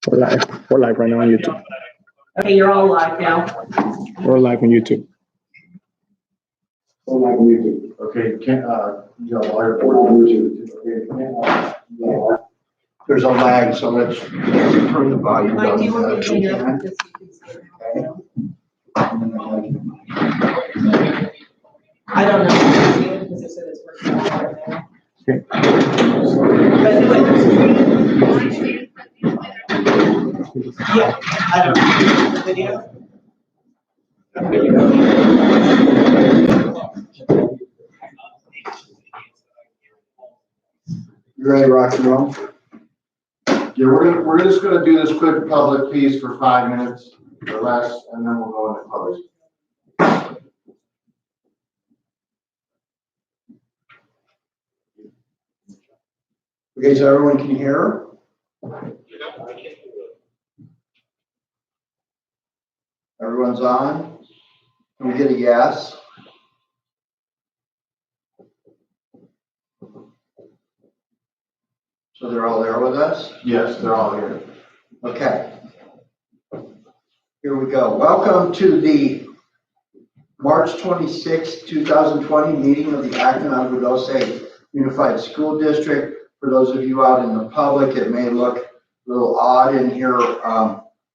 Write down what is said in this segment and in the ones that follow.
We're live. We're live right now on YouTube. Okay, you're all live now. We're live on YouTube. We're live on YouTube. Okay, you got all your board members. Okay, there's a lag, so let's turn the volume Mike, down. do you want me to turn your this so you can see it? I don't know, because it said it's working right now. Okay. But anyway, yeah, I don't know, the video. You ready to rock and roll? Yeah, we're just gonna do this quick public piece for 5 minutes or less, and then we'll go into public. Okay, so everyone can hear? Everyone's on? Can we get a yes? So they're all there with us? Yes, they're all here. Okay. Here we go. Welcome to the March 26, 2020 meeting of the Acton-Agua Unified School District. For those of you out in the public, it may look a little odd in here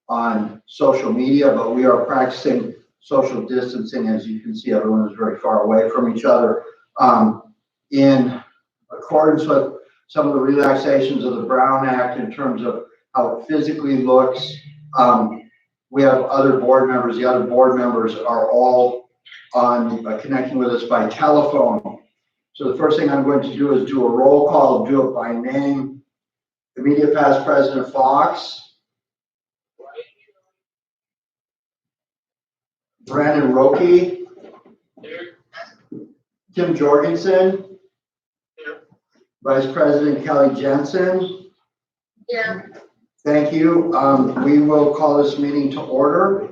on social media, but we are practicing social distancing. As you can see, everyone is very far away from each other. In accordance with some of the relaxations of the Brown Act in terms of how it physically looks, we have other board members. The other board members are all on connecting with us by telephone. So the first thing I'm going to do is do a roll call, do it by name. Immediate past President Fox. Brandon Roque. Tim Jorgensen. Vice President Kelly Jensen. Here. Thank you. We will call this meeting to order.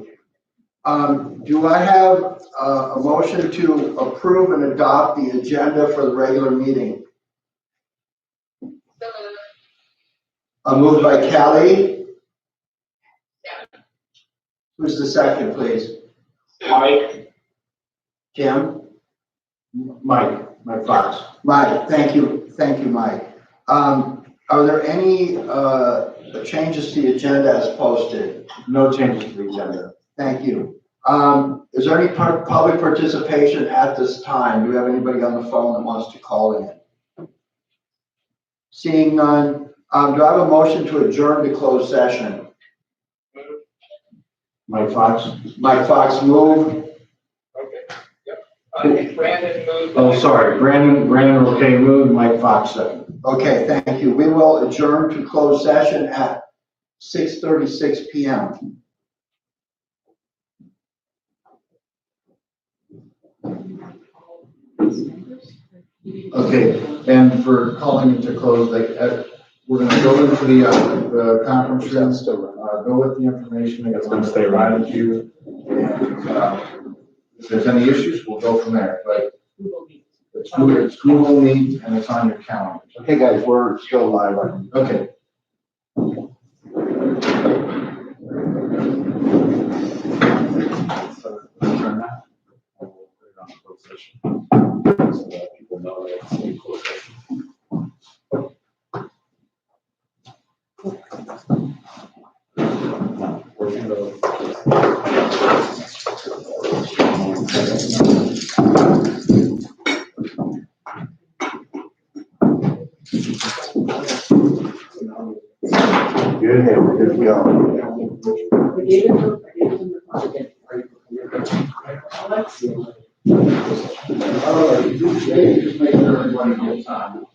Do I have a motion to approve and adopt the agenda for the regular meeting? Moved by Kelly. Who's the second, please? Mike. Tim? Mike Fox. Mike, thank you, Mike. Are there any changes to the agenda as posted? No changes to the agenda. Thank you. Is there any public participation at this time? Do we have anybody on the phone that wants to call in? Seeing none, do I have a motion to adjourn to closed session? Mike Fox. Mike Fox moved. Brandon moved. Oh, sorry, Brandon okay moved, Mike Fox second. Okay, thank you. We will adjourn to closed session at 6:36 p.m. Okay, and for calling into close, we're going to go into the conference room, go with the information that's going to stay right to you. And if there's any issues, we'll go from there. But it's Google Meet and it's on your calendar. Okay, guys, we're still live. Okay. So turn that. We'll put it on closed session so that people know that it's in closed session. Good to just make sure everybody gets on.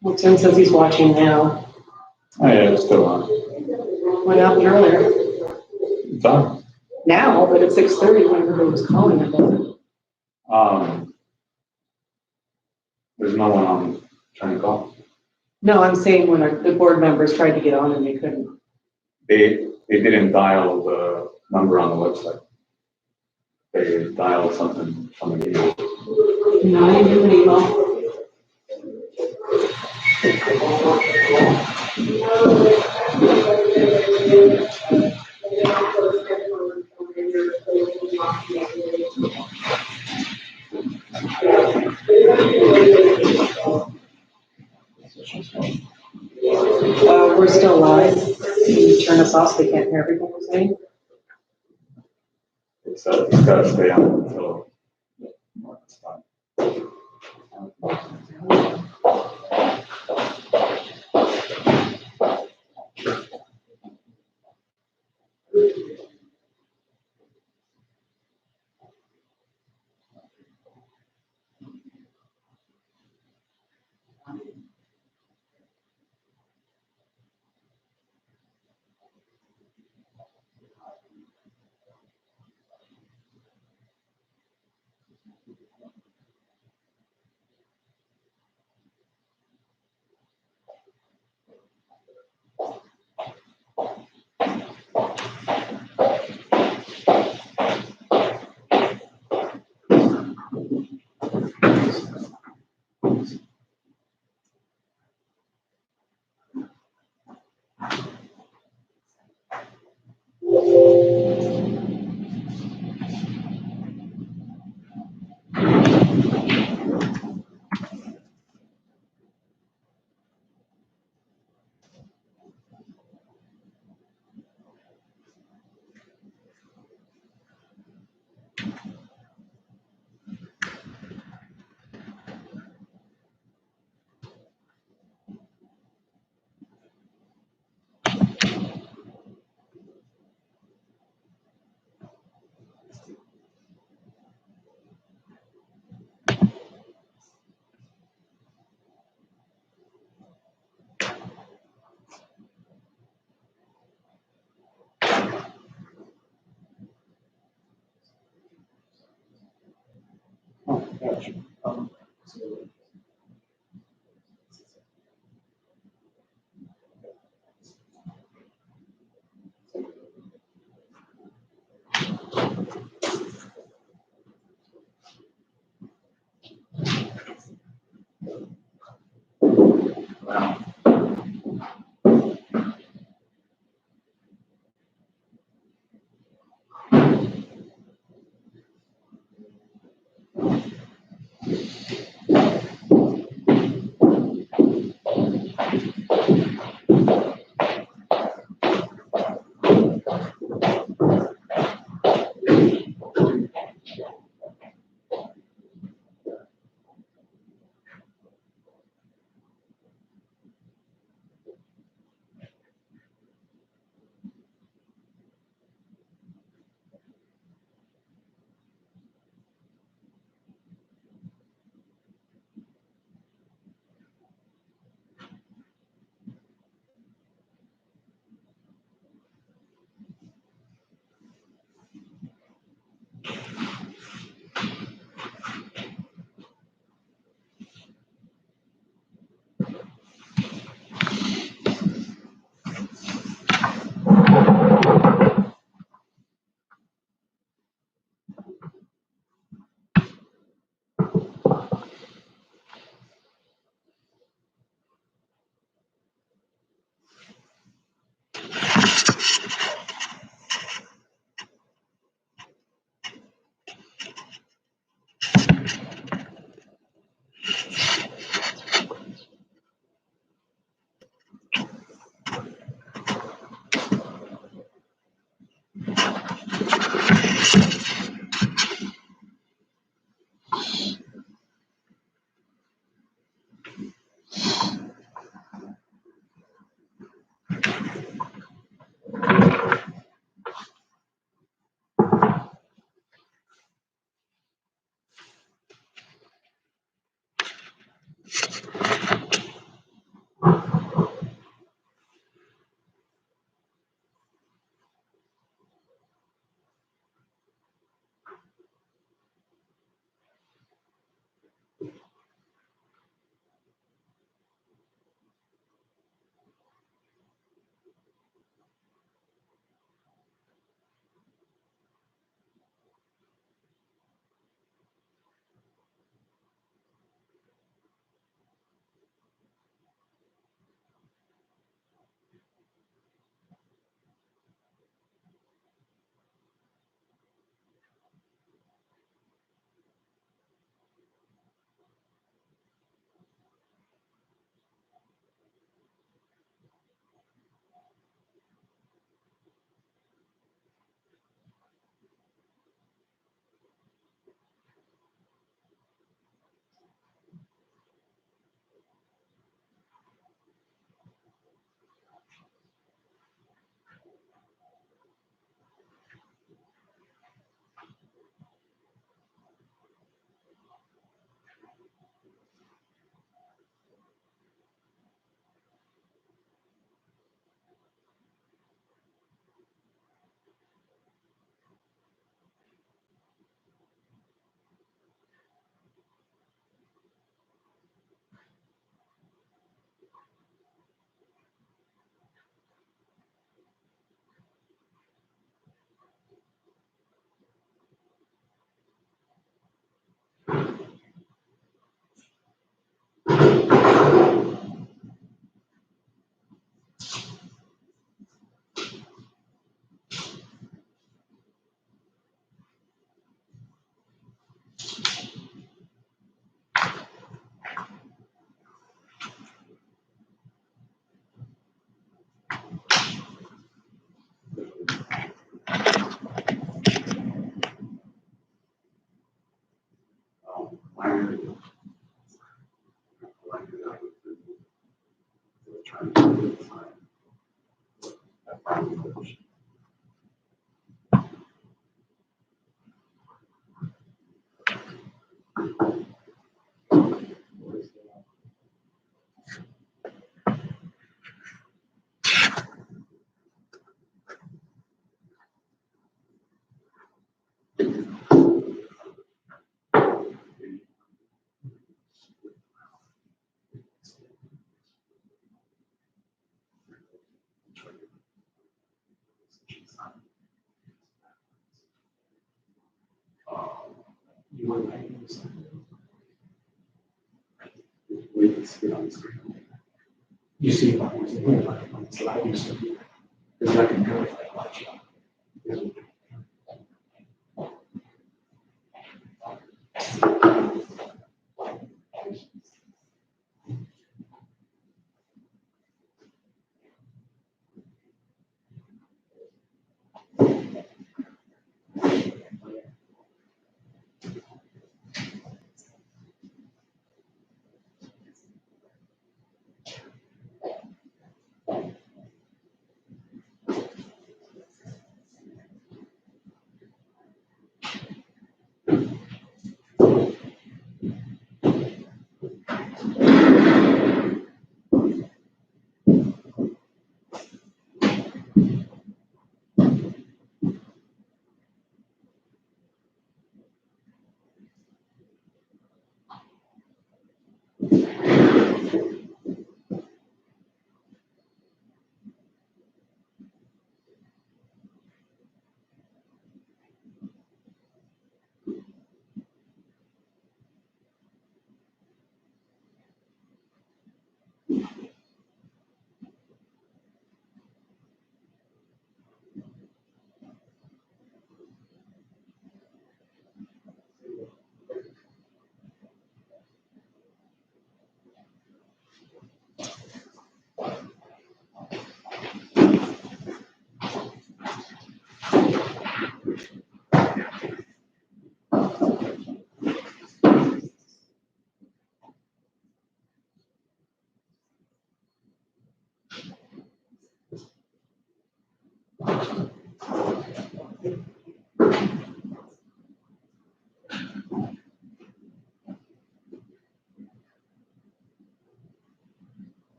Well, Tim says he's watching now. Oh, yeah, it's still on. What happened earlier? It's on. Now, but at 6:30 when everybody was calling it, wasn't it? There's no one on trying to call. No, I'm saying when the board members tried to get on and they couldn't. They didn't dial the number on the website. They dialed something from an email. No, I didn't do an email. We're still live. Can you turn us off so they can't hear everything we're saying? It's got to stay on until it's done. Oh, gotcha. Wow. You want to make this? We can see it on the screen. You see it on the slide, you see it. There's nothing good if I watch it.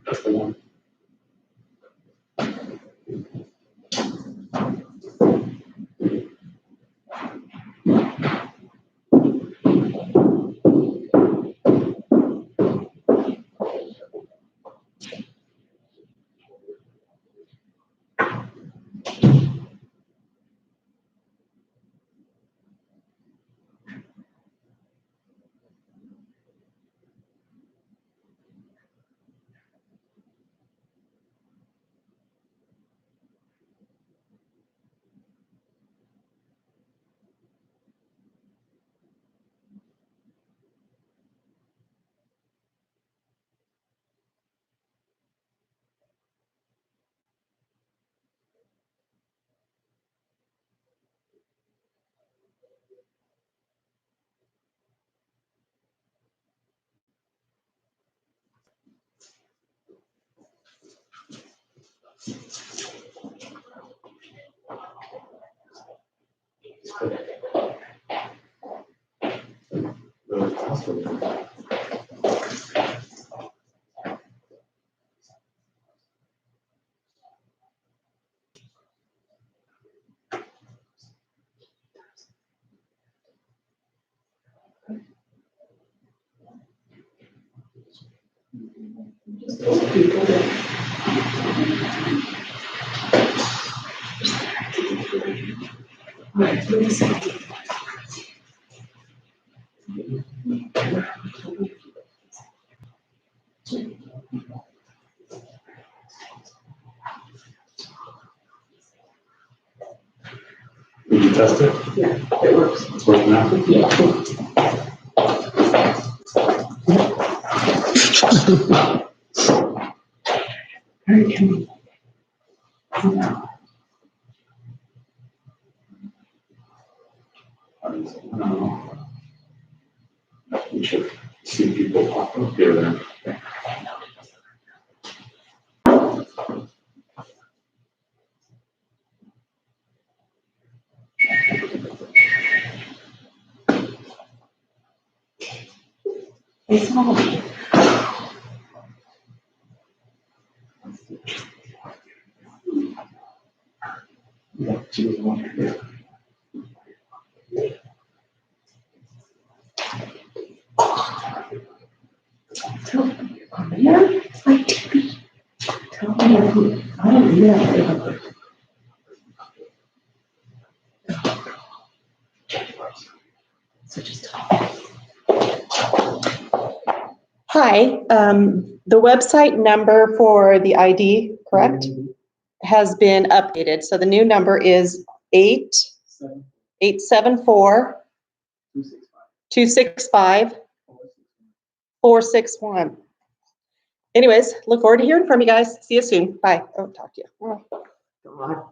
That's the one. Just those people that Did you test it? Yeah, it works. It's working now? Yeah. Very cool. I don't know. We should see people pop up here then. It's all. Yeah, she was wondering here. Yeah, like TV. Tell me who. I don't know. So just talk. Hi, the website number for the ID, correct, has been updated. So the new number is 874-265-461. Anyways, look forward to hearing from you guys. See you soon. Bye. Oh, talk to you. Come on.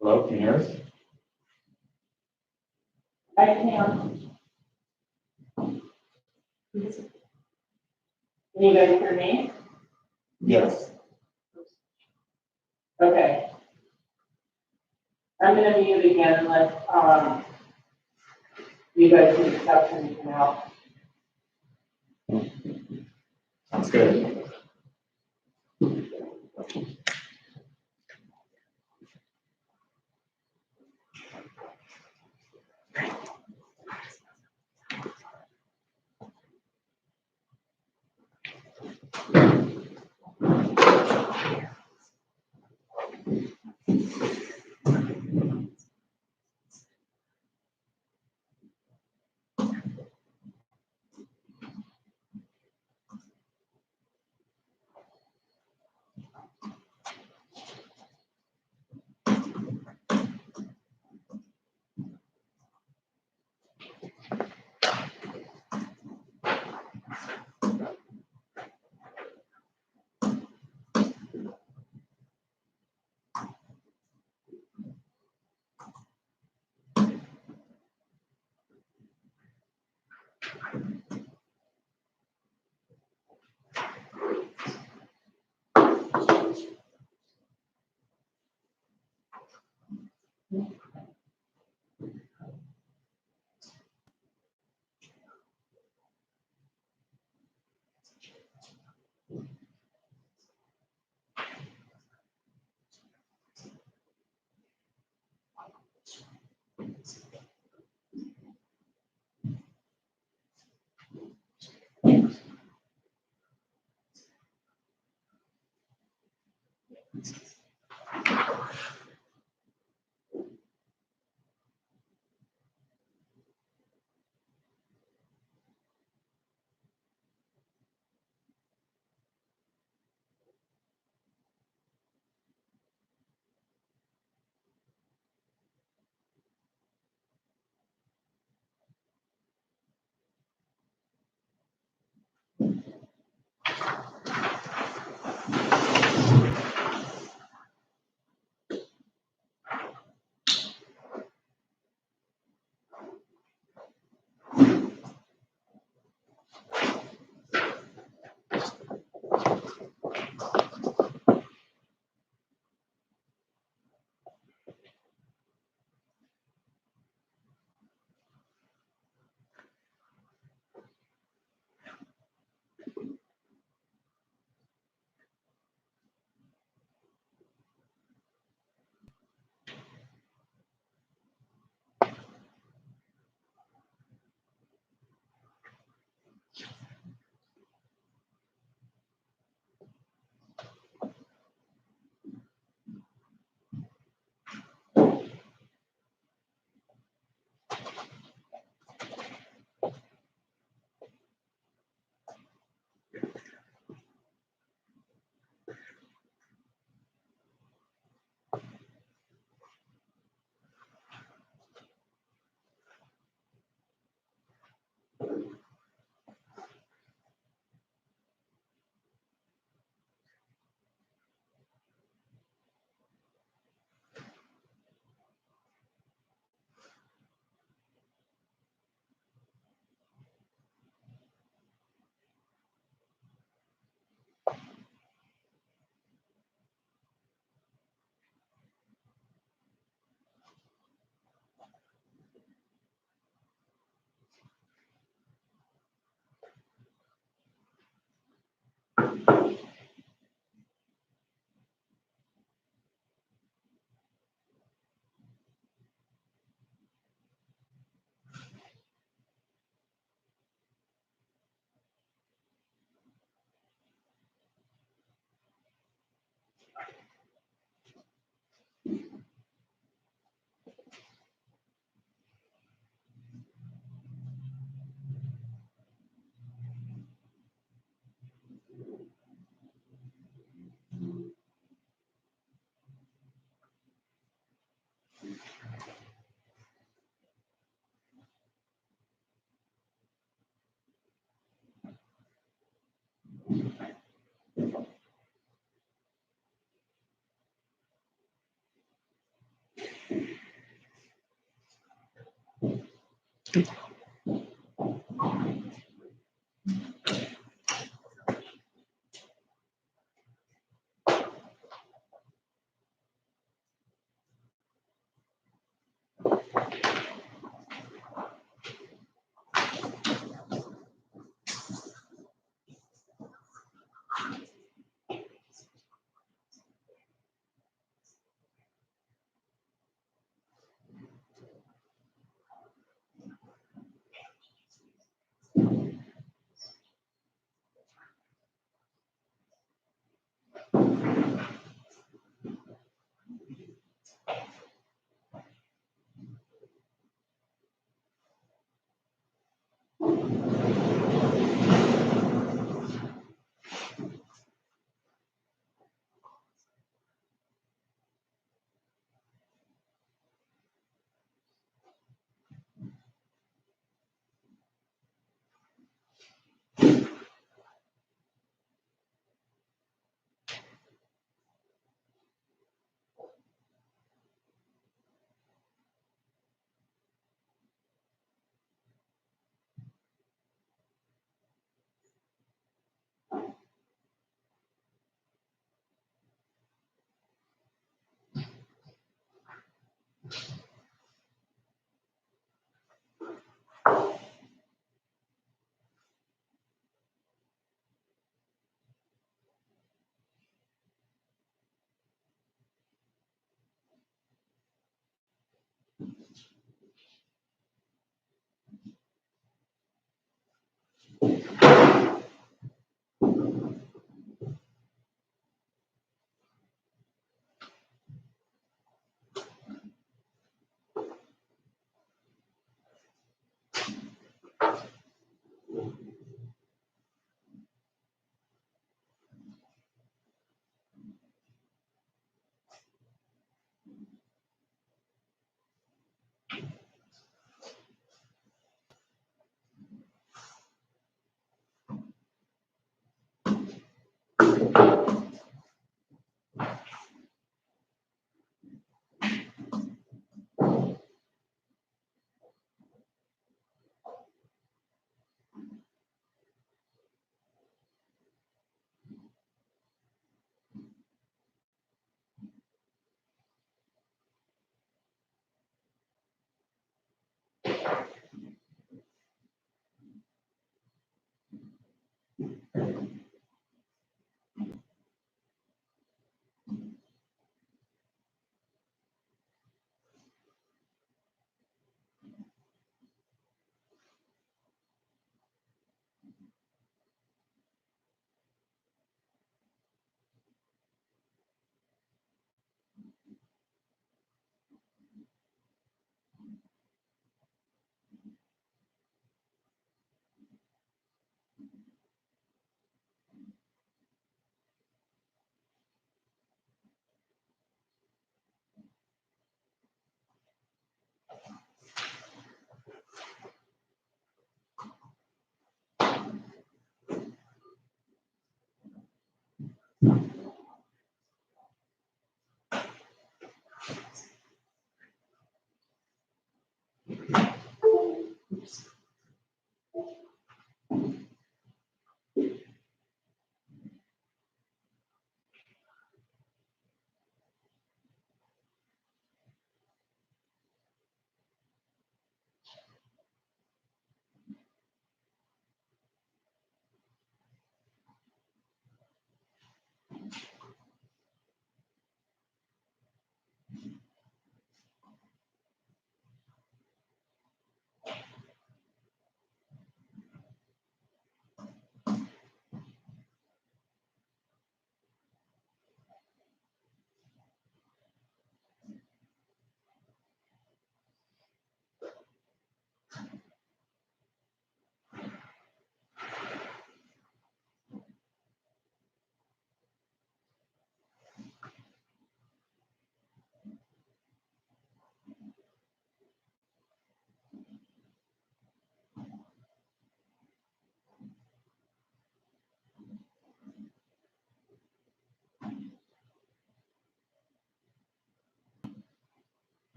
Hello, can you hear us? I can. Can you guys hear me? Yes. Okay. I'm gonna mute again unless, you guys need to stop anything out. Sounds good.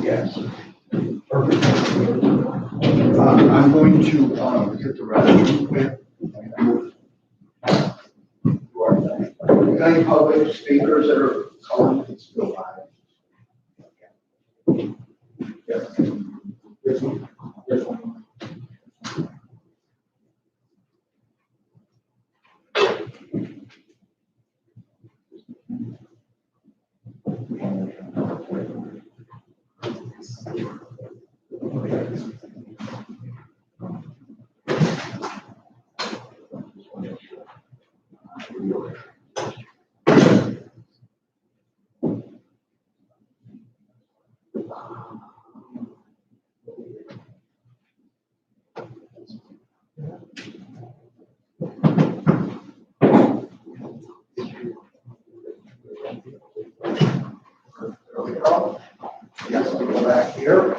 Yes. I'm going to hit the restroom quick. Any public speakers that are calling, it's still live. Yes. This one. This one. There we go. Yes, we go back here.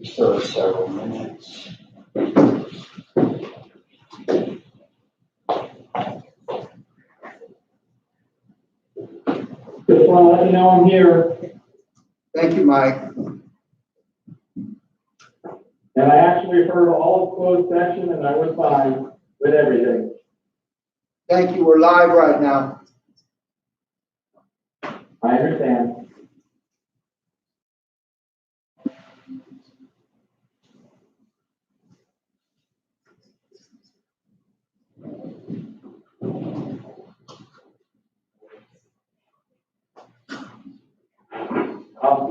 So several minutes. Just want to let you know I'm here, Thank you, Mike. and I actually heard all of closed session, and I was fine with everything. Thank you. We're live right now. I understand.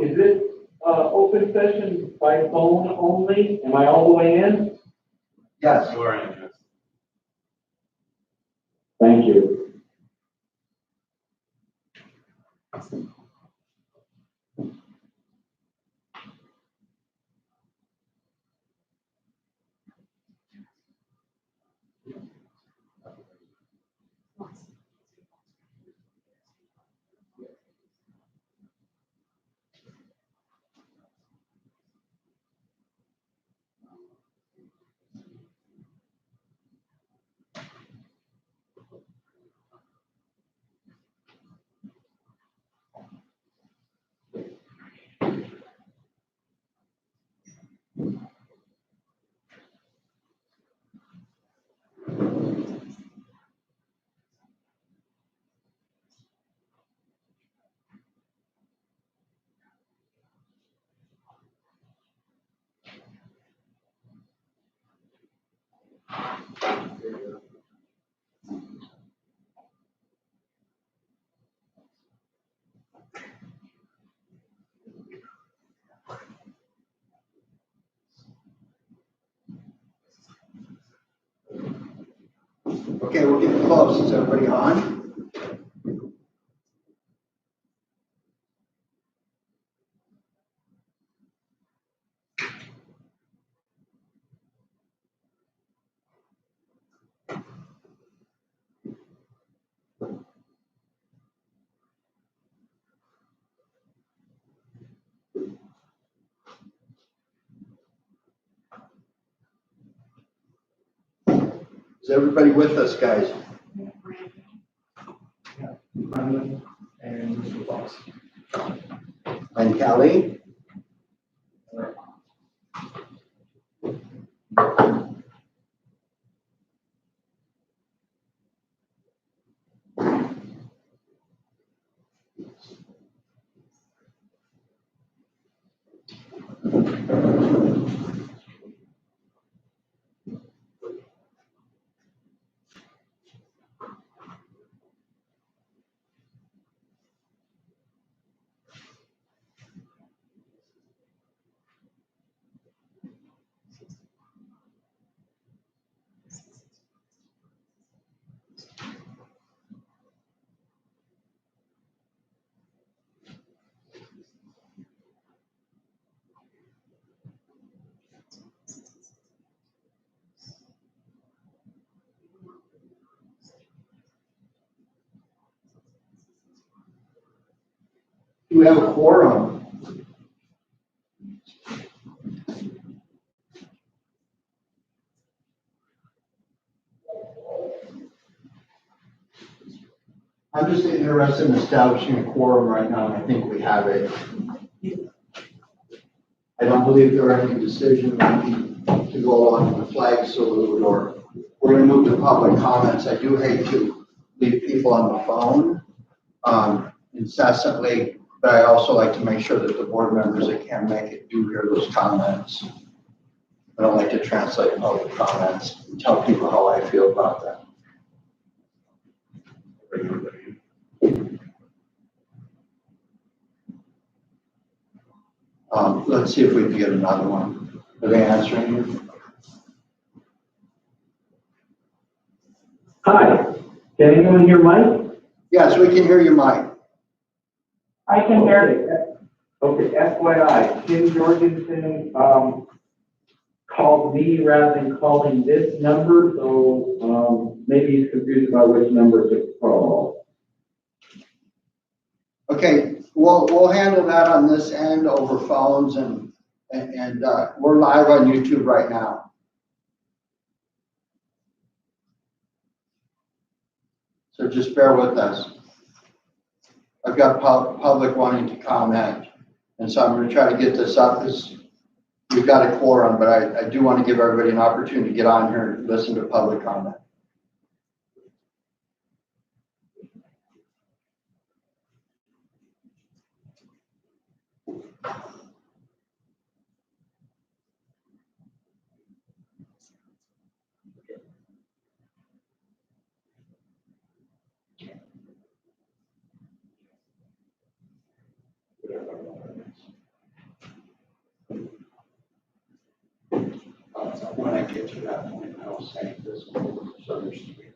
Is this, open session by phone only? Am I all the way in? Yes. You are in, yes. Thank you. Okay, we're getting close. Is everybody on? Is everybody with us, guys? Brandon and Mr. Fox. And Kelly? Do we have a quorum? I'm just interested in establishing a quorum right now, and I think we have it. I don't believe there are any decisions to go along with the flag salute, or we're going to move to public comments. I do hate to leave people on the phone incessantly, but I also like to make sure that the board members that can't make it do hear those comments. I don't like to translate public comments and tell people how I feel about them. Let's see if we can get another one. Are they answering you? Hi, can anyone hear Mike? Yes, we can hear you, Mike. I can hear you. Okay, FYI, Kim Jorgensen, called me rather than calling this number, so, maybe he's confused about which number to call. Okay, we'll handle that on this end over phones, and we're live on YouTube right now. So just bear with us. I've got public wanting to comment, and so I'm going to try to get this up as we've got a quorum, but I do want to give everybody an opportunity to get on here and listen to public comment. When I get to that point, I'll say this so there's three.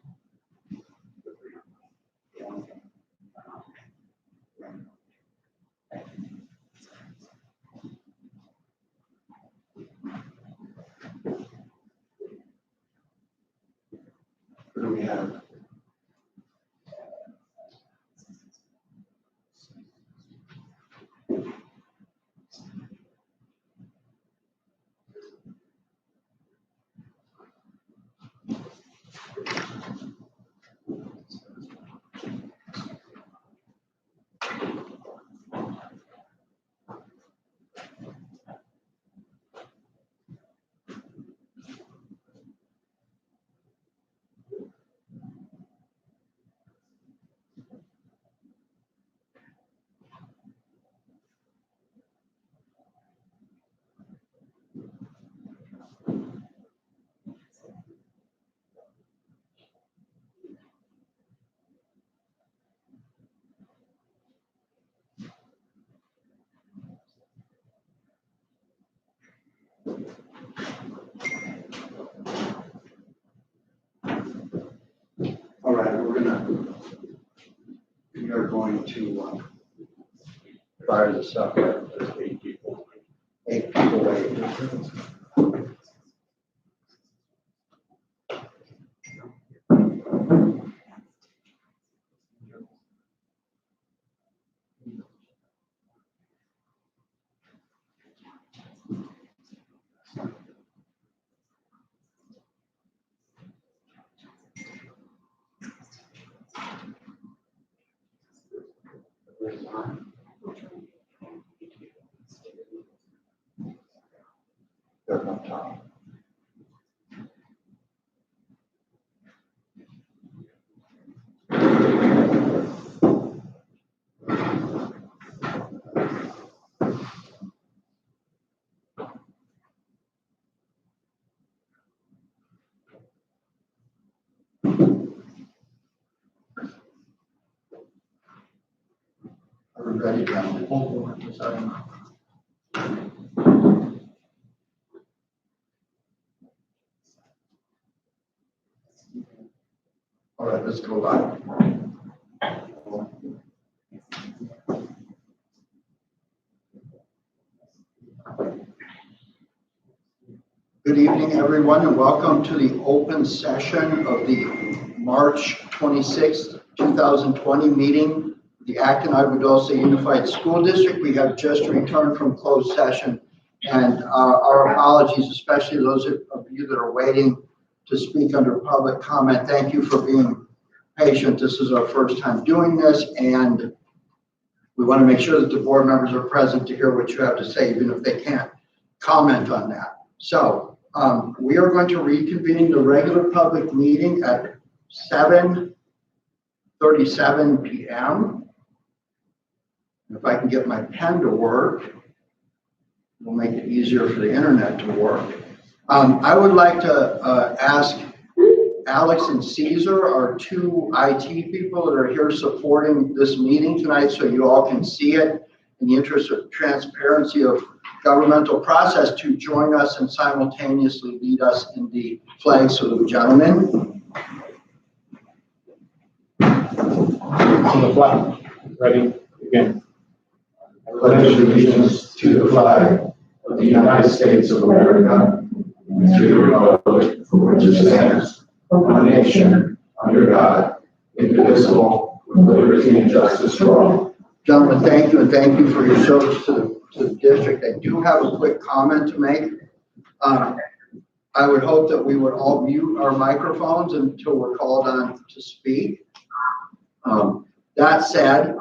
What do we have? All right, we are going to fire this up. There's 8 people. 8 people waiting. They're on top. Are we ready, gentlemen? All right, let's go live. Good evening, everyone, and welcome to the open session of the March 26th, 2020 meeting of the Acton-Agua Unified School District. We have just returned from closed session, and our apologies, especially those of you that are waiting to speak under public comment. Thank you for being patient. This is our first time doing this, and we want to make sure that the board members are present to hear what you have to say, even if they can't comment on that. So we are going to reconvene the regular public meeting at 7:37 p.m. If I can get my pen to work, it'll make it easier for the internet to work. I would like to ask Alex and Caesar, our 2 IT people that are here supporting this meeting tonight, so you all can see it in the interest of transparency of governmental process, to join us and simultaneously lead us in the flag salute. Gentlemen. On the flag. Ready? Begin. I pledge allegiance to the flag of the United States of America and to the republic for which it stands, one nation, under God, indivisible, with liberty and justice for all. Gentlemen, thank you, and thank you for your service to the district. I do have a quick comment to make. I would hope that we would all mute our microphones until we're called on to speak. That said,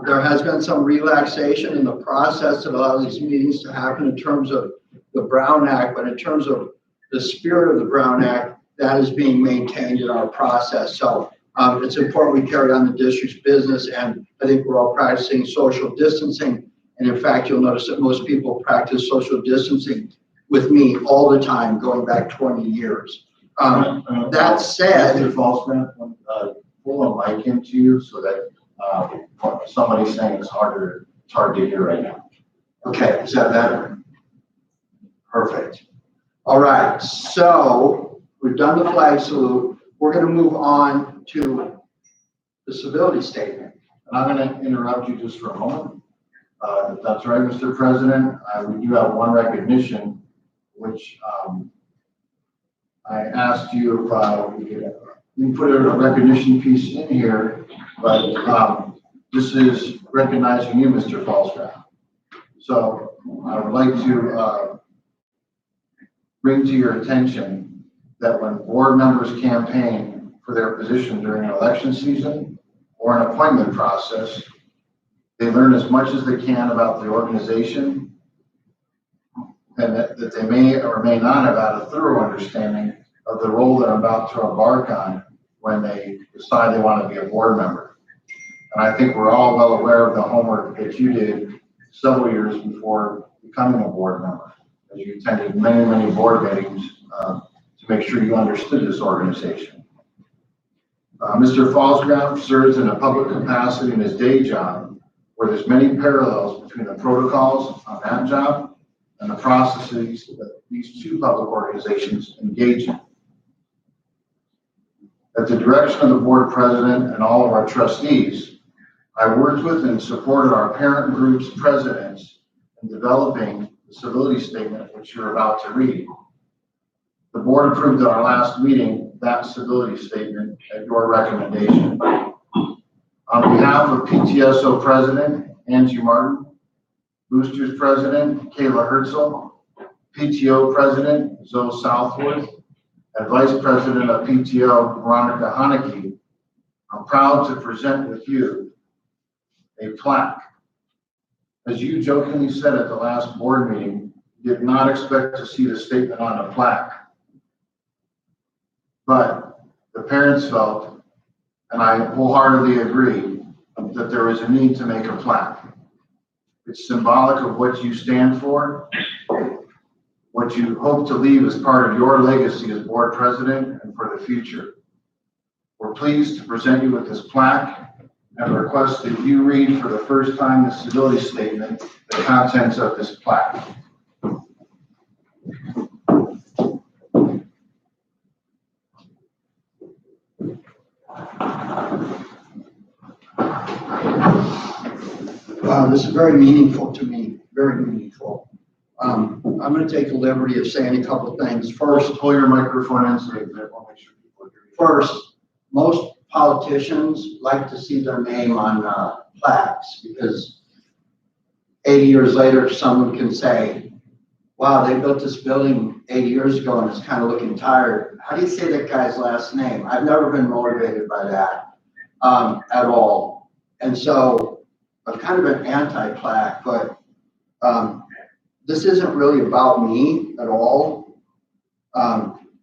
there has been some relaxation in the process that allows these meetings to happen in terms of the Brown Act, but in terms of the spirit of the Brown Act, that is being maintained in our process. So it's important we carry on the district's business, and I think we're all practicing social distancing. And in fact, you'll notice that most people practice social distancing with me all the time, going back 20 years. That said, Mr. Falsman, pull a mic into you so that somebody's saying it's hard to hear right now. okay, is that better? Perfect. All right, so we've done the flag salute. We're going to move on to the civility statement. And I'm going to interrupt you just for a moment. If that's right, Mr. President, we do have one recognition, which I asked you if we can put a recognition piece in here, but this is recognizing you, Mr. Falsgraf. So I would like to bring to your attention that when board members campaign for their position during an election season or an appointment process, they learn as much as they can about the organization, and that they may or may not have had a thorough understanding of the role that I'm about to embark on when they decide they want to be a board member. And I think we're all well aware of the homework that you did several years before becoming a board member, as you attended many, many board meetings to make sure you understood this organization. Mr. Falsgraf serves in a public capacity in his day job, where there's many parallels between the protocols on that job and the processes that these two public organizations engage in. At the direction of the board president and all of our trustees, I worked with and supported our parent group's presidents in developing the civility statement which you're about to read. The board approved at our last meeting that civility statement at your recommendation. On behalf of PTSO President Angie Martin, Boosters President Kayla Herzl, PTO President Zoe Southwood, and Vice President of PTO Veronica Haneke, I'm proud to present with you a plaque. As you jokingly said at the last board meeting, you did not expect to see the statement on a plaque. But the parents felt, and I wholeheartedly agree, that there is a need to make a plaque. It's symbolic of what you stand for, what you hope to leave as part of your legacy as board president and for the future. We're pleased to present you with this plaque and request that you read for the first time the civility statement, the contents of this plaque. Wow, this is very meaningful to me, very meaningful. I'm going to take the liberty of saying a couple of things. First, Pull your microphone in so that we'll make sure people hear you. First, most politicians like to see their name on plaques because 80 years later, someone can say, wow, they built this building 80 years ago and it's kind of looking tired. How do you say that guy's last name? I've never been motivated by that at all. And so I've kind of been anti-plaque, but this isn't really about me at all.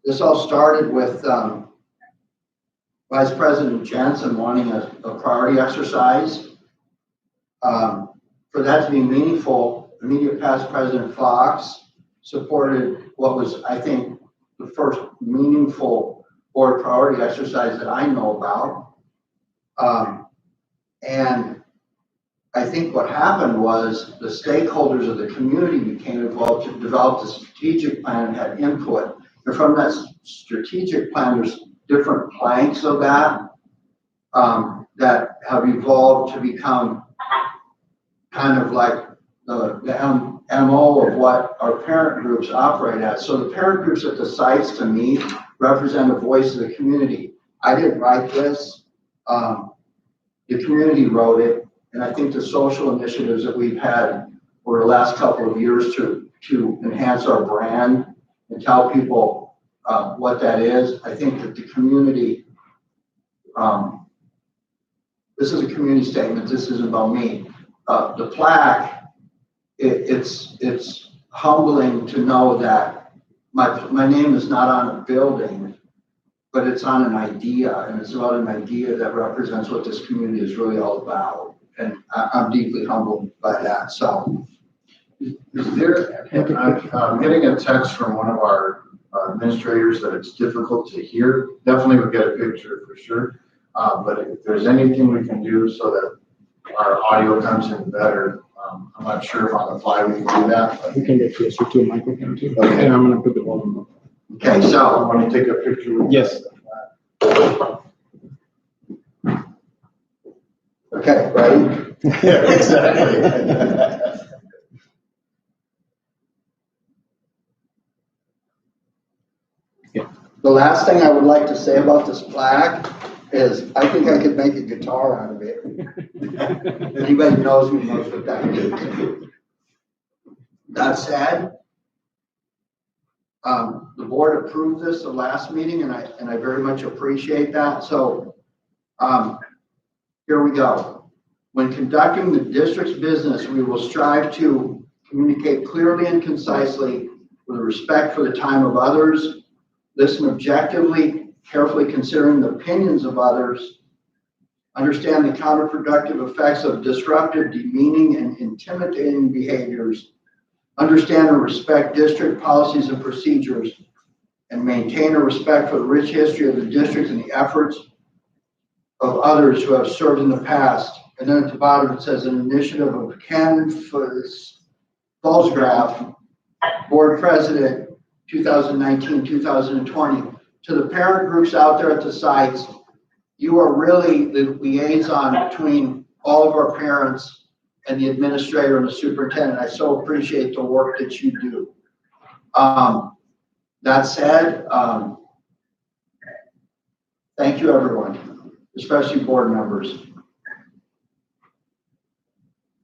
This all started with Vice President Jensen wanting a priority exercise. For that to be meaningful, immediate past President Fox supported what was, I think, the first meaningful board priority exercise that I know about. And I think what happened was the stakeholders of the community became involved to develop the strategic plan and had input. And from that strategic plan, there's different planks of that that have evolved to become kind of like the MO of what our parent groups operate at. So the parent groups at the sites, to me, represent the voice of the community. I didn't write this. The community wrote it. And I think the social initiatives that we've had over the last couple of years to enhance our brand and tell people what that is, I think that the community, this is a community statement, this isn't about me. The plaque, it's humbling to know that my name is not on a building, but it's on an idea, and it's about an idea that represents what this community is really all about. And I'm deeply humbled by that. So, Is there, I'm getting a text from one of our administrators that it's difficult to hear. Definitely would get a picture for sure. But if there's anything we can do so that our audio comes in better, I'm not sure if on the fly we can do that. We can get closer to a microphone too. Okay. And I'm gonna put the volume up. okay, I so want to take a picture with Yes. okay, ready? Yeah, exactly. The last thing I would like to say about this plaque is I think I could make a guitar out of it. Anybody knows me knows what that means. That said, the board approved this the last meeting, and I very much appreciate that. So here we go. When conducting the district's business, we will strive to communicate clearly and concisely with respect for the time of others, listen objectively, carefully considering the opinions of others, understand the counterproductive effects of disruptive, demeaning, and intimidating behaviors, understand and respect district policies and procedures, and maintain a respect for the rich history of the district and the efforts of others who have served in the past. And then at the bottom it says an initiative of Ken Falsgraf Board President, 2019, 2020. To the parent groups out there at the sites, you are really the liaison between all of our parents and the administrator and the superintendent. I so appreciate the work that you do. That said, thank you, everyone, especially board members.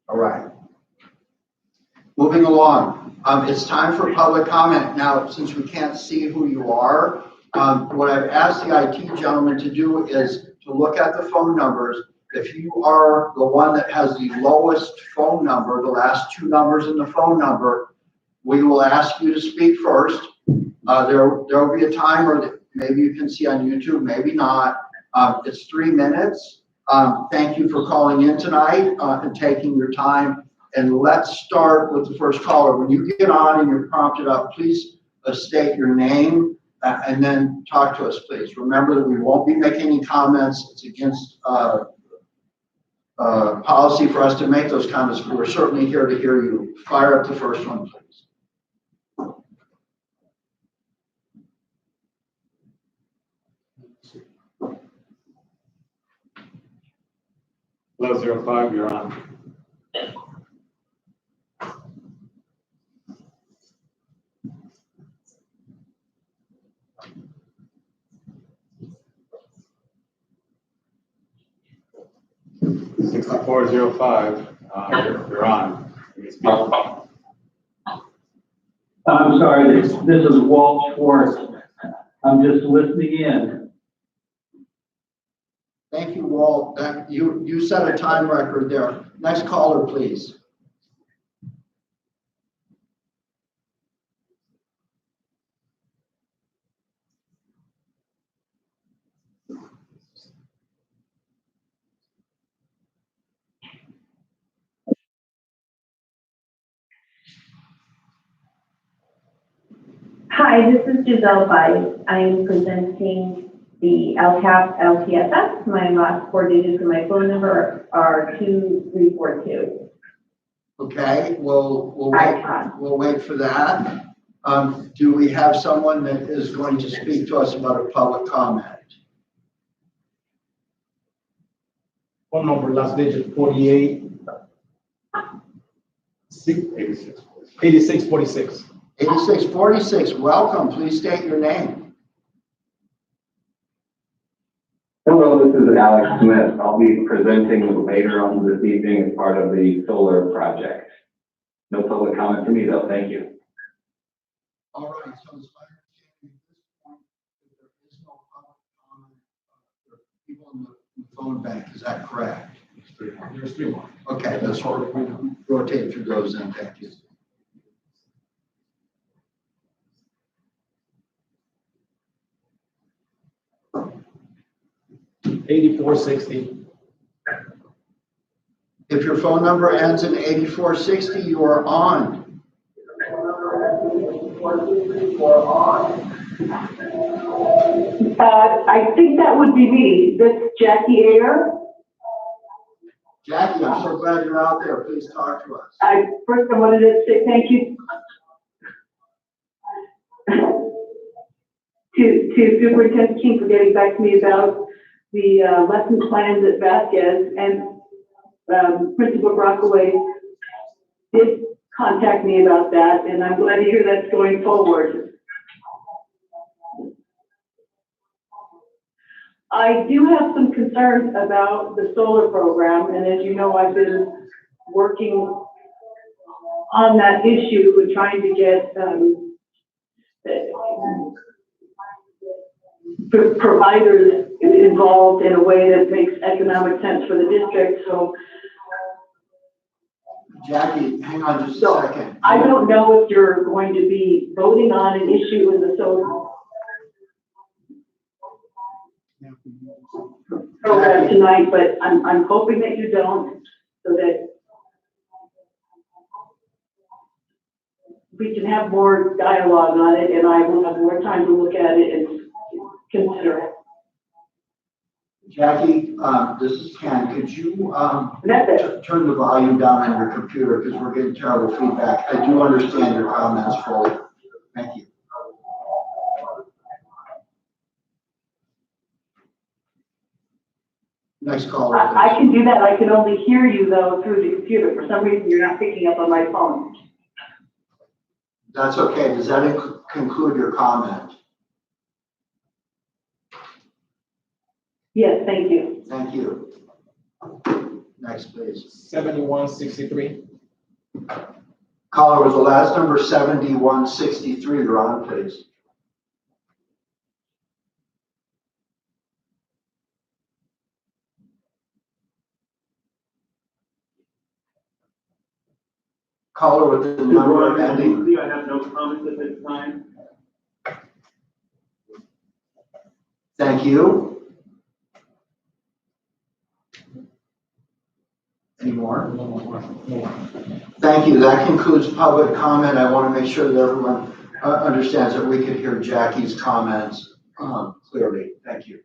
All right. Moving along, it's time for public comment. Now, since we can't see who you are, what I've asked the IT gentleman to do is to look at the phone numbers. If you are the one that has the lowest phone number, the last two numbers in the phone number, we will ask you to speak first. There will be a timer that maybe you can see on YouTube, maybe not. It's 3 minutes. Thank you for calling in tonight and taking your time. And let's start with the first caller. When you get on and you're prompted up, please state your name and then talk to us, please. Remember that we won't be making any comments. It's against policy for us to make those comments, but we're certainly here to hear you. Fire up the first one, please. Hello, 05, you're on. (6405), you're on. You can speak. I'm sorry, this is Walt Schwartz. I'm just listening in. Thank you, Walt. You set a time record there. Next caller, please. Hi, this is Giselle Weiss. I'm presenting the LCAP LTSS. My last four digits of my phone number are 2342. Okay, we'll wait for that. Do we have someone that is going to speak to us about a public comment? Phone number, last digit 48. 8646. 8646, welcome. Please state your name. Hello, this is Alex Smith. I'll be presenting later on this evening as part of the solar project. No public comment for me though, thank you. All right, so as my understanding at this point, there is no public comment. There are people in the phone bank, is that correct? There's three more. Okay, let's rotate through those then, thank you. (8460). If your phone number ends in 8460, you are on. I think that would be me. This is Jackie Ayer. Jackie, I'm so glad you're out there. Please talk to us. First, I wanted to say thank you to Superintendent King for getting back to me about the lesson plans at Vasquez, and Principal Brockaway did contact me about that, and I'm glad to hear that's going forward. I do have some concerns about the solar program, and as you know, I've been working on that issue with trying to get providers involved in a way that makes economic sense for the district. So, Jackie, hang on just a second. I don't know if you're going to be voting on an issue in the solar program tonight, but I'm hoping that you don't, so that we can have more dialogue on it, and I will have more time to look at it and consider it. Jackie, this is Ken. Could you, That's it. turn the volume down on your computer because we're getting terrible feedback. I do understand your comments fully. Thank you. Next caller. I can do that. I can only hear you though through the computer. For some reason, you're not picking up on my phone. That's okay. Does that conclude your comment? Yes, thank you. Thank you. Next, please. 7163. Caller was the last number, 7163. You're on, please. Caller with the number ending. I have no comments at this time. Thank you. Any more? No more. Thank you. That concludes public comment. I want to make sure that everyone understands that we could hear Jackie's comments clearly. Thank you.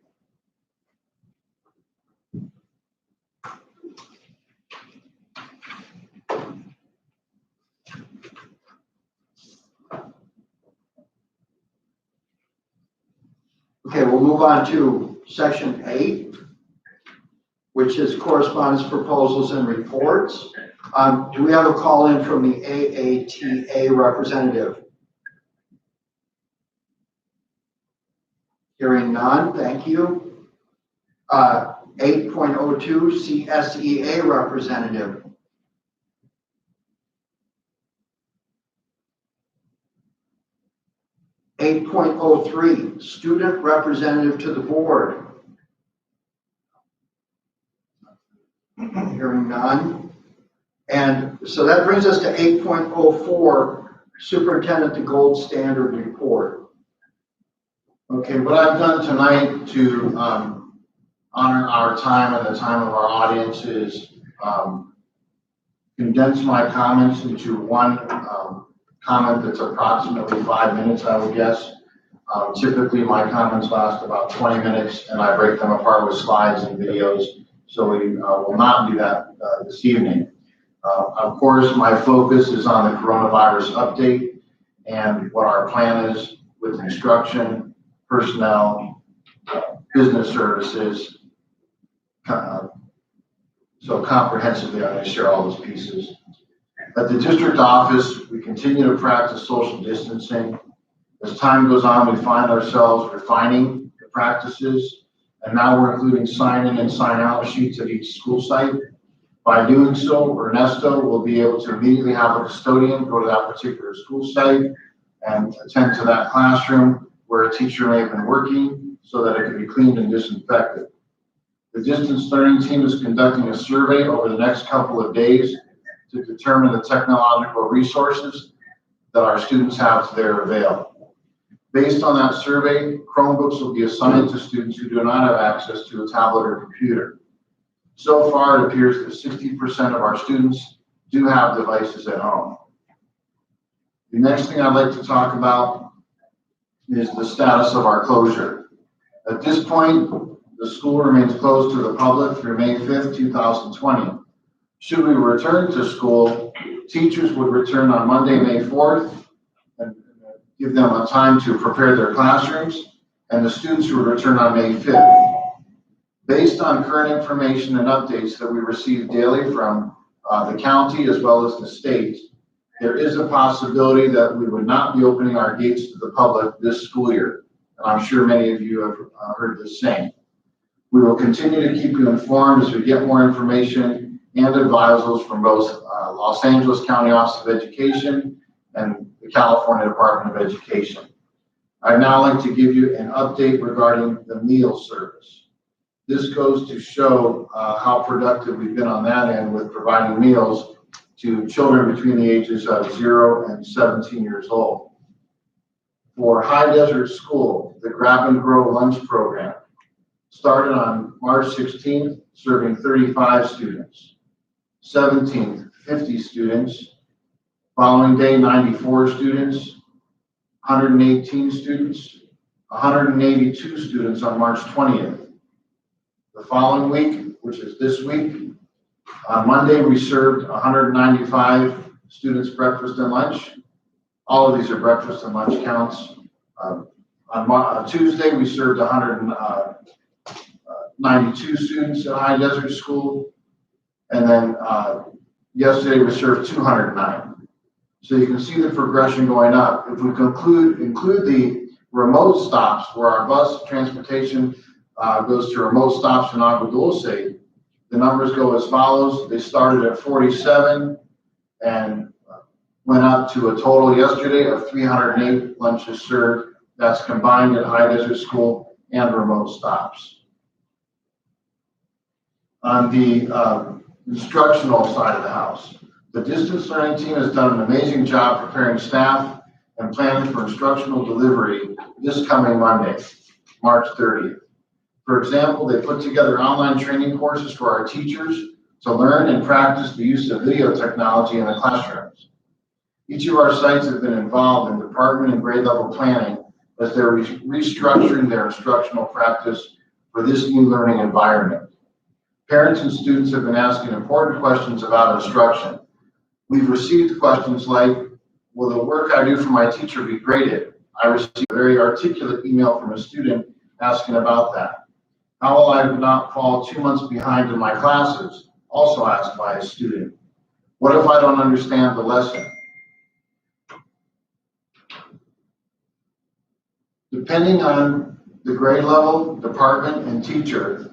Okay, we'll move on to section 8, which is correspondence, proposals, and reports. Do we have a call in from the AATA representative? Hearing none, thank you. 8.02 CSEA representative. .03 student representative to the board. Hearing none. And so that brings us to 8.04 superintendent to gold standard report. Okay, what I've done tonight to honor our time and the time of our audience is condense my comments into one comment that's approximately 5 minutes, I would guess. Typically, my comments last about 20 minutes, and I break them apart with slides and videos, so we will not do that this evening. Of course, my focus is on the coronavirus update and what our plan is with instruction, personnel, business services. So comprehensively, I'm going to share all those pieces. At the district office, we continue to practice social distancing. As time goes on, we find ourselves refining the practices, and now we're including sign-in and sign-out sheets at each school site. By doing so, Ernesto will be able to immediately have a custodian go to that particular school site and attend to that classroom where a teacher may have been working so that it can be cleaned and disinfected. The distance learning team is conducting a survey over the next couple of days to determine the technological resources that our students have to their avail. Based on that survey, Chromebooks will be assigned to students who do not have access to a tablet or computer. So far, it appears that 60% of our students do have devices at home. The next thing I'd like to talk about is the status of our closure. At this point, the school remains closed to the public through May 5th, 2020. Should we return to school, teachers would return on Monday, May 4th, and give them a time to prepare their classrooms, and the students would return on May 5th. Based on current information and updates that we receive daily from the county as well as the state, there is a possibility that we would not be opening our gates to the public this school year. And I'm sure many of you have heard the same. We will continue to keep you informed as we get more information and advisals from both Los Angeles County Office of Education and the California Department of Education. I'd now like to give you an update regarding the meal service. This goes to show how productive we've been on that end with providing meals to children between the ages of 0 and 17 years old. For High Desert School, the Grab and Grow lunch program started on March 16th, serving 35 students. 17th, 50 students. Following day, 94 students, 118 students, 182 students on March 20th. The following week, which is this week, on Monday, we served 195 students breakfast and lunch. All of these are breakfast and lunch counts. On Tuesday, we served 192 students at High Desert School. And then yesterday, we served 209. So you can see the progression going up. If we include the remote stops where our bus transportation goes to remote stops in Agua Dulce, the numbers go as follows. They started at 47 and went up to a total yesterday of 308 lunches served. That's combined at High Desert School and remote stops. On the instructional side of the house, the distance learning team has done an amazing job preparing staff and planning for instructional delivery this coming Monday, March 30th. For example, they put together online training courses for our teachers to learn and practice the use of video technology in the classrooms. Each of our sites have been involved in department and grade level planning as they're restructuring their instructional practice for this new learning environment. Parents and students have been asking important questions about instruction. We've received questions like, will the work I do for my teacher be graded? I received a very articulate email from a student asking about that. How will I not fall 2 months behind in my classes? Also asked by a student. What if I don't understand the lesson? Depending on the grade level, department, and teacher,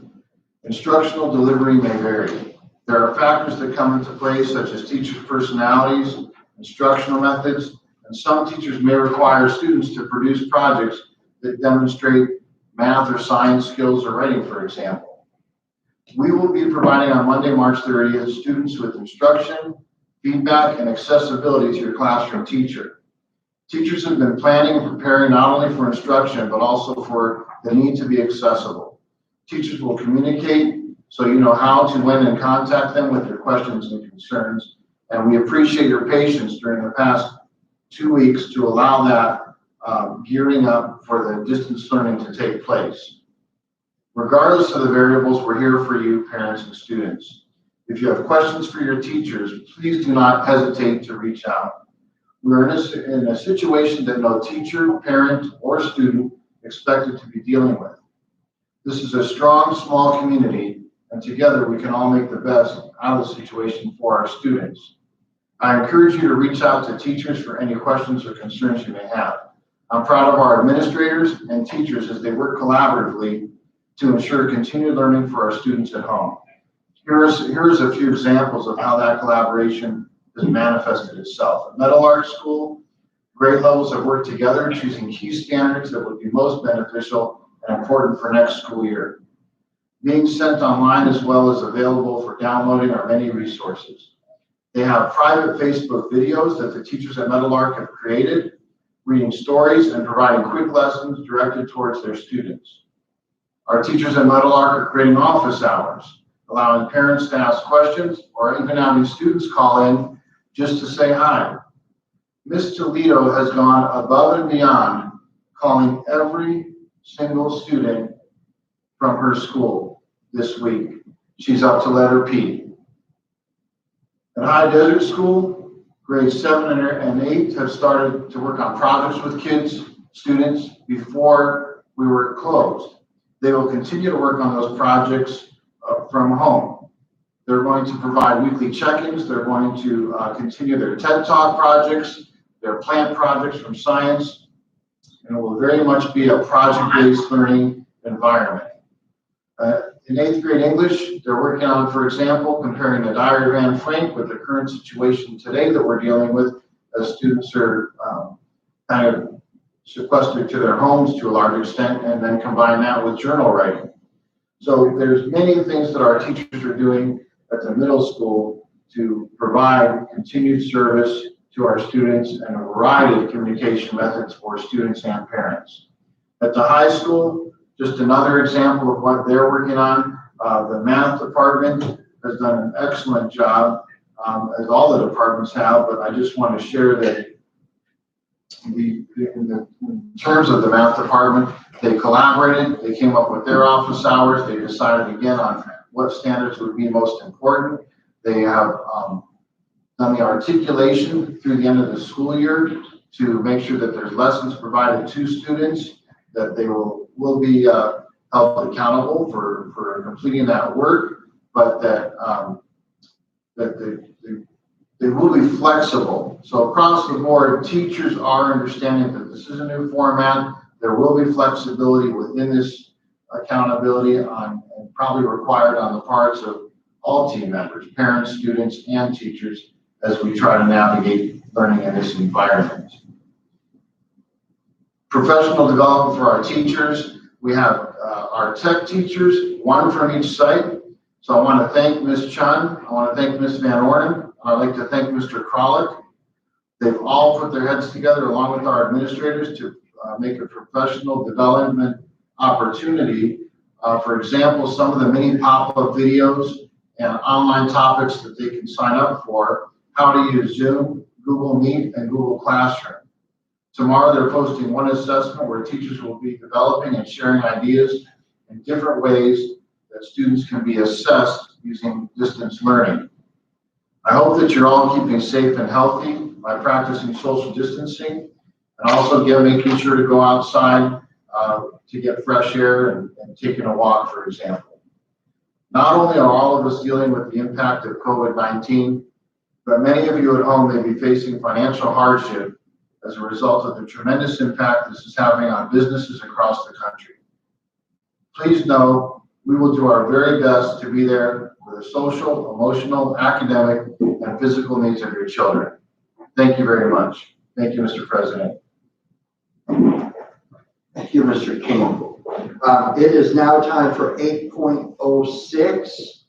instructional delivery may vary. There are factors that come into play such as teachers' personalities, instructional methods, and some teachers may require students to produce projects that demonstrate math or science skills or writing, for example. We will be providing on Monday, March 30th, students with instruction, feedback, and accessibility to your classroom teacher. Teachers have been planning and preparing not only for instruction, but also for the need to be accessible. Teachers will communicate so you know how to, when, and contact them with your questions and concerns. And we appreciate your patience during the past 2 weeks to allow that gearing up for the distance learning to take place. Regardless of the variables, we're here for you, parents and students. If you have questions for your teachers, please do not hesitate to reach out. We're in a situation that no teacher, parent, or student expected to be dealing with. This is a strong, small community, and together we can all make the best out of the situation for our students. I encourage you to reach out to teachers for any questions or concerns you may have. I'm proud of our administrators and teachers as they work collaboratively to ensure continued learning for our students at home. Here's a few examples of how that collaboration has manifested itself. At Meadowlark School, grade levels have worked together, choosing key standards that would be most beneficial and important for next school year. Being sent online as well as available for downloading are many resources. They have private Facebook videos that the teachers at Meadowlark have created, reading stories and providing quick lessons directed towards their students. Our teachers at Meadowlark are creating office hours, allowing parents to ask questions or even having students call in just to say hi. Ms. Toledo has gone above and beyond, calling every single student from her school this week. She's up to letter P. At High Desert School, grades 7 and 8 have started to work on projects with students before we were closed. They will continue to work on those projects from home. They're going to provide weekly check-ins. They're going to continue their TED Talk projects, their plant projects from science, and it will very much be a project-based learning environment. In 8th grade English, they're working on, for example, comparing the Diary of Anne Frank with the current situation today that we're dealing with as students are kind of sequestered to their homes to a large extent, and then combine that with journal writing. So there's many things that our teachers are doing at the middle school to provide continued service to our students and a variety of communication methods for students and parents. At the high school, just another example of what they're working on. The math department has done an excellent job, as all the departments have, but I just want to share that in terms of the math department, They collaborated, they came up with their office hours, they decided again on what standards would be most important. They have done the articulation through the end of the school year to make sure that there's lessons provided to students, that they will be held accountable for completing that work, but that they will be flexible. So across the board, teachers are understanding that this is a new format. There will be flexibility within this accountability and probably required on the parts of all team members, parents, students, and teachers as we try to navigate learning in this environment. Professional development for our teachers. We have our tech teachers, one from each site. So I want to thank Ms. Chun. I want to thank Ms. Van Orden. I'd like to thank Mr. Kralik. They've all put their heads together along with our administrators to make a professional development opportunity. For example, some of the mini pop-up videos and online topics that they can sign up for, how to use Zoom, Google Meet, and Google Classroom. Tomorrow they're posting one assessment where teachers will be developing and sharing ideas in different ways that students can be assessed using distance learning. I hope that you're all keeping safe and healthy by practicing social distancing and also making sure to go outside to get fresh air and taking a walk, for example. Not only are all of us dealing with the impact of COVID-19, but many of you at home may be facing financial hardship as a result of the tremendous impact this is having on businesses across the country. Please know we will do our very best to be there for the social, emotional, academic, and physical needs of your children. Thank you very much. Thank you, Mr. President. Thank you, Mr. King. It is now time for 8.06,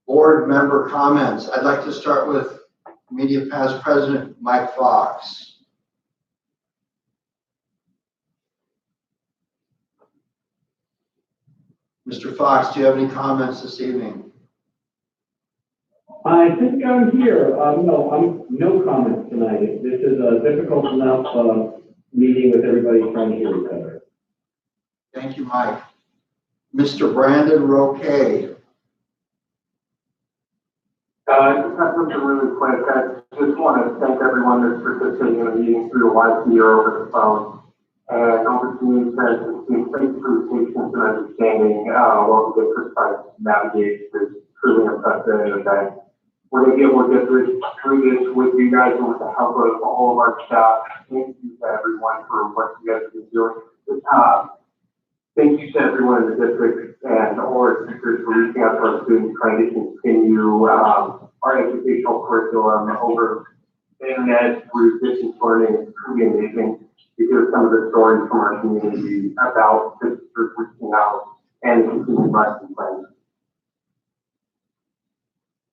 board member comments. I'd like to start with Media Past President Mike Fox. Mr. Fox, do you have any comments this evening? I think I'm here. No comments tonight. This is a difficult enough meeting with everybody trying to hear each other. Thank you, Mike. Mr. Brandon Roque. I just have something really quick. I just want to thank everyone that's participating in the meeting through the live view or over the phone. And over to you, President, thank you for your patience and understanding while the district tries to navigate this truly unprecedented event. We're going to get more through this with you guys and with the help of all of our staff. Thank you to everyone for what you guys have been doing. Thank you to everyone in the district and all our teachers for reaching out to our students, trying to continue our educational curriculum over the internet through distance learning. It's truly amazing to hear some of the stories from our community about teachers reaching out and continuing lesson plans.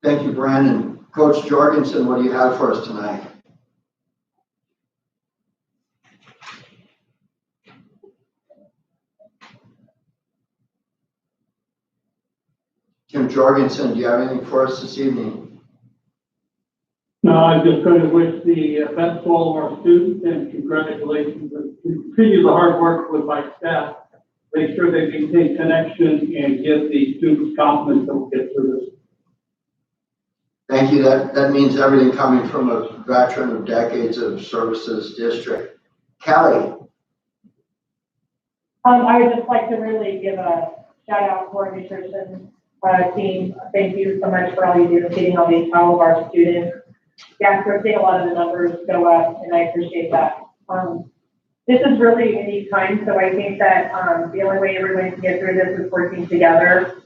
Thank you, Brandon. Coach Jorgensen, what do you have for us tonight? Tim Jorgensen, do you have anything for us this evening? No, I'm just going to wish the best to all of our students and congratulations and continue the hard work with my staff. Make sure they maintain connection and give the students confidence that we'll get through this. Thank you. That means everything coming from a veteran of decades of services district. Kelly. I would just like to really give a shout out to our nutrition team. Thank you so much for all you do in feeding all of our students. Yeah, we're seeing a lot of the numbers go up, and I appreciate that. This is really a unique time, so I think that the only way everyone can get through this is working together.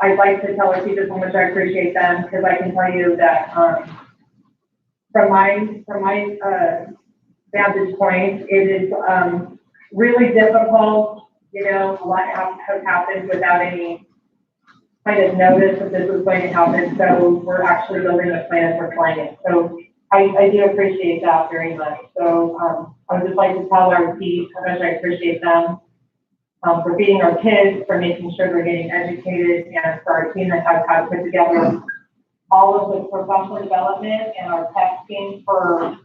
I'd like to tell our teachers how much I appreciate them, because I can tell you that from my vantage point, it is really difficult. You know, a lot has happened without any kind of notice that this was going to happen. So we're actually building a plan for flying it. So I do appreciate that very much. So I would just like to tell our team how much I appreciate them for feeding our kids, for making sure they're getting educated, and for our team that has had put together all of the professional development and our tech team for,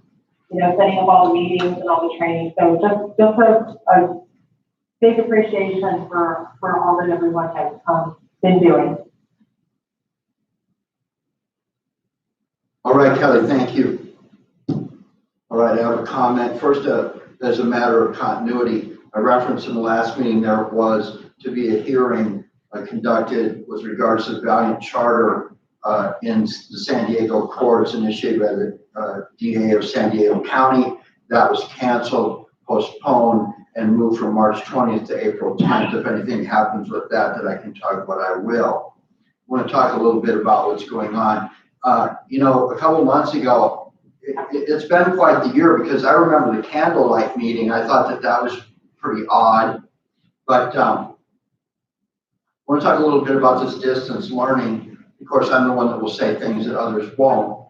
you know, setting up all the meetings and all the training. So just big appreciation for all that everyone has been doing. All right, Kelly, thank you. All right, I have a comment. First, as a matter of continuity, a reference in the last meeting, there was to be a hearing conducted with regards to the Valiant Charter in the San Diego courts initiated by the DA of San Diego County. That was canceled, postponed, and moved from March 20th to April 10th. If anything happens with that I can talk about, I will. I want to talk a little bit about what's going on. You know, a couple months ago, it's been quite the year because I remember the candlelight meeting. I thought that was pretty odd, but I want to talk a little bit about this distance learning. Of course, I'm the one that will say things that others won't.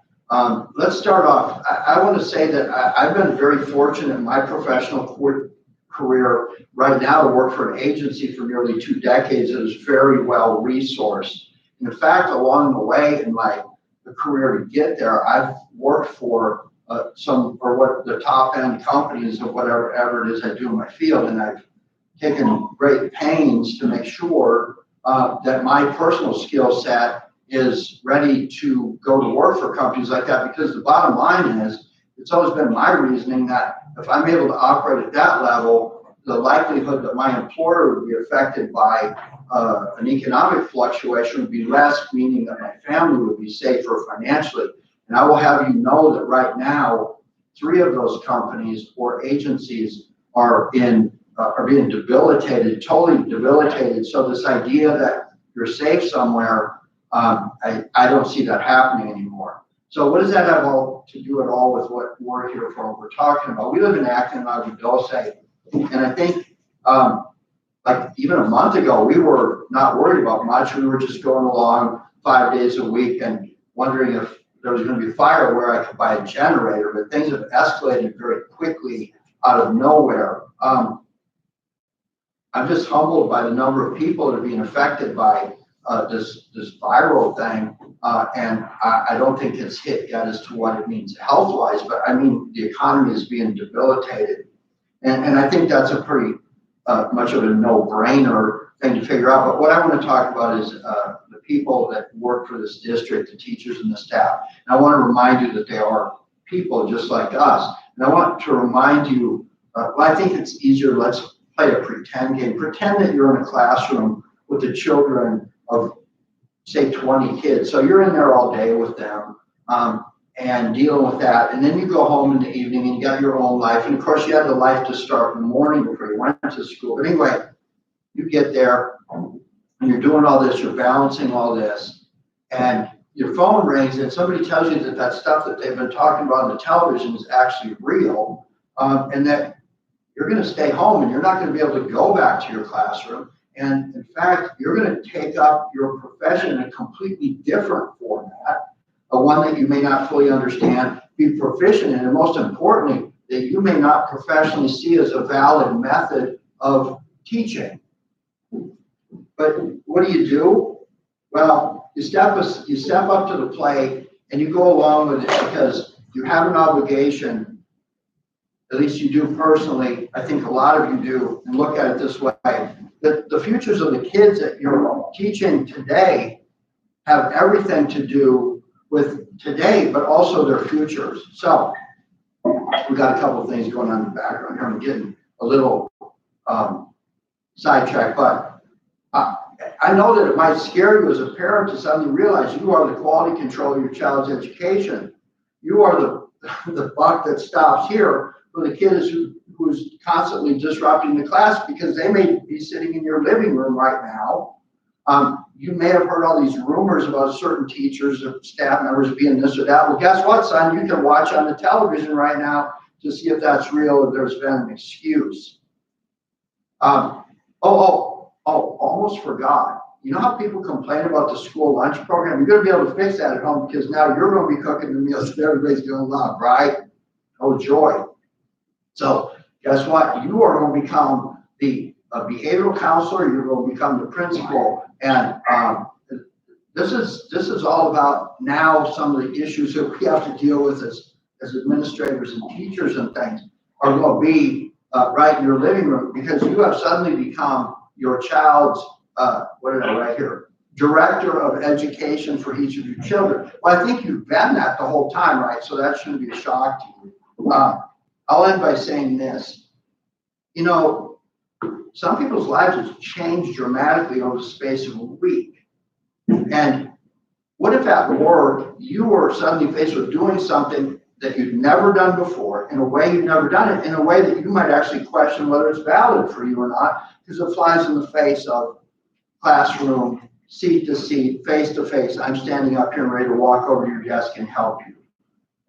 Let's start off. I want to say that I've been very fortunate in my professional career right now to work for an agency for nearly 2 decades that is very well resourced. And in fact, along the way in my career to get there, I've worked for what the top end companies of whatever it is I do in my field, and I've taken great pains to make sure that my personal skill set is ready to go to work for companies like that, because the bottom line is, it's always been my reasoning that if I'm able to operate at that level, the likelihood that my employer would be affected by an economic fluctuation would be less, meaning that my family would be safer financially. And I will have you know that right now, 3 of those companies or agencies are being debilitated, totally debilitated. So this idea that you're safe somewhere, I don't see that happening anymore. So what does that have all to do at all with what we're here for, what we're talking about? We live in Acton-Agua, and I think like even a month ago, we were not worried about much. We were just going along 5 days a week and wondering if there was going to be a fire where I could buy a generator, but things have escalated very quickly out of nowhere. I'm just humbled by the number of people that are being affected by this viral thing, and I don't think it's hit yet as to what it means health-wise, but I mean the economy is being debilitated, and I think that's a pretty much of a no-brainer thing to figure out. But what I want to talk about is the people that work for this district, the teachers and the staff. And I want to remind you that they are people just like us. And I want to remind you, well, I think it's easier, let's play a pretend game. Pretend that you're in a classroom with the children of, say, 20 kids. So you're in there all day with them and dealing with that. And then you go home in the evening and you got your own life. And of course, you had the life to start in the morning before you went to school. But anyway, you get there and you're doing all this, you're balancing all this, and your phone rings and somebody tells you that that stuff that they've been talking about on the television is actually real, and that you're going to stay home and you're not going to be able to go back to your classroom. And in fact, you're going to take up your profession in a completely different format, one that you may not fully understand, be proficient in, and most importantly, that you may not professionally see as a valid method of teaching. But what do? Well, you step up to the plate and you go along with it because you have an obligation, at least you do personally, I think a lot of you do, and look at it this way, that the futures of the kids that you're teaching today have everything to do with today, but also their futures. So we got a couple of things going on in the background here. I'm getting a little sidetracked, but I know that it might scare you as a parent to suddenly realize you are the quality control of your child's education. You are the buck that stops here for the kid who's constantly disrupting the class, because they may be sitting in your living room right now. You may have heard all these rumors about certain teachers or staff members being this or that. Well, guess what, son? You can watch on the television right now to see if that's real or there's been an excuse. Almost forgot. You know how people complain about the school lunch program? You're going to be able to fix that at home, because now you're going to be cooking the meals that everybody's going to love, right? Oh, joy. So guess what? You are going to become the behavioral counselor. You're going to become the principal. And this is all about now some of the issues that we have to deal with as administrators and teachers and things are going to be right in your living room, because you have suddenly become your child's, what did I write here? Director of education for each of your children. Well, I think you've been that the whole time, right? So that shouldn't be a shock to you. I'll end by saying this. You know, some people's lives have changed dramatically over the space of a week. And what if at work you were suddenly faced with doing something that you'd never done before, in a way you've never done it, in a way that you might actually question whether it's valid for you or not, because it flies in the face of classroom, seat to seat, face to face. I'm standing up here and ready to walk over to your desk and help you.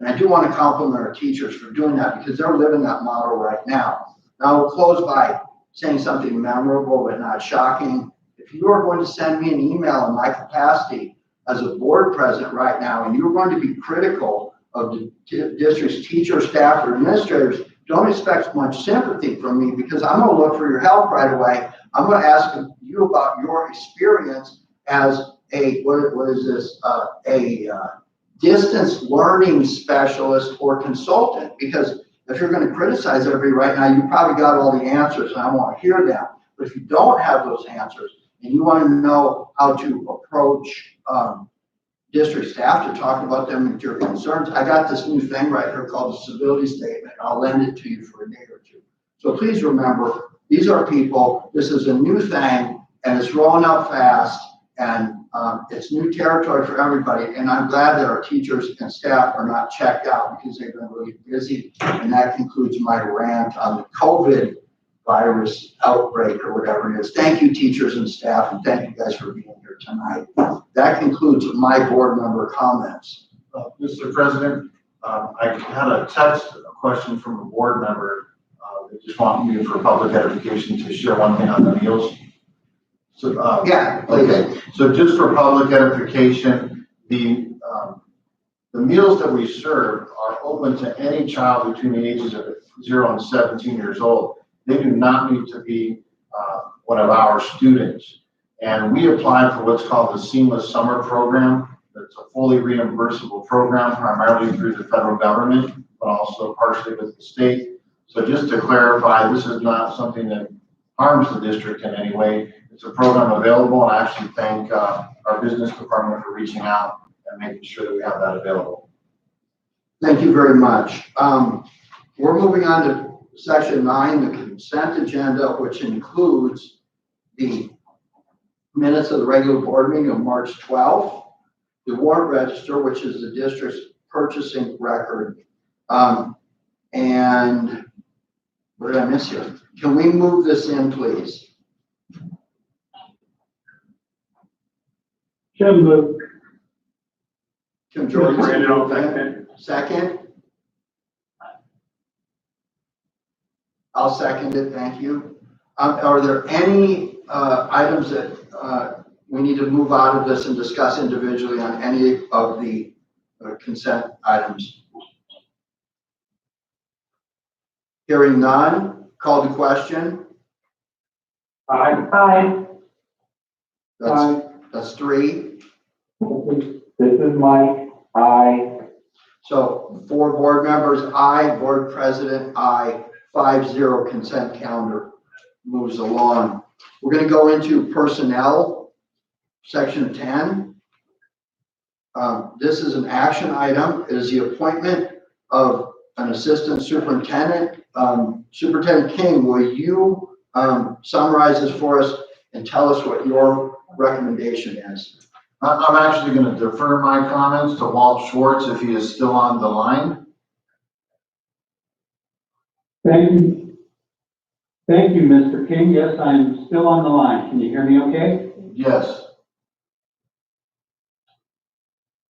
And I do want to compliment our teachers for doing that, because they're living that model right now. Now, I'll close by saying something memorable but not shocking. If you are going to send me an email in my capacity as a board president right now, and you're going to be critical of the district's teachers, staff, or administrators, don't expect much sympathy from me, because I'm going to look for your help right away. I'm going to ask you about your experience as a, what is this, distance learning specialist or consultant, because if you're going to criticize everybody right now, you probably got all the answers and I want to hear them. But if you don't have those answers and you want to know how to approach district staff to talk about them and your concerns, I got this new thing right here called a civility statement. I'll lend it to you for a day or two. So please remember, these are people, this is a new thing and it's rolling out fast, and it's new territory for everybody. And I'm glad that our teachers and staff are not checked out, because they've been really busy. And that concludes my rant on the COVID virus outbreak or whatever it is. Thank you, teachers and staff, and thank you guys for being here tonight. That concludes my board member comments. Mr. President, I had a question from a board member that just wanted me for public edification to share one thing on the meals. So, yeah, okay. So just for public edification, the meals that we serve are open to any child between the ages of 0 and 17 years old. They do not need to be one of our students. And we applied for what's called the Seamless Summer Program. It's a fully reimbursable program, primarily through the federal government, but also partially with the state. So just to clarify, this is not something that harms the district in any way. It's a program available, and I actually thank our business department for reaching out and making sure that we have that available. Thank you very much. We're moving on to section 9, the consent agenda, which includes the minutes of the regular board meeting of March 12th, the warrant register, which is the district's purchasing record. And what did I miss here? Can we move this in, please? Jim moved. Tim Jordan, Second. second. I'll second it, thank you. Are there any items that we need to move out of this and discuss individually on any of the consent items? Hearing none, call the question. Aye. Aye. That's 3. This is Mike. Aye. So 4 board members, aye. Board president, aye. 5-0, consent calendar moves along. We're going to go into personnel, section 10. This is an action item. It is the appointment of an assistant superintendent. Superintendent King, will you summarize this for us and tell us what your recommendation is? I'm actually going to defer my comments to Walt Schwartz if he is still on the line. Thank you. Thank you, Mr. King. Yes, I'm still on the line. Can you hear me okay? Yes.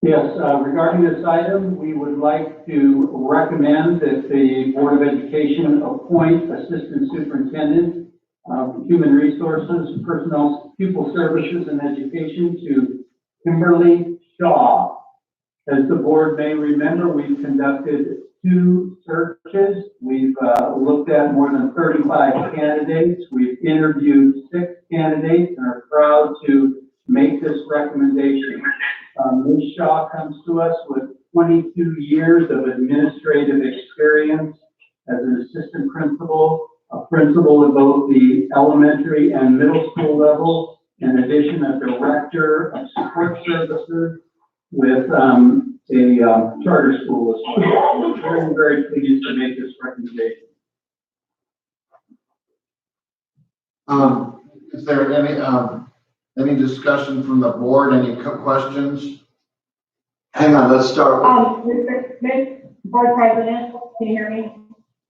Yes, regarding this item, we would like to recommend that the Board of Education appoint Assistant Superintendent of Human Resources, Personnel, Pupil Services, and Education to Kimberly Shaw. As the board may remember, we've conducted 2 searches. We've looked at more than 35 candidates. We've interviewed 6 candidates and are proud to make this recommendation. Ms. Shaw comes to us with 22 years of administrative experience as an assistant principal principal at both the elementary and middle school level, in addition, a director of support services with a charter school as well. We're very pleased to make this recommendation. Is there any discussion from the board, any questions? Hang on, let's start with, Mr. Smith, Board President, can you hear me?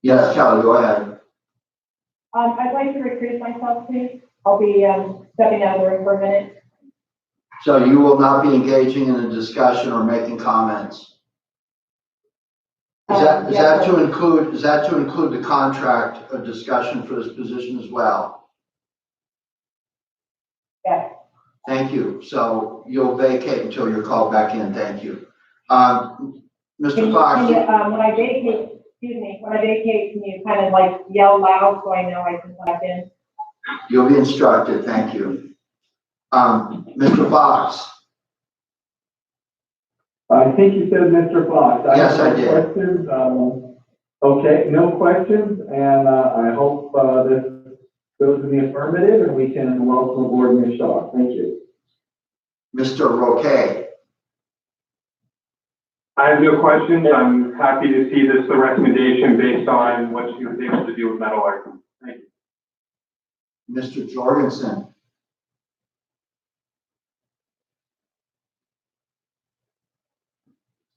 yes, Kelly, go ahead. I'd like to recuse myself, please. I'll be, stepping out of the room for a minute. So you will not be engaging in a discussion or making comments? Is that to include the contract of discussion for this position as well? Yes. Thank you. So you'll vacate until you're called back in. Thank you. Mr. Fox. When I vacate, can you kind of like yell loud so I know I can step in? You'll be instructed. Thank you. Mr. Fox. I think you said Mr. Fox. Yes, I did. Questions? Okay, no questions, and I hope this goes in the affirmative and we can welcome aboard Ms. Shaw. Thank you. Mr. Roque. I have no questions. I'm happy to see this, the recommendation based on what she was able to do with metal art. Thank you. Mr. Jorgensen.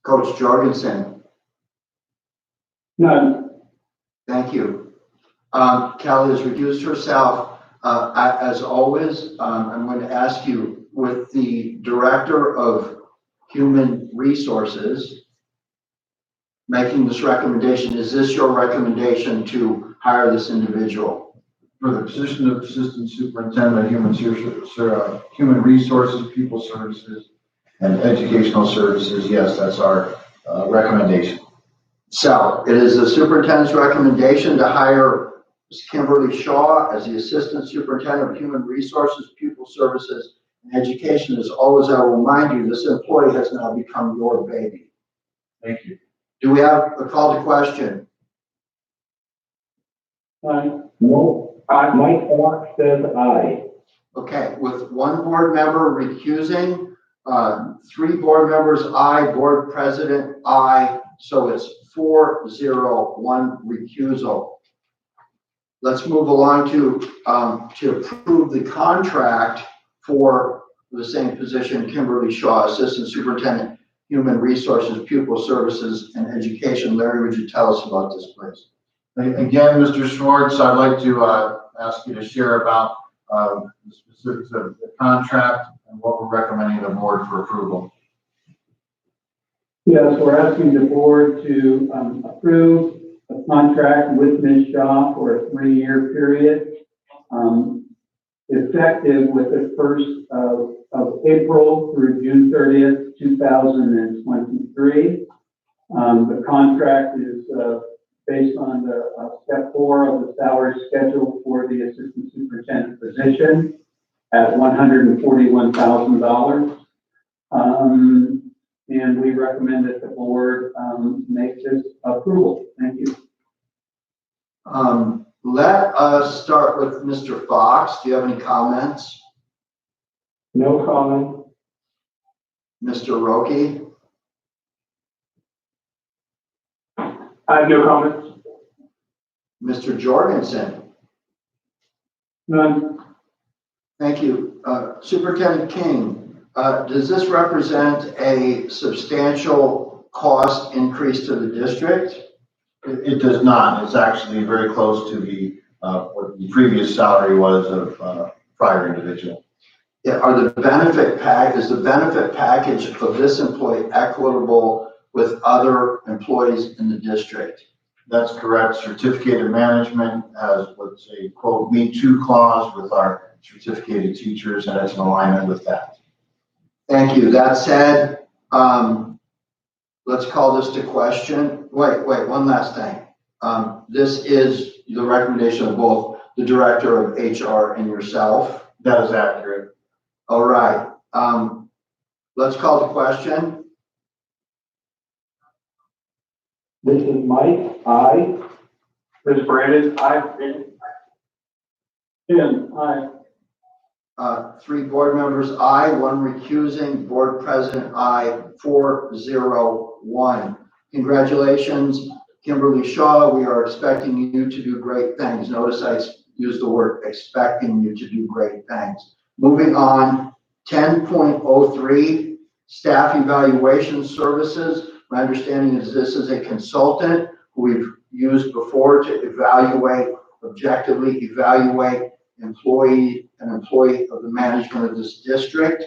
Coach Jorgensen. None. Thank you. Kelly has recused herself. As always, I'm going to ask you, with the Director of Human Resources making this recommendation, is this your recommendation to hire this individual? For the position of Assistant Superintendent of Human Resources, People Services, and Educational Services, yes, that's our recommendation. So it is the superintendent's recommendation to hire Ms. Kimberly Shaw as the Assistant Superintendent of Human Resources, Pupil Services, and Education. As always, I will remind you, this employee has now become your baby. Thank you. Do we have a call to question? No. Mike Fox says aye. Okay, with one board member recusing, 3 board members aye, board president aye, so it's 4-0-1 recusal. Let's move along to approve the contract for the same position, Kimberly Shaw, Assistant Superintendent, Human Resources, Pupil Services, and Education. Larry, would you tell us about this, please? Again, Mr. Schwartz, I'd like to ask you to share about the specifics of the contract and what we're recommending the board for approval. Yes, we're asking the board to approve a contract with Ms. Shaw for a 3-year period, effective with the 1st of April through June 30th, 2023. The contract is based on the step 4 of the salary schedule for the assistant superintendent position at $141,000. And we recommend that the board make this approval. Thank you. Let us start with Mr. Fox. Do you have any comments? No comment. Mr. Roque? I have no comments. Mr. Jorgensen? None. Thank you. Superintendent King, does this represent a substantial cost increase to the district? It does not. It's actually very close to the what the previous salary was of prior individual. Yeah, is the benefit package of this employee equitable with other employees in the district? That's correct. Certificated management has what's a quote "me too" clause with our certificated teachers, and it's in alignment with that. Thank you. That said, let's call this to question. Wait, one last thing. This is the recommendation of both the director of HR and yourself. That is accurate. All right. Let's call the question. This is Mike. Aye. Ms. Brandon? Aye. Tim, aye. 3 board members, aye, 1 recusing, board president, aye, 401. Congratulations, Kimberly Shaw. We are expecting you to do great things. Notice I used the word expecting you to do great things. Moving on, 10.03, staff evaluation services. My understanding is this is a consultant who we've used before to objectively evaluate an employee of the management of this district.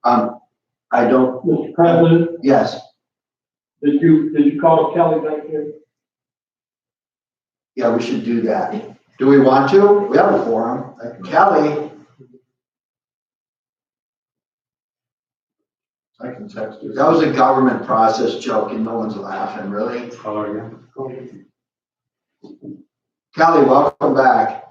Mr. President, Yes, did you call Kelly back here? yeah, we should do that. Do we want to? We have a forum. Kelly, I can text you. that was a government process joke and no one's laughing, really. Call her again. Kelly, welcome back.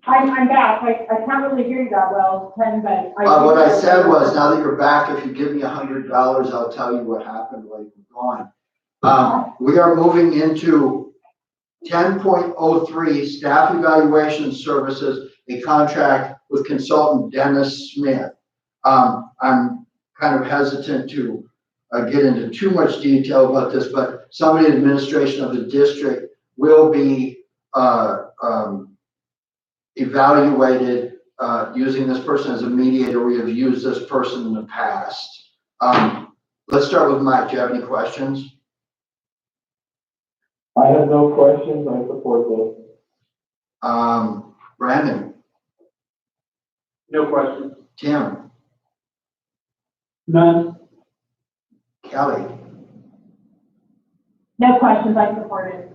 I'm back. I can't really hear you that well, Ken, but What I said was, now that you're back, if you give me $100, I'll tell you what happened while you were gone. We are moving into 10.03, staff evaluation services, a contract with consultant Dennis Smith. I'm kind of hesitant to get into too much detail about this, but somebody in administration of the district will be evaluated using this person as a mediator. We have used this person in the past. Let's start with Mike. Do you have any questions? I have no questions. I support this. Brandon, No questions. Tim, None. Kelly. no questions. I support it.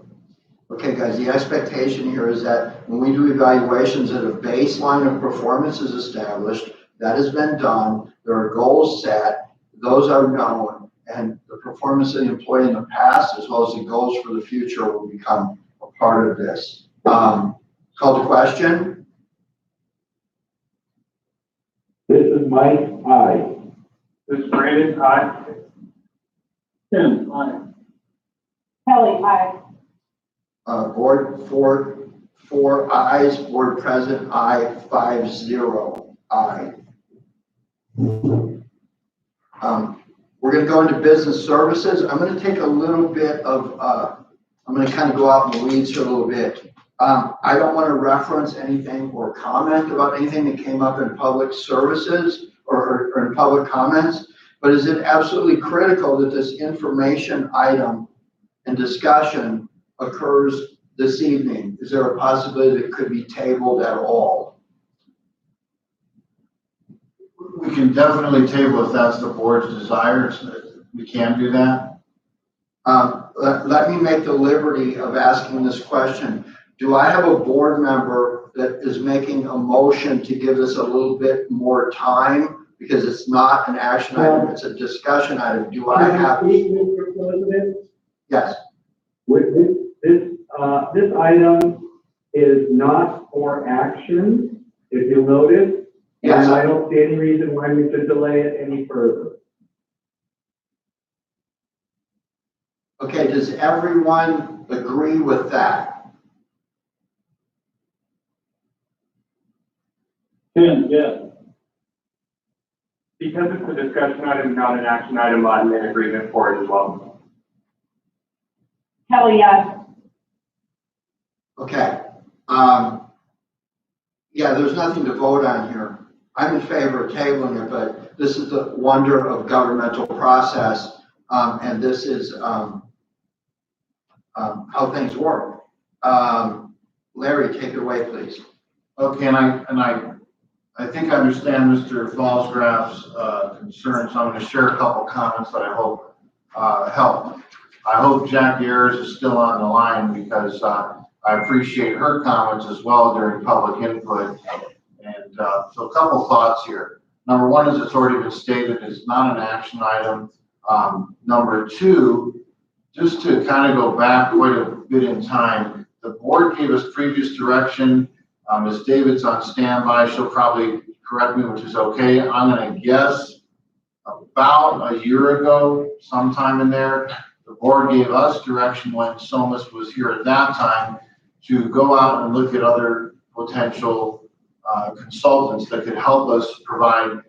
Okay, guys, the expectation here is that when we do evaluations, that a baseline of performance is established. That has been done. There are goals set. Those are known. And the performance of the employee in the past, as well as the goals for the future, will become a part of this. Call to question. This is Mike, aye. This is Brandon, aye. Tim, aye. Kelly, aye. Board four ayes, board president, aye, 5-0, aye. We're going to go into business services. I'm going to take a little bit of, I'm going to kind of go out in the weeds here a little bit. I don't want to reference anything or comment about anything that came up in public services or in public comments, but is it absolutely critical that this information item and discussion occurs this evening? Is there a possibility that it could be tabled at all? We can definitely table if that's the board's desire. We can do that. Let me make the liberty of asking this question. Do I have a board member that is making a motion to give us a little bit more time? Because it's not an action item, it's a discussion item. Do I have? Mr. President? Yes. With this item is not for action, if you'll notice. Yes. And I don't see any reason why we should delay it any further. Okay, does everyone agree with that? Tim, yes. Because it's a discussion item, not an action item, I'm in agreement for it as well. Kelly, yes. Okay. Yeah, there's nothing to vote on here. I'm in favor of tabling it, but this is the wonder of governmental process, and this is how things work. Larry, take it away, please. Okay, and I think I understand Mr. Falsgraff's concerns. So I'm going to share a couple comments that I hope help. I hope Jackie Ayers is still on the line because I appreciate her comments as well during public input. And so a couple thoughts here. Number one, as it's already been stated, is not an action item. Number two, just to kind of go back quite a bit in time, the board gave us previous direction. Ms. David's on standby. She'll probably correct me, which is okay. I'm going to guess about a year ago, sometime in there, the board gave us direction when Somas was here at that time to go out and look at other potential consultants that could help us provide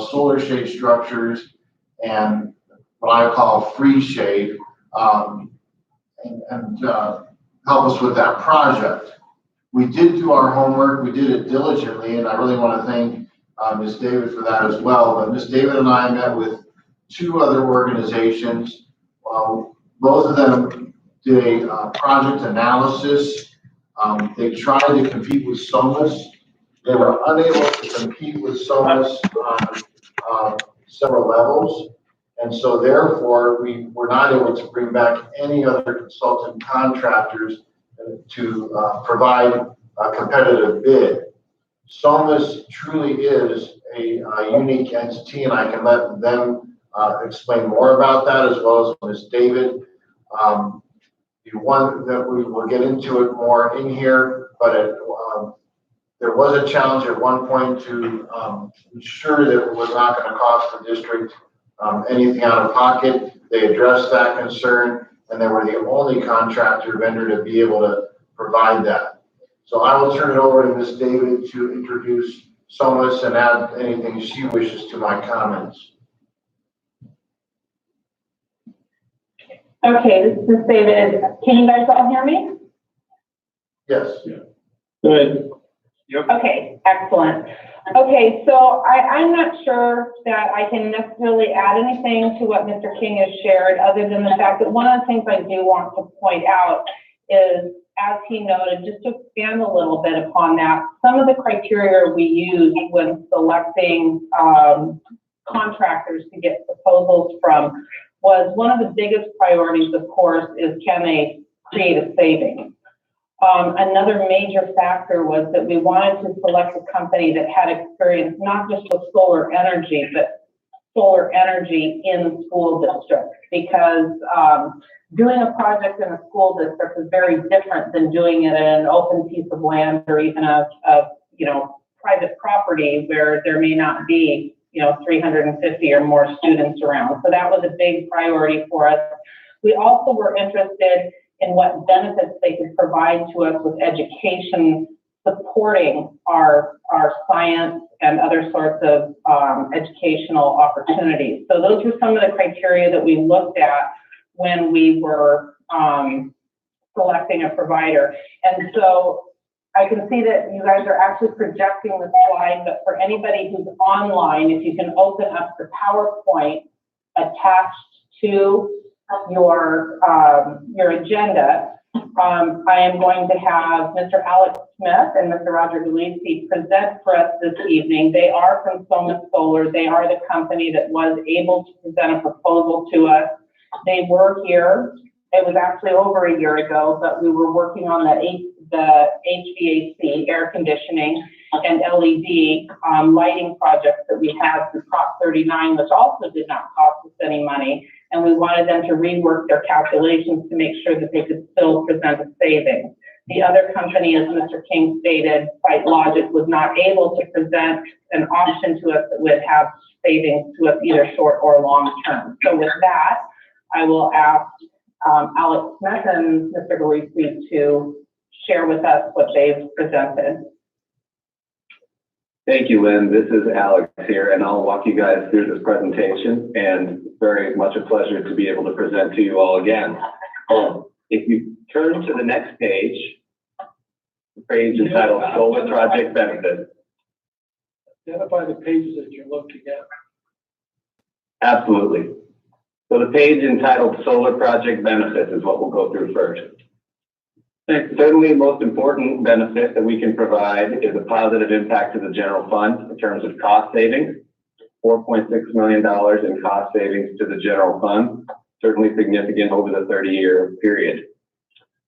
solar shade structures and what I call free shade, and help us with that project. We did do our homework, we did it diligently, and I really want to thank Ms. David for that as well. But Ms. David and I met with 2 other organizations. Both of them did a project analysis. They tried to compete with SOMAS. They were unable to compete with SOMAS on several levels. And so therefore, we were not able to bring back any other consultant contractors to provide a competitive bid. SOMAS truly is a unique entity, and I can let them explain more about that, as well as Ms. David. The one that we will get into it more in here, but there was a challenge at one point to ensure that it was not going to cost the district anything out of pocket. They addressed that concern, and they were the only contractor vendor to be able to provide that. So I will turn it over to Ms. David to introduce SOMAS and add anything she wishes to my comments. Okay, this is Ms. David. Can you guys all hear me? Yes. Good. Okay, excellent. Okay, so I'm not sure that I can necessarily add anything to what Mr. King has shared, other than the fact that one of the things I do want to point out is, as he noted, just to expand a little bit upon that, some of the criteria we use when selecting contractors to get proposals from was one of the biggest priorities, of course, is can they create a savings? Another major factor was that we wanted to select a company that had experience not just with solar energy, but solar energy in school districts, because doing a project in a school district is very different than doing it in an open piece of land or even a private property where there may not be 350 or more students around. So that was a big priority for us. We also were interested in what benefits they could provide to us with education supporting our science and other sorts of educational opportunities. So those were some of the criteria that we looked at when we were selecting a provider. And so I can see that you guys are actually projecting the slide, but for anybody who's online, if you can open up the PowerPoint attached to your agenda, I am going to have Mr. Alex Smith and Mr. Roger Galisi present for us this evening. They are from SOMAS Solar. They are the company that was able to present a proposal to us. They were here. It was actually over a year ago, but we were working on the HVAC, air conditioning, and LED lighting projects that we had through Prop 39, which also did not cost us any money. And we wanted them to rework their calculations to make sure that they could still present a savings. The other company, as Mr. King stated, SiteLogic, was not able to present an option to us that would have savings to us either short or long term. So with that, I will ask Alex Smith and Mr. Galisi to share with us what they've presented. Thank you, Lynn. This is Alex here, and I'll walk you guys through this presentation, and very much a pleasure to be able to present to you all again. If you turn to the next page, the page entitled Solar Project Benefits. Identify the pages that you're looking at. Absolutely. So the page entitled Solar Project Benefits is what we'll go through first. Certainly the most important benefit that we can provide is a positive impact to the general fund in terms of cost savings. $4.6 million in cost savings to the general fund, certainly significant over the 30-year period.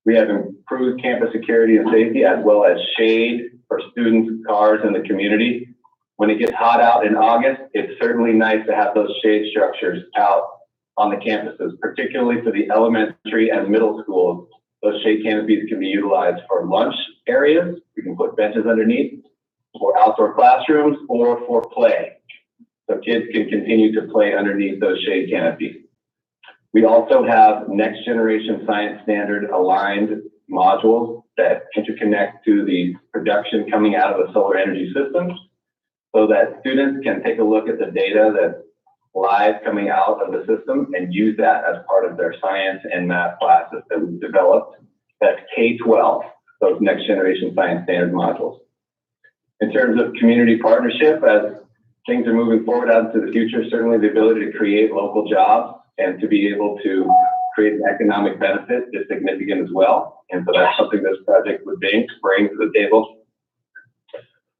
We have improved campus security and safety, as well as shade for students, cars, and the community. When it gets hot out in August, it's certainly nice to have those shade structures out on the campuses, particularly for the elementary and middle schools. Those shade canopies can be utilized for lunch areas. We can put benches underneath, for outdoor classrooms, or for play. So kids can continue to play underneath those shade canopies. We also have next generation science standard aligned modules that interconnect to the production coming out of the solar energy system, so that students can take a look at the data that's live coming out of the system and use that as part of their science and math classes that we've developed. That's K-12, those next generation science standard modules. In terms of community partnership, as things are moving forward out into the future, certainly the ability to create local jobs and to be able to create an economic benefit is significant as well. And so that's something this project would bring to the table.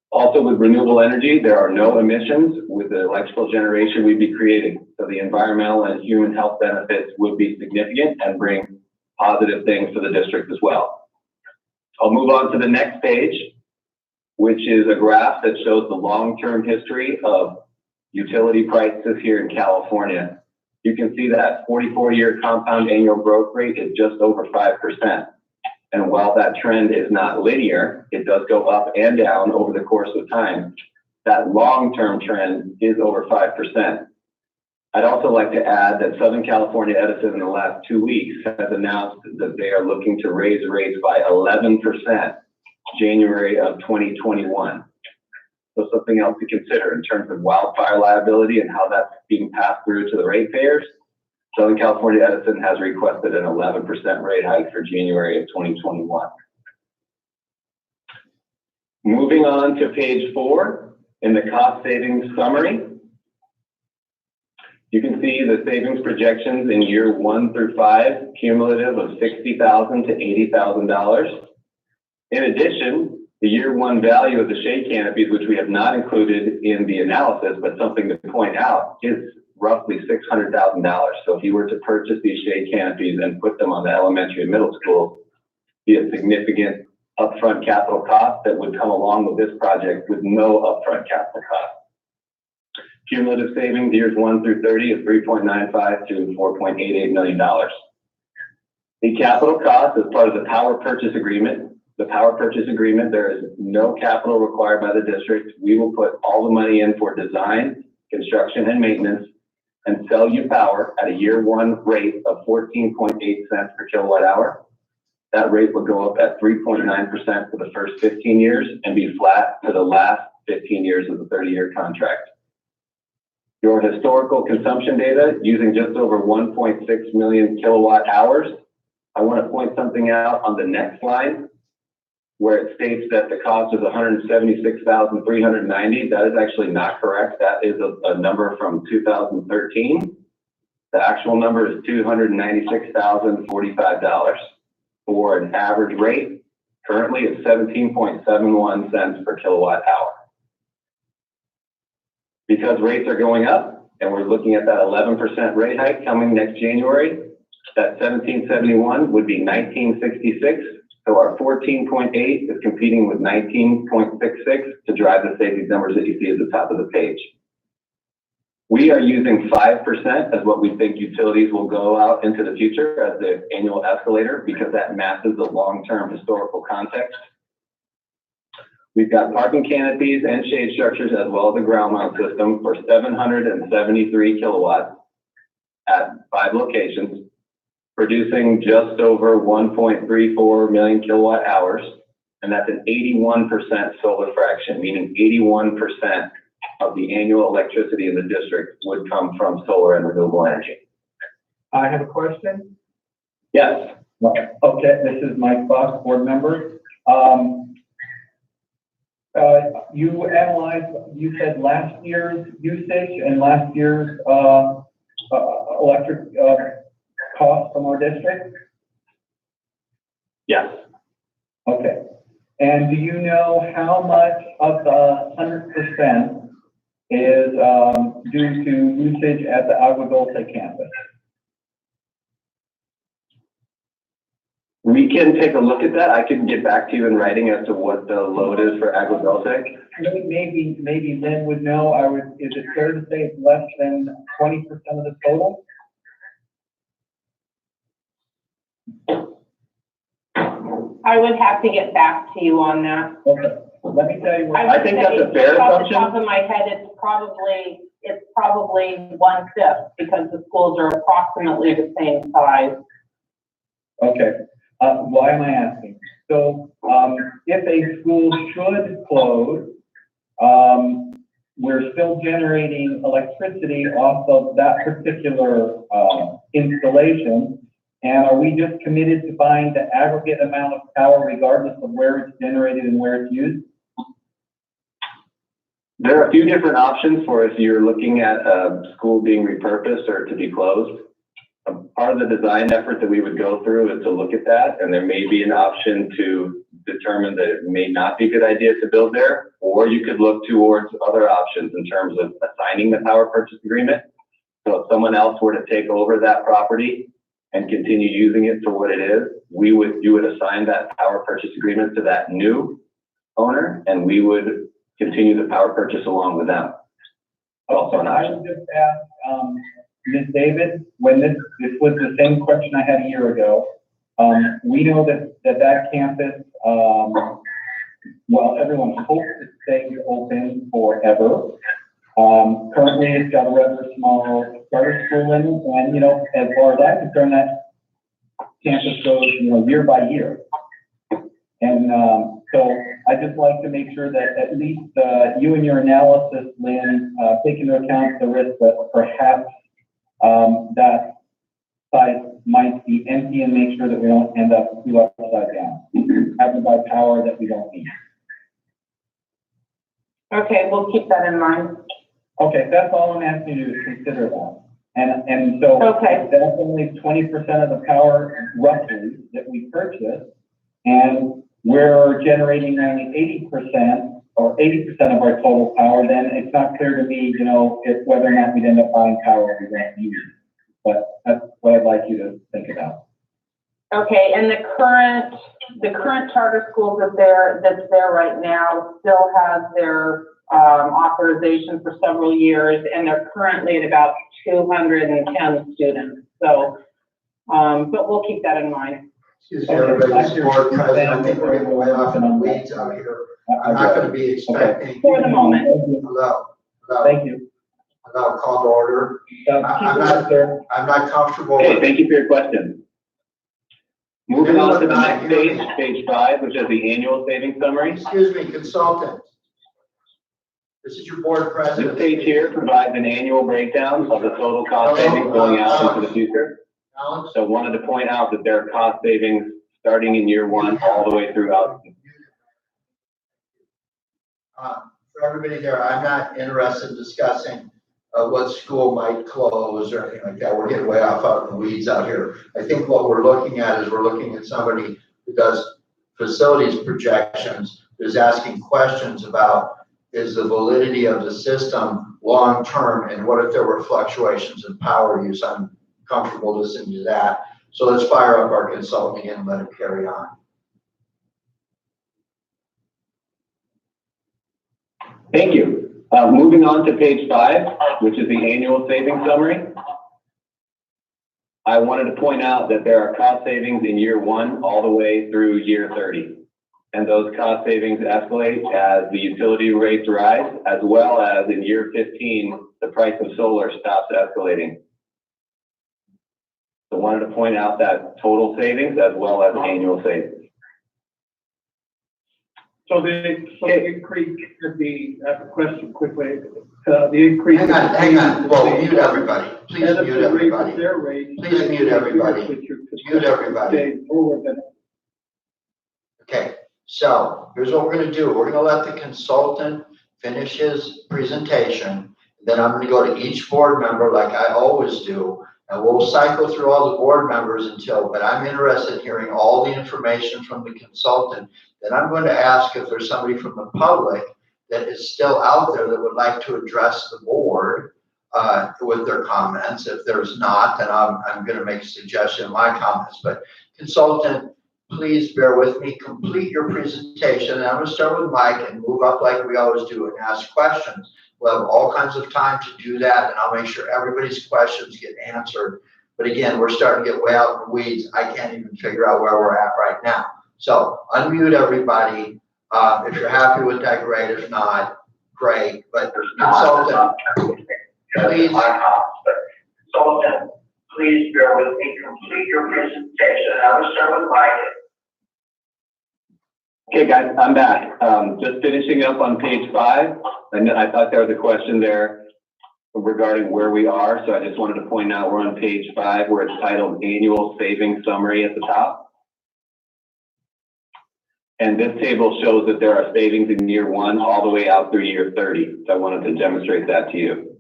Also with renewable energy, there are no emissions with the electrical generation we'd be creating. So the environmental and human health benefits would be significant and bring positive things for the district as well. I'll move on to the next page, which is a graph that shows the long-term history of utility prices here in California. You can see that 44-year compound annual growth rate is just over 5%. And while that trend is not linear, it does go up and down over the course of time. That long-term trend is over 5%. I'd also like to add that Southern California Edison in the last 2 weeks has announced that they are looking to raise rates by 11% January of 2021. So something else to consider in terms of wildfire liability and how that's being passed through to the ratepayers. Southern California Edison has requested an 11% rate hike for January of 2021. Moving on to page 4 in the cost savings summary. You can see the savings projections in year 1 through 5, cumulative of $60,000 to $80,000. In addition, the year 1 value of the shade canopies, which we have not included in the analysis, but something to point out, is roughly $600,000. So if you were to purchase these shade canopies and put them on the elementary and middle school, be a significant upfront capital cost that would come along with this project with no upfront capital cost. Cumulative savings years 1 through 30 is $3.95 to $4.88 million. The capital cost is part of the power purchase agreement. The power purchase agreement, there is no capital required by the district. We will put all the money in for design, construction, and maintenance, and sell you power at a year 1 rate of 14.8 cents per kilowatt hour. That rate will go up at 3.9% for the first 15 years and be flat for the last 15 years of the 30-year contract. Your historical consumption data using just over 1.6 million kilowatt hours. I want to point something out on the next slide where it states that the cost is $176,390. That is actually not correct. That is a number from 2013. The actual number is $296,045 for an average rate. Currently it's 17.71 cents per kilowatt hour. Because rates are going up and we're looking at that 11% rate hike coming next January, that 1771 would be 1966. So our 14.8 is competing with 19.66 to drive the savings numbers that you see at the top of the page. We are using 5% as what we think utilities will go out into the future as the annual escalator because that matches the long-term historical context. We've got parking canopies and shade structures as well as a ground mount system for 773 kilowatts at 5 locations, producing just over 1.34 million kilowatt hours. And that's an 81% solar fraction, meaning 81% of the annual electricity in the district would come from solar and renewable energy. I have a question. Yes. Okay, this is Mike Fox, board member. You analyzed, you said last year's usage and last year's electric cost from our district? Yes. Okay. And do you know how much of the 100% is due to usage at the Agua Dulce campus? We can take a look at that. I can get back to you in writing as to what the load is for Agua Dulce. Maybe Lynn would know. Is it fair to say it's less than 20% of the total? I would have to get back to you on that. Okay, let me tell you what. I think that's a fair assumption. Off the top of my head, it's probably 1/5 because the schools are approximately the same size. Okay, Why am I asking? So, if a school should close, we're still generating electricity off of that particular, installation. And are we just committed to buying the aggregate amount of power regardless of where it's generated and where it's used? There are a few different options for if you're looking at a school being repurposed or to be closed. Part of the design effort that we would go through is to look at that, and there may be an option to determine that it may not be a good idea to build there, or you could look towards other options in terms of assigning the power purchase agreement. So if someone else were to take over that property and continue using it for what it is, you would assign that power purchase agreement to that new owner, and we would continue the power purchase along with them. Also an I option. would just ask, Ms. David, when this was the same question I had a year ago. We know that campus, well, everyone hopes it stays open forever. Currently, it's got a rather small charter school in it, and, you know, as far as I'm concerned, that campus goes, you know, year by year. And, so I'd just like to make sure that at least, you and your analysis, Lynn, take into account the risk that perhaps, that site might be empty, and make sure that we don't end up upside down, having to buy power that we don't need. Okay, we'll keep that in mind. Okay, that's all I'm asking you to consider that. And so Okay. that's only 20% of the power roughly that we purchase, and we're generating only 80% or 80% of our total power. Then it's not clear to me, you know, whether or not we'd end up buying power we don't use. But that's what I'd like you to think about. Okay, and the current charter school that's there right now still has their authorization for several years, and they're currently at about 210 students. So, but we'll keep that in mind. Excuse me, everybody, this is Board President, I think we're getting way off in the weeds out here. I'm not gonna be expecting. For the moment. Hello, Thank you. call to order. I'm not comfortable. Okay, thank you for your question. Moving on to the next page, page 5, which is the annual savings summary. Excuse me, consultant. This is your Board This President. page here provides an annual breakdown of the total cost savings going out into the future. Alex? So wanted to point out that there are cost savings starting in year 1 all the way throughout. For everybody there, I'm not interested in discussing what school might close or anything like that. We're getting way off out in the weeds out here. I think what we're looking at is we're looking at somebody who does facilities projections, who's asking questions about is the validity of the system long-term, and what if there were fluctuations in power use? I'm comfortable listening to that. So let's fire up our consulting and let him carry on. Thank you. Moving on to page 5, which is the annual savings summary. I wanted to point out that there are cost savings in year 1 all the way through year 30. And those cost savings escalate as the utility rates rise, as well as in year 15, the price of solar stops escalating. So I wanted to point out that total savings as well as annual savings. So the increase could be, I have a question quickly, the increase. Hang on, well, mute everybody, please As of mute the rate everybody. of their rate. Please mute everybody. Mute everybody. Stay lower than. Okay, so here's what we're gonna do. We're gonna let the consultant finish his presentation. Then I'm gonna go to each board member like I always do. And we'll cycle through all the board members but I'm interested in hearing all the information from the consultant. Then I'm going to ask if there's somebody from the public that is still out there that would like to address the board with their comments. If there's not, then I'm going to make a suggestion in my comments. But consultant, please bear with me, complete your presentation. And I'm going to start with Mike and move up like we always do and ask questions. We'll have all kinds of time to do that, and I'll make sure everybody's questions get answered. But again, we're starting to get way out in the weeds. I can't even figure out where we're at right now. So unmute everybody. If you're happy with that, great. If not, great. But consultant, please. Please bear with me, complete your presentation. I will start with Mike. Okay, guys, I'm back. Just finishing up on page 5. And I thought there was a question there regarding where we are. So I just wanted to point out we're on page 5 where it's titled Annual Savings Summary at the top. And this table shows that there are savings in year 1 all the way out through year 30. So I wanted to demonstrate that to you.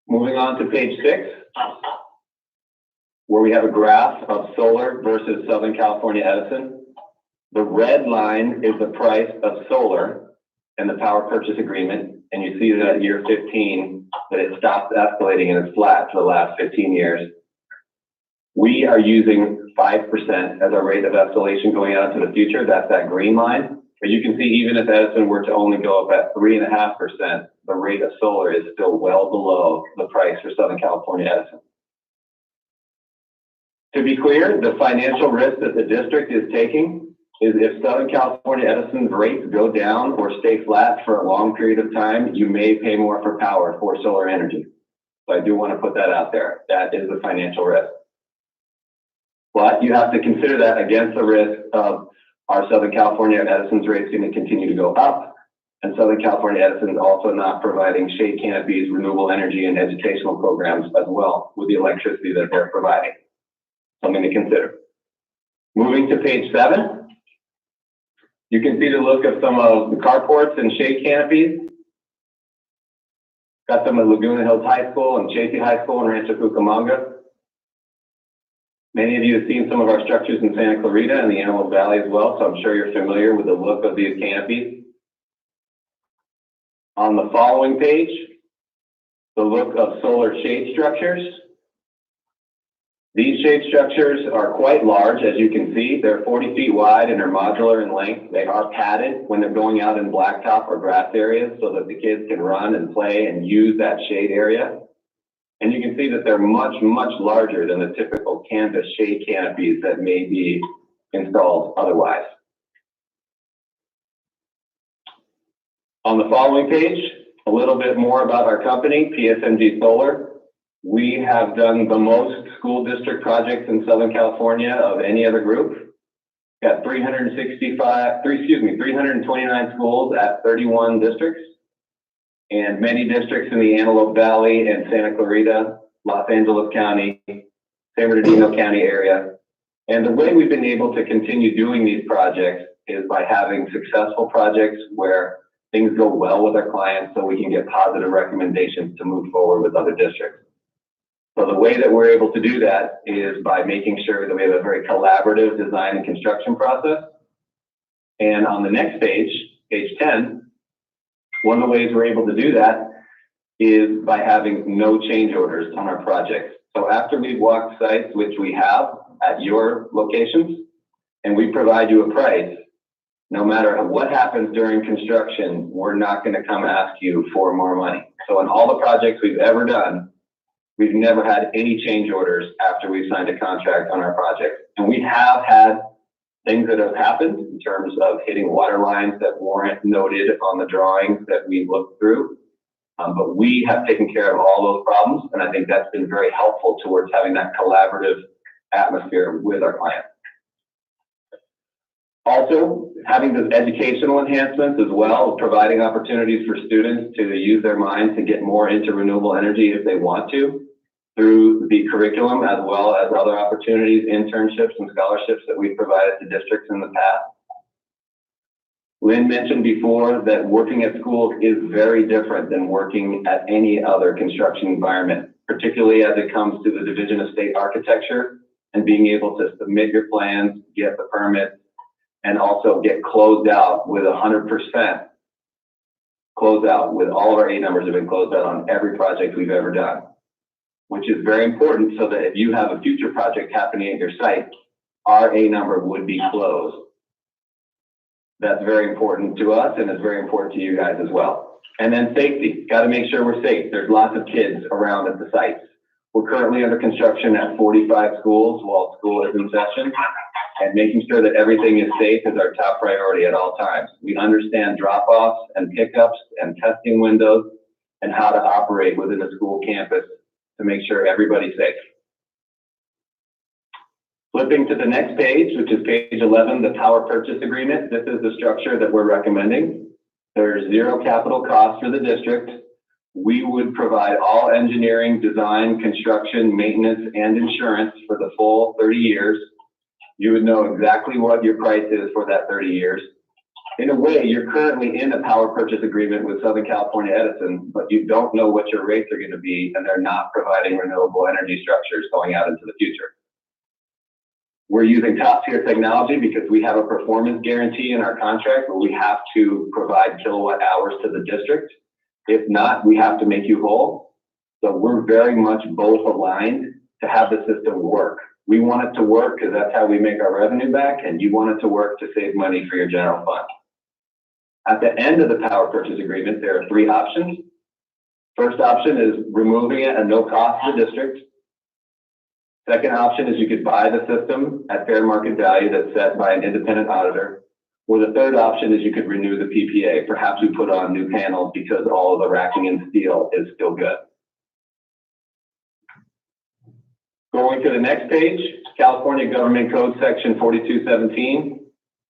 Moving on to page 6, where we have a graph of solar versus Southern California Edison. The red line is the price of solar and the power purchase agreement. And you see that at year 15, that it stops escalating and it's flat for the last 15 years. We are using 5% as our rate of escalation going out into the future. That's that green line. But you can see even if Edison were to only go up at 3.5%, the rate of solar is still well below the price for Southern California Edison. To be clear, the financial risk that the district is taking is if Southern California Edison's rates go down or stay flat for a long period of time, you may pay more for power for solar energy. So I do want to put that out there. That is the financial risk. But you have to consider that against the risk of our Southern California Edison's rates going to continue to go up. And Southern California Edison is also not providing shade canopies, renewable energy, and educational programs as well with the electricity that they're providing. Something to consider. Moving to page 7, you can see the look of some of the carports and shade canopies. Got some at Laguna Hills High School and Chaffee High School and Rancho Cucamonga. Many of you have seen some of our structures in Santa Clarita and the Antelope Valley as well, so I'm sure you're familiar with the look of these canopies. On the following page, the look of solar shade structures. These shade structures are quite large, as you can see. They're 40 feet wide and are modular in length. They are padded when they're going out in blacktop or grass areas so that the kids can run and play and use that shade area. And you can see that they're much, much larger than the typical canvas shade canopies that may be installed otherwise. On the following page, a little bit more about our company, PSMG Solar. We have done the most school district projects in Southern California of any other group. Got 329 schools at 31 districts. And many districts in the Antelope Valley and Santa Clarita, Los Angeles County, San Bernardino County area. And the way we've been able to continue doing these projects is by having successful projects where things go well with our clients so we can get positive recommendations to move forward with other districts. So the way that we're able to do that is by making sure that we have a very collaborative design and construction process. And on the next page, page 10, one of the ways we're able to do that is by having no change orders on our projects. So after we've walked sites, which we have at your locations, and we provide you a price, no matter what happens during construction, we're not going to come ask you for more money. So in all the projects we've ever done, we've never had any change orders after we've signed a contract on our project. And we have had things that have happened in terms of hitting water lines that weren't noted on the drawings that we looked through. But we have taken care of all those problems. And I think that's been very helpful towards having that collaborative atmosphere with our clients. Also, having those educational enhancements as well, providing opportunities for students to use their minds to get more into renewable energy if they want to, through the curriculum, as well as other opportunities, internships and scholarships that we've provided to districts in the past. Lynn mentioned before that working at schools is very different than working at any other construction environment, particularly as it comes to the Division of State Architecture and being able to submit your plans, get the permits, and also get closed out with 100% closed out with all of our A numbers have been closed out on every project we've ever done, which is very important so that if you have a future project happening at your site, our A number would be closed. That's very important to us and it's very important to you guys as well. And then safety, got to make sure we're safe. There's lots of kids around at the sites. We're currently under construction at 45 schools while school is in session. And making sure that everything is safe is our top priority at all times. We understand drop-offs and pickups and testing windows and how to operate within a school campus to to make sure everybody's safe. Flipping to the next page, which is page 11, the power purchase agreement. This is the structure that we're recommending. There's zero capital cost for the district. We would provide all engineering, design, construction, maintenance, and insurance for the full 30 years. You would know exactly what your price is for that 30 years. In a way, you're currently in a power purchase agreement with Southern California Edison, but you don't know what your rates are going to be, and they're not providing renewable energy structures going out into the future. We're using top tier technology because we have a performance guarantee in our contract where we have to provide kilowatt hours to the district. If not, we have to make you whole. So we're very much both aligned to have the system work. We want it to work because that's how we make our revenue back, and you want it to work to save money for your general fund. At the end of the power purchase agreement, there are 3 options. First option is removing it at no cost to the district. Second option is you could buy the system at fair market value that's set by an independent auditor. Or the third option is you could renew the PPA. Perhaps we put on new panels because all of the racking and steel is still good. Going to the next page, California Government Code Section 4217.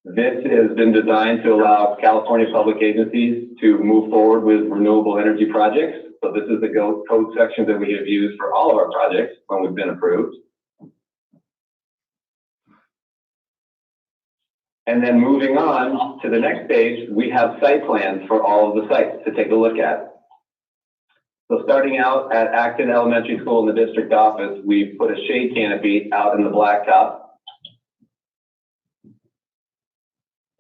This has been designed to allow California public agencies to move forward with renewable energy projects. So this is the code section that we have used for all of our projects when we've been approved. And then moving on to the next page, we have site plans for all of the sites to take a look at. So starting out at Acton Elementary School in the district office, we've put a shade canopy out in the blacktop.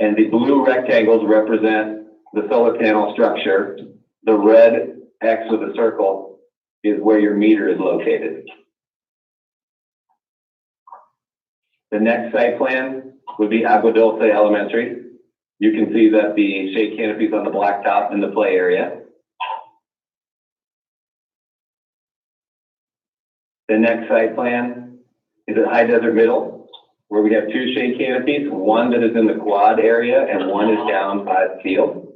And the blue rectangles represent the solar panel structure. The red X with a circle is where your meter is located. The next site plan would be Agua Dulce Elementary. You can see that the shade canopy is on the blacktop in the play area. The next site plan is at High Desert Middle, where we have 2 shade canopies, one that is in the quad area and one is down by the field.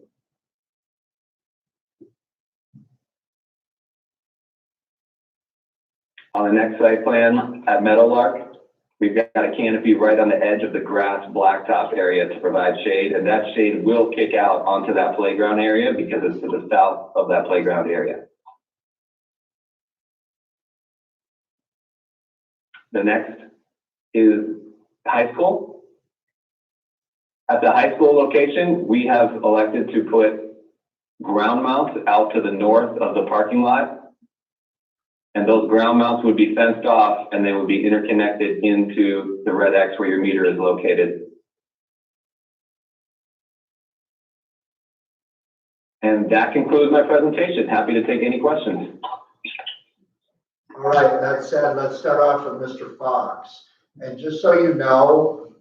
On the next site plan at Meadowlark, we've got a canopy right on the edge of the grass blacktop area to provide shade, and that shade will kick out onto that playground area because it's to the south of that playground area. The next is high school. At the high school location, we have elected to put ground mounts out to the north of the parking lot. And those ground mounts would be fenced off and they would be interconnected into the red X where your meter is located. And that concludes my presentation. Happy to take any questions. All right, that said, let's start off with Mr. Fox. And just so you know,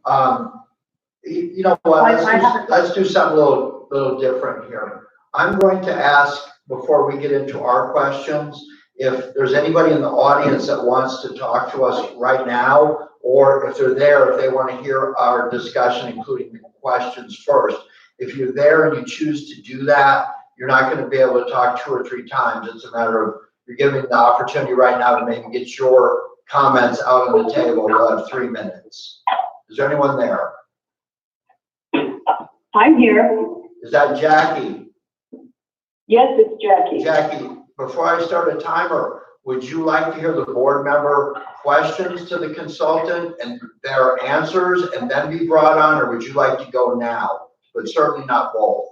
you know what, let's do something a little different here. I'm going to ask, before we get into our questions, if there's anybody in the audience that wants to talk to us right now, or if they're there, if they want to hear our discussion, including the questions first. If you're there and you choose to do that, you're not going to be able to talk 2 or 3 times. It's a matter of you're giving the opportunity right now to maybe get your comments out on the table. You'll have 3 minutes. Is there anyone there? I'm here. Is that Jackie? Yes, it's Jackie. Jackie, before I start a timer, would you like to hear the board member questions to the consultant and their answers and then be brought on, or would you like to go now? But certainly not both.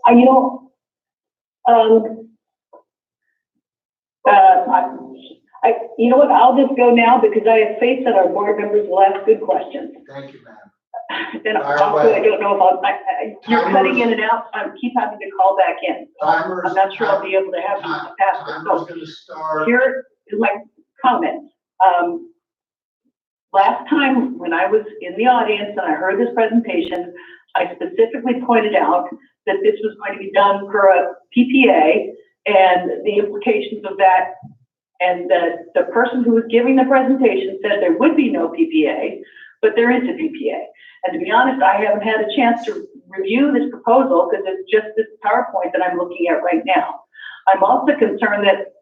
You know what, I'll just go now because I have faith that our board members will ask good questions. Thank you, ma'am. And also, I don't know if you're cutting in and out. I keep having to call back in. I'm not sure I'll be able to have you pass this. Timer's going to start. Here is my comment. Last time when I was in the audience and I heard this presentation, I specifically pointed out that this was going to be done per a PPA and the implications of that, and that the person who was giving the presentation said there would be no PPA, but there is a PPA. And to be honest, I haven't had a chance to review this proposal because it's just this PowerPoint that I'm looking at right now. I'm also concerned that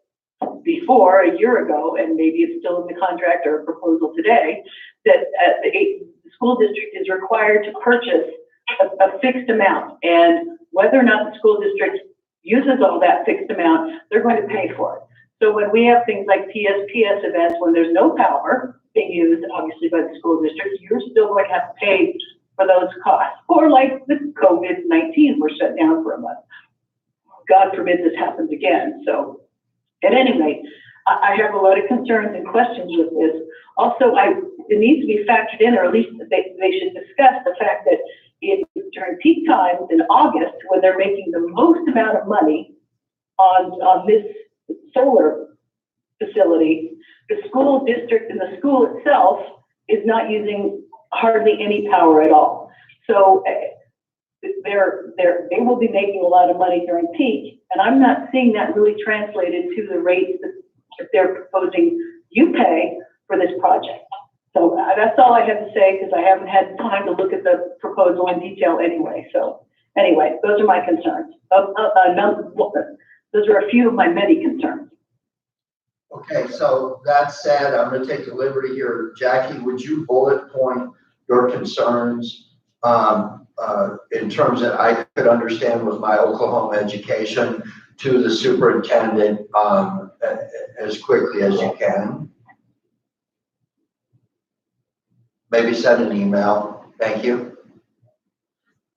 before, a year ago, and maybe it's still in the contract or proposal today, that the school district is required to purchase a fixed amount. And whether or not the school district uses all that fixed amount, they're going to pay for it. So when we have things like PSPS events, when there's no power being used, obviously by the school district, you're still going to have to pay for those costs. Or like the COVID-19, we're shut down for a month. God forbid this happens again. So at any rate, I have a lot of concerns and questions with this. Also, it needs to be factored in, or at least they should discuss the fact that during peak times in August, when they're making the most amount of money on this solar facility, the school district and the school itself is not using hardly any power at all. So they will be making a lot of money during peak, and I'm not seeing that really translated to the rates that they're proposing you pay for this project. So that's all I have to say, because I haven't had time to look at the proposal in detail anyway. So anyway, those are my concerns. Those are a few of my many concerns. Okay, so that said, I'm going to take the liberty here. Jackie, would you bullet point your concerns in terms that I could understand with my Oklahoma education to the superintendent as quickly as you can? Maybe send an email. Thank you.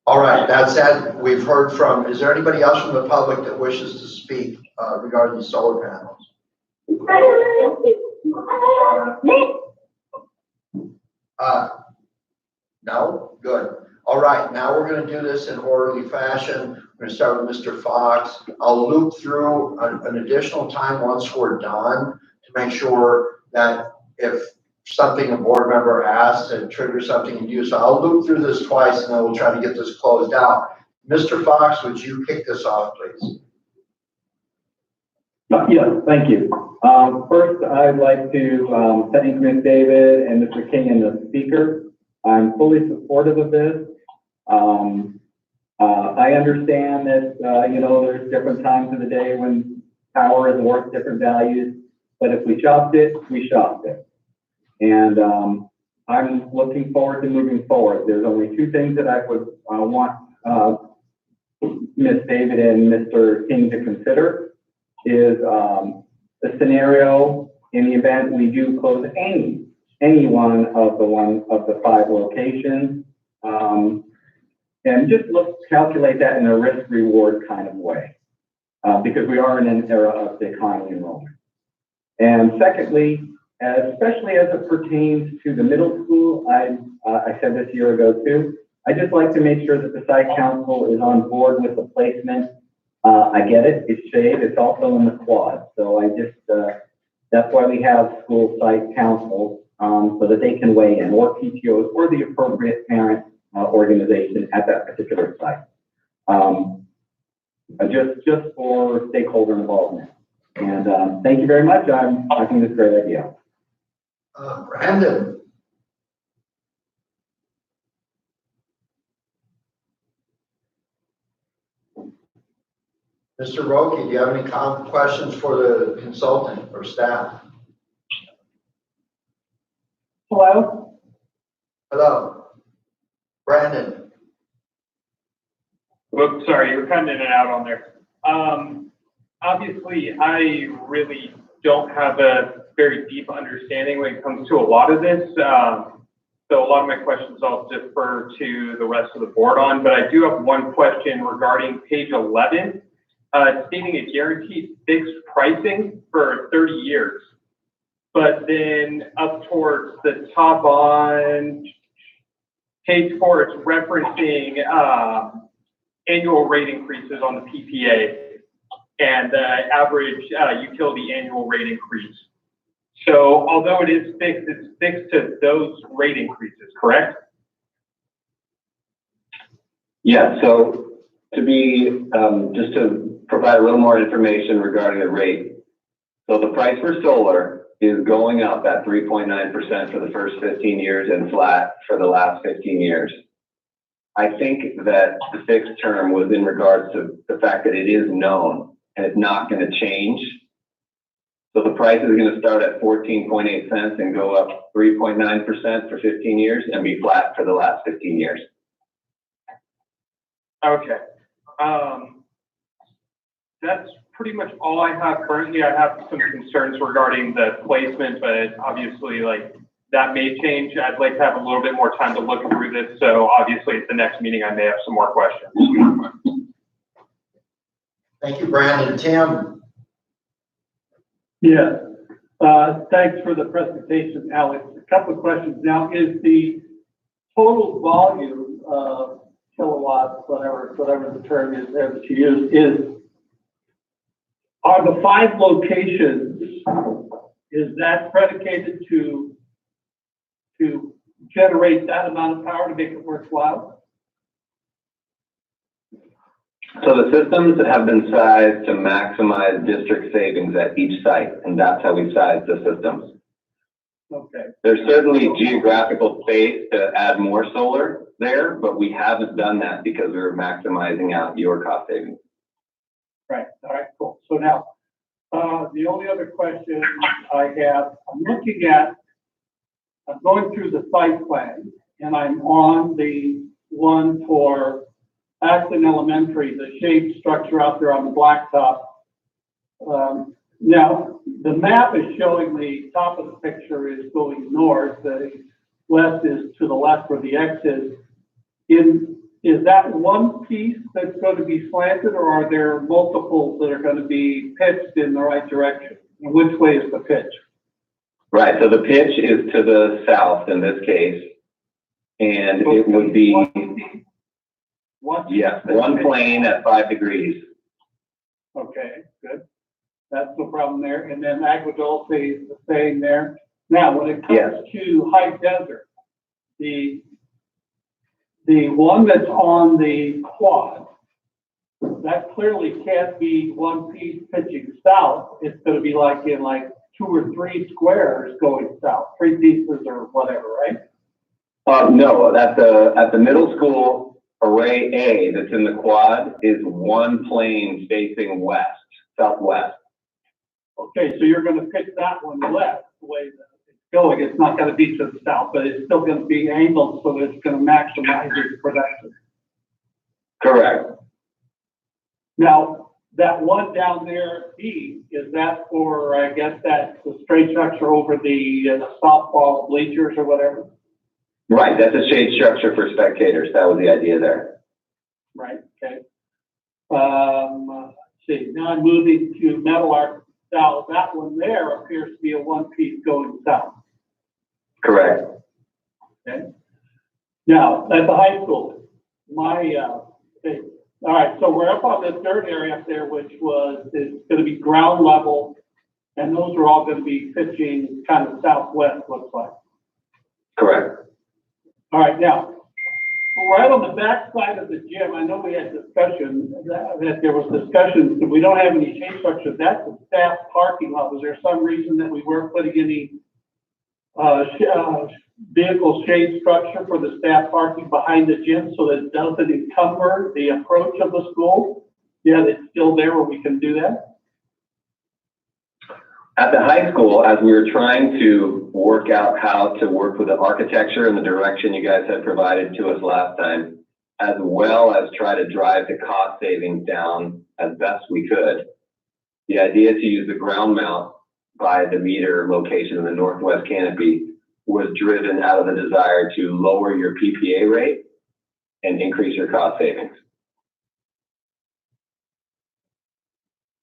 All right, that said, we've heard from, is there anybody else from the public that wishes to speak regarding the solar panels? No? Good. All right, now we're going to do this in orderly fashion. We're going to start with Mr. Fox. I'll loop through an additional time once we're done to make sure that if something a board member asks and triggers something in you. So I'll loop through this twice and then we'll try to get this closed out. Mr. Fox, would you kick this off, please? Yes, thank you. First, I'd like to thank Ms. David and Mr. King and the speaker. I'm fully supportive of this. I understand that, there's different times of the day when power is worth different values, but if we shopped it, we shopped it. And I'm looking forward to moving forward. There's only two things that I would want Ms. David and Mr. King to consider is the scenario in the event we do close any one of the 5 locations, and just calculate that in a risk-reward kind of way, because we are in an era of declining enrollment. And secondly, especially as it pertains to the middle school, I said this a year ago too, I just like to make sure that the site council is on board with the placement. I get it, it's shade, it's also in the quad. So that's why we have school site councils, so that they can weigh in, or PTOs, or the appropriate parent organization at that particular site. Just for stakeholder involvement. And thank you very much. I think it's a great idea. Brandon. Mr. Roque, do you have any questions for the consultant or staff? Hello? Hello. Brandon. Whoops, sorry, you were cutting in and out on there. Obviously, I really don't have a very deep understanding when it comes to a lot of this. So a lot of my questions I'll defer to the rest of the board on, but I do have one question regarding page 11, stating a guaranteed fixed pricing for 30 years. But then up towards the top on page 4, it's referencing annual rate increases on the PPA and the average utility annual rate increase. So although it is fixed, it's fixed to those rate increases, correct? Yeah, so to be, just to provide a little more information regarding the rate. So the price for solar is going up at 3.9% for the first 15 years and flat for the last 15 years. I think that the fixed term was in regards to the fact that it is known and it's not going to change So the price is going to start at 14.8 cents and go up 3.9% for 15 years and be flat for the last 15 years. Okay. That's pretty much all I have currently. I have some concerns regarding the placement, but obviously, like, that may change. I'd like to have a little bit more time to look through this. So obviously at the next meeting, I may have some more questions. Thank you, Brandon. Tim? Yeah, thanks for the presentation, Alex. A couple of questions. Now, is the total volume of kilowatts, whatever the term is there that you use, are the 5 locations, is that predicated to generate that amount of power to make it worthwhile? So the systems have been sized to maximize district savings at each site, and that's how we size the systems. Okay. There's certainly geographical space to add more solar there, but we haven't done that because we're maximizing out your cost savings. Right. All right, cool. So now, the only other question I have, I'm going through the site plan, and I'm on the one for Acton Elementary, the shade structure out there on the blacktop. Now, the map is showing the top of the picture is going north, the west is to the left where the X is. Is that one piece that's going to be slanted, or are there multiples that are going to be pitched in the right direction? And which way is the pitch? Right, so the pitch is to the south in this case, and it would be, one plane at 5 degrees. Okay, good. That's no problem there. And then Agua Dulce is the same there. Now, when it comes to high desert, the one that's on the quad, that clearly can't be one piece pitching south. It's going to be like in 2 or 3 squares going south, 3 pieces or whatever, right? No, at the middle school, array A that's in the quad is one plane facing west, southwest. Okay, so you're going to pitch that one left the way that it's going. It's not going to be to the south, but it's still going to be angled so that it's going to maximize its production. Correct. Now, that one down there, B, is that for, I guess that's the straight structure over the softball bleachers or whatever? Right, that's a shade structure for spectators. That was the idea there. Right, okay. Let's see, now I'm moving to Metal Arc South. That one there appears to be a one piece going south. Correct. Okay. Now, at the high school, all right, so we're up on this dirt area up there, which is going to be ground level, and those are all going to be pitching kind of southwest, looks like. Correct. All right, now, right on the back side of the gym, I know we had discussion that there was discussion that we don't have any shade structure. That's the staff parking lot. Was there some reason that we weren't putting any vehicle shade structure for the staff parking behind the gym so that it doesn't encumber the approach of the school? Yeah, it's still there where we can do that. At the high school, as we were trying to work out how to work with the architecture and the direction you guys had provided to us last time, as well as try to drive the cost savings down as best we could, the idea to use the ground mount by the meter location in the northwest canopy was driven out of the desire to lower your PPA rate and increase your cost savings.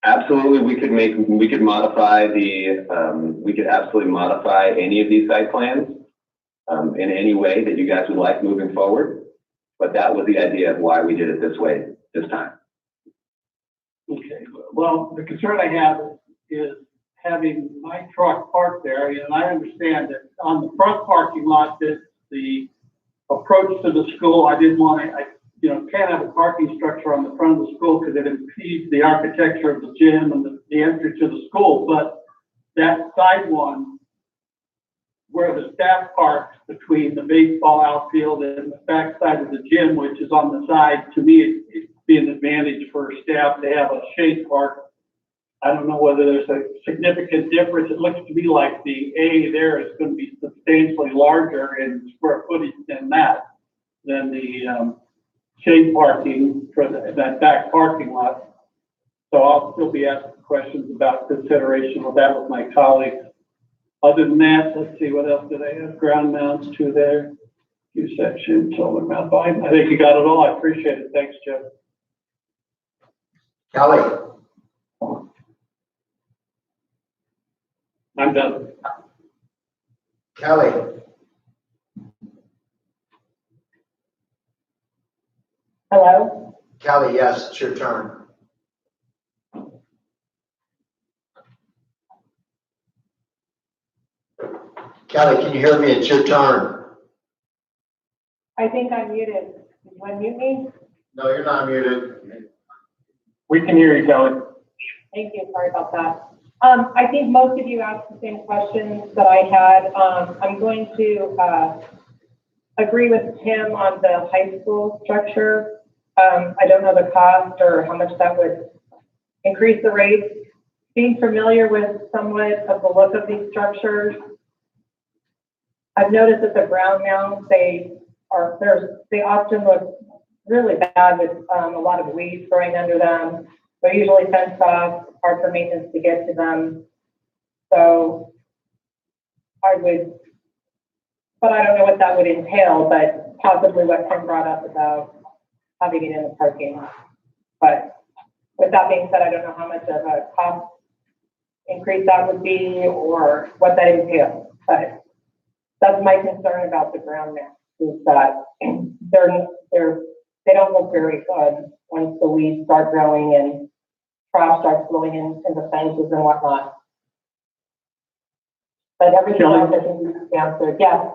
Absolutely, we could absolutely modify any of these site plans in any way that you guys would like moving forward. But that was the idea of why we did it this way this time. Okay, well, the concern I have is having my truck parked there, and I understand that on the front parking lot, that the approach to the school, I didn't want to, can't have a parking structure on the front of the school because it impedes the architecture of the gym and the entry to the school. But that side one, where the staff parks between the baseball outfield and the back side of the gym, which is on the side, to me, it'd be an advantage for staff to have a shade park I don't know whether there's a significant difference. It looks to me like the A there is going to be substantially larger in square footage than the shade parking for that back parking lot. So I'll still be asking questions about consideration of that with my colleagues. Other than that, let's see, what else do they have? Ground mounts to there, Q section, solar mount. I think you got it all. I appreciate it. Thanks, Jeff. Kelly? I'm done. Kelly? Hello? Kelly, yes, it's your turn. Kelly, can you hear me? It's your turn. I think I'm muted. Did you unmute me? No, you're not muted. We can hear you, Kelly. Thank you. Sorry about that. I think most of you asked the same questions that I had. I'm going to agree with Tim on the high school structure. I don't know the cost or how much that would increase the rates. Being familiar with somewhat of the look of these structures, I've noticed that the ground mounts, they often look really bad with a lot of weeds growing under them. They're usually fenced off, hard for maintenance to get to them. So I don't know what that would entail, but possibly what Tim brought up about having it in the parking lot. But with that being said, I don't know how much of a cost increase that would be or what that entails. But that's my concern about the ground mount, is that they don't look very good once the weeds start growing and trash starts blowing into the fences and whatnot. But everything else I think you answered. Yes.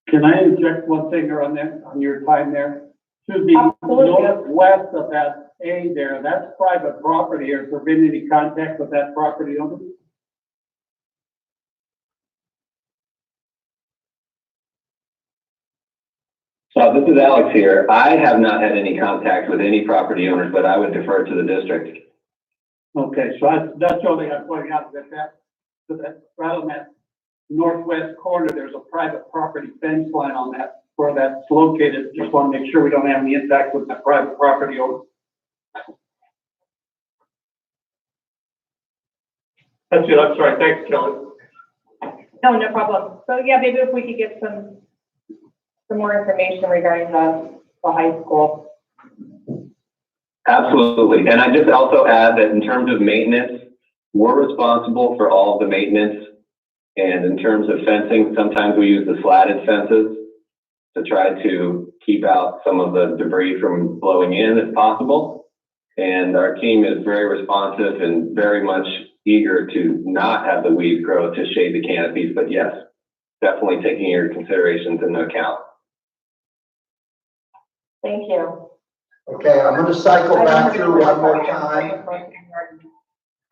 Can I inject one thing on that, on your time there? Should be Absolutely. northwest of that A there. That's private property. Has there been any contact with that property owner? So this is Alex here. I have not had any contact with any property owners, but I would defer to the district. Okay, so that's the only thing I'm pointing out, that right on that northwest corner, there's a private property fence line on that, where that's located. Just want to make sure we don't have any impact with the private property owner. That's it. I'm sorry. Thanks, Kelly. No problem. So yeah, maybe if we could get some more information regarding the high school. Absolutely. And I just also add that in terms of maintenance, we're responsible for all of the maintenance. And in terms of fencing, sometimes we use the slatted fences to try to keep out some of the debris from blowing in if possible. And our team is very responsive and very much eager to not have the weeds grow to shade the canopies. But yes, definitely taking your considerations into account. Thank you. Okay, I'm gonna cycle back through one more time.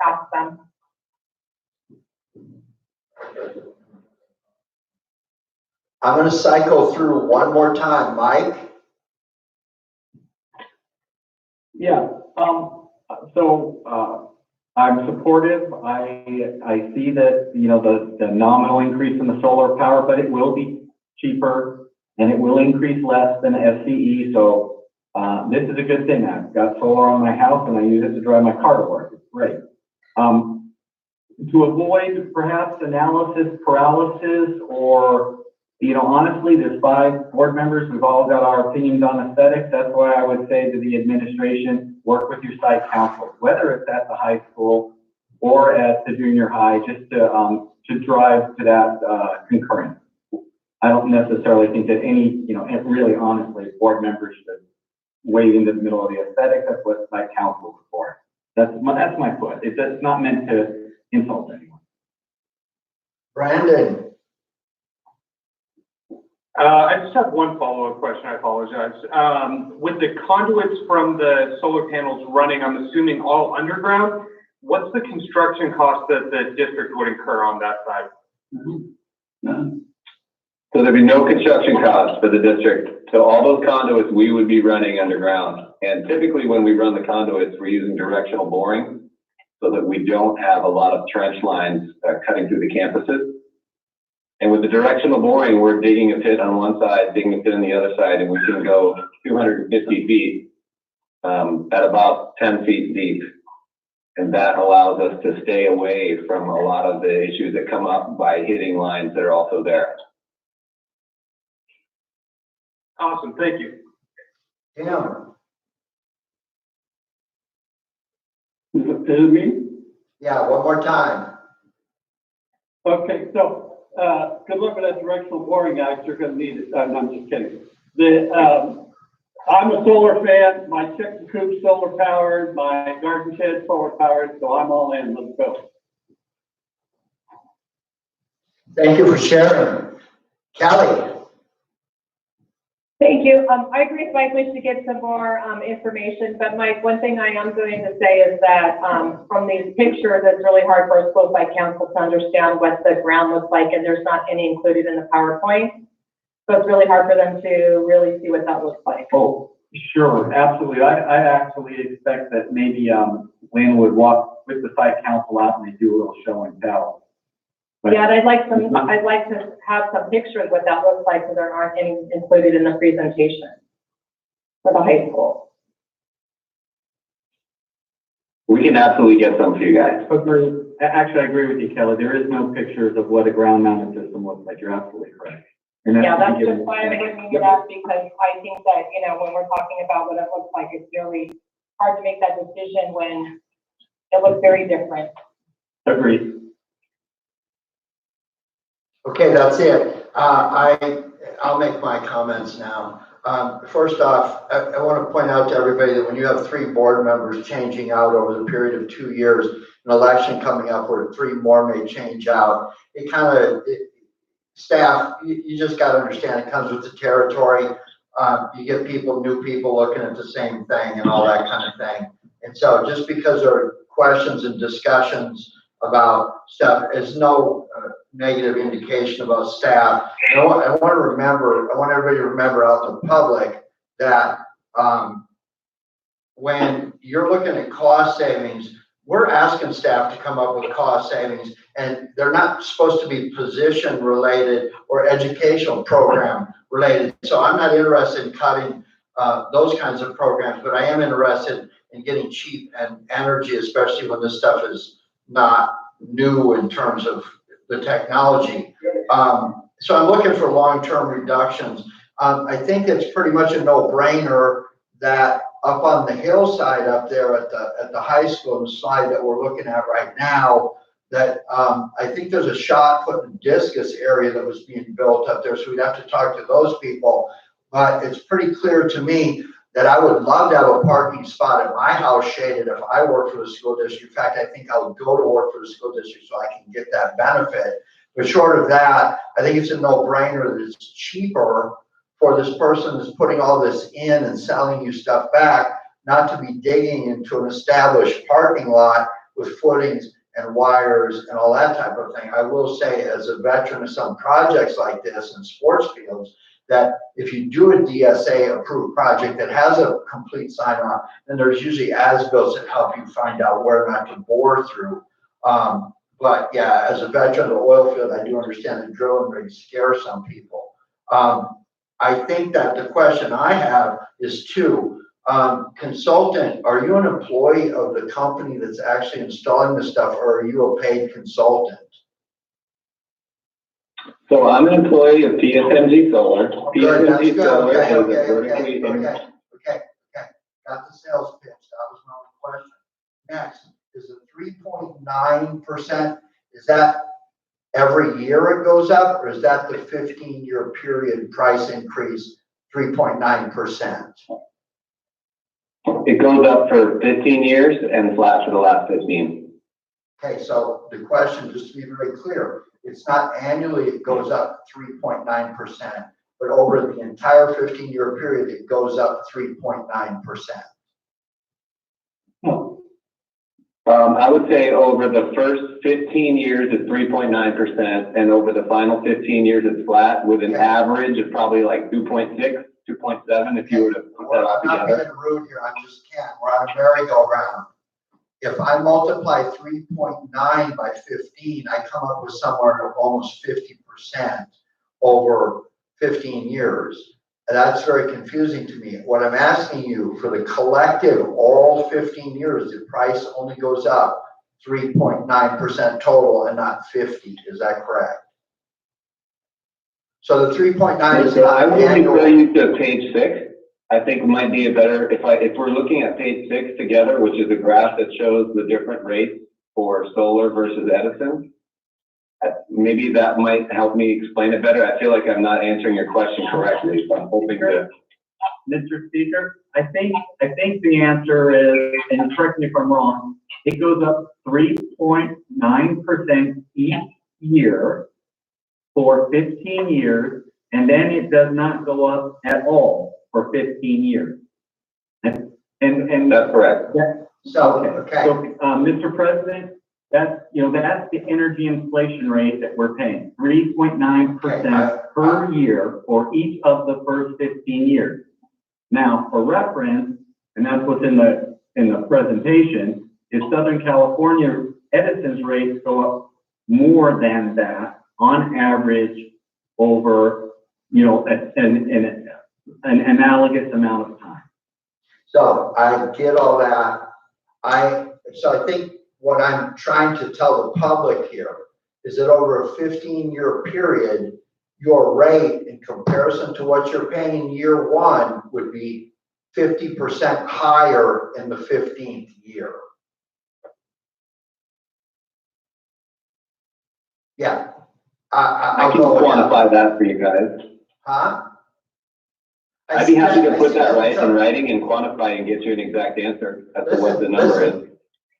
Ask them. I'm gonna cycle through one more time. Mike? Yeah, I'm supportive. I see that, you know, the nominal increase in the solar power, but it will be cheaper and it will increase less than SCE. So this is a good thing. I've got solar on my house and I use it to drive my car to work. It's great. To avoid perhaps analysis paralysis, or, you know, honestly, there's 5 board members. We've all got our opinions on aesthetics. That's why I would say to the administration, work with your site council, whether it's at the high school or at the junior high, just to drive to that concurrence. I don't necessarily think that any, you know, really honestly, board members should wade into the middle of the aesthetics. That's what site council is for. That's my foot. It's not meant to insult anyone. Brandon? I just have one follow-up question. I apologize. With the conduits from the solar panels running, I'm assuming all underground, what's the construction cost that the district would incur on that side? None. So there'd be no construction costs for the district. So all those conduits we would be running underground. And typically when we run the conduits, we're using directional boring. so that we don't have a lot of trench lines cutting through the campuses. And with the directional boring, we're digging a pit on one side, digging a pit on the other side, and we can go 250 feet at about 10 feet deep. And that allows us to stay away from a lot of the issues that come up by hitting lines that are also there. Awesome, thank you. Tim? Is it me? Yeah, one more time. Okay, so, good luck with that directional boring, guys, you're gonna need it, no, I'm just kidding. I'm a solar fan, my chicken coop's solar powered, my garden shed solar powered, so I'm all in, let's go. Thank you for sharing. Kelly? Thank you. I agree with Mike, we should get some more, information, but Mike, one thing I am going to say is that, from these pictures, it's really hard for a school site council to understand what the ground looks like, and there's not any included in the PowerPoint. So it's really hard for them to really see what that looks like. Oh, sure, absolutely. I actually expect that maybe, Lynn would walk with the site council out and they do a little show and tell. But Yeah, and I'd like to have some pictures what that looks like, so there aren't any included in the presentation for the high school. We can absolutely get some for you guys. Agree. Actually, I agree with you, Kelly. There is no pictures of what a ground mounted system looks like. You're absolutely correct. Yeah, that's just why I'm bringing it up, because I think that, when we're talking about what it looks like, it's really hard to make that decision when it looks very different. Agreed. Okay, that's it. I'll make my comments now. First off, I want to point out to everybody that when you have 3 board members changing out over the period of 2 years, an election coming up where 3 more may change out, it kind of, staff, you just got to understand it comes with the territory. You get new people looking at the same thing and all that kind of thing. And so just because there are questions and discussions about stuff is no negative indication about staff. I want everybody to remember out in the public that when you're looking at cost savings, we're asking staff to come up with cost savings, and they're not supposed to be position related or educational program related. So I'm not interested in cutting those kinds of programs, but I am interested in getting cheap and energy, especially when this stuff is not new in terms of the technology. So I'm looking for long-term reductions. I think it's pretty much a no-brainer that up on the hillside up there at the high school, the slide that we're looking at right now, that I think there's a shot put and discus area that was being built up there. So we'd have to talk to those people. But it's pretty clear to me that I would love to have a parking spot at my house shaded if I work for the school district. In fact, I think I would go to work for the school district so I can get that benefit. But short of that, I think it's a no-brainer that it's cheaper for this person that's putting all this in and selling you stuff back, not to be digging into an established parking lot with footings and wires and all that type of thing. I will say, as a veteran of some projects like this in sports fields, that if you do a DSA approved project that has a complete sign off, then there's usually as-bills that help you find out where not to bore through. But yeah, as a veteran of the oil field, I do understand the drilling rigs scare some people. I think that the question I have is 2. Consultant, are you an employee of the company that's actually installing the stuff, or are you a paid consultant? So I'm an employee of PSMG Solar. PSMG Solar is a Okay. Got the sales pitch. That was my only question. Next, is the 3.9%, is that every year it goes up, or is that the 15-year period price increase, 3.9%? It goes up for 15 years and flat for the last 15. Okay, so the question, just to be very clear, it's not annually it goes up 3.9%, but over the entire 15-year period, it goes up 3.9%. I would say over the first 15 years, it's 3.9%, and over the final 15 years, it's flat with an average of probably like 2.6, 2.7 if you were to put that all together. I'm not being rude here, I just can't. We're on a merry-go-round. if I multiply 3.9 by 15, I come up with somewhere almost 50% over 15 years. And that's very confusing to me. What I'm asking you, for the collective, all 15 years, the price only goes up 3.9% total and not 50. Is that correct? So the 3.9 is I not would annual. refer you to page 6. I think it might be a better, if we're looking at page 6 together, which is a graph that shows the different rates for solar versus Edison, maybe that might help me explain it better. I feel like I'm not answering your question correctly, so I'm hoping to. Mr. Speaker, I think the answer is, and correct me if I'm wrong, it goes up 3.9% each year for 15 years, and then it does not go up at all for 15 years. And That's correct. So, So, Mr. President, that's the energy inflation rate that we're paying, 3.9% per year for each of the first 15 years. Now, for reference, and that's what's in the presentation, is Southern California, Edison's rates go up more than that on average over, an analogous amount of time. So I get all that. So I think what I'm trying to tell the public here is that over a 15-year period, your rate in comparison to what you're paying in year one would be 50% higher in the 15th year. Yeah. I can quantify that for you guys. Huh? I'd be happy to put that in writing and quantify and get you an exact answer as to what the number is.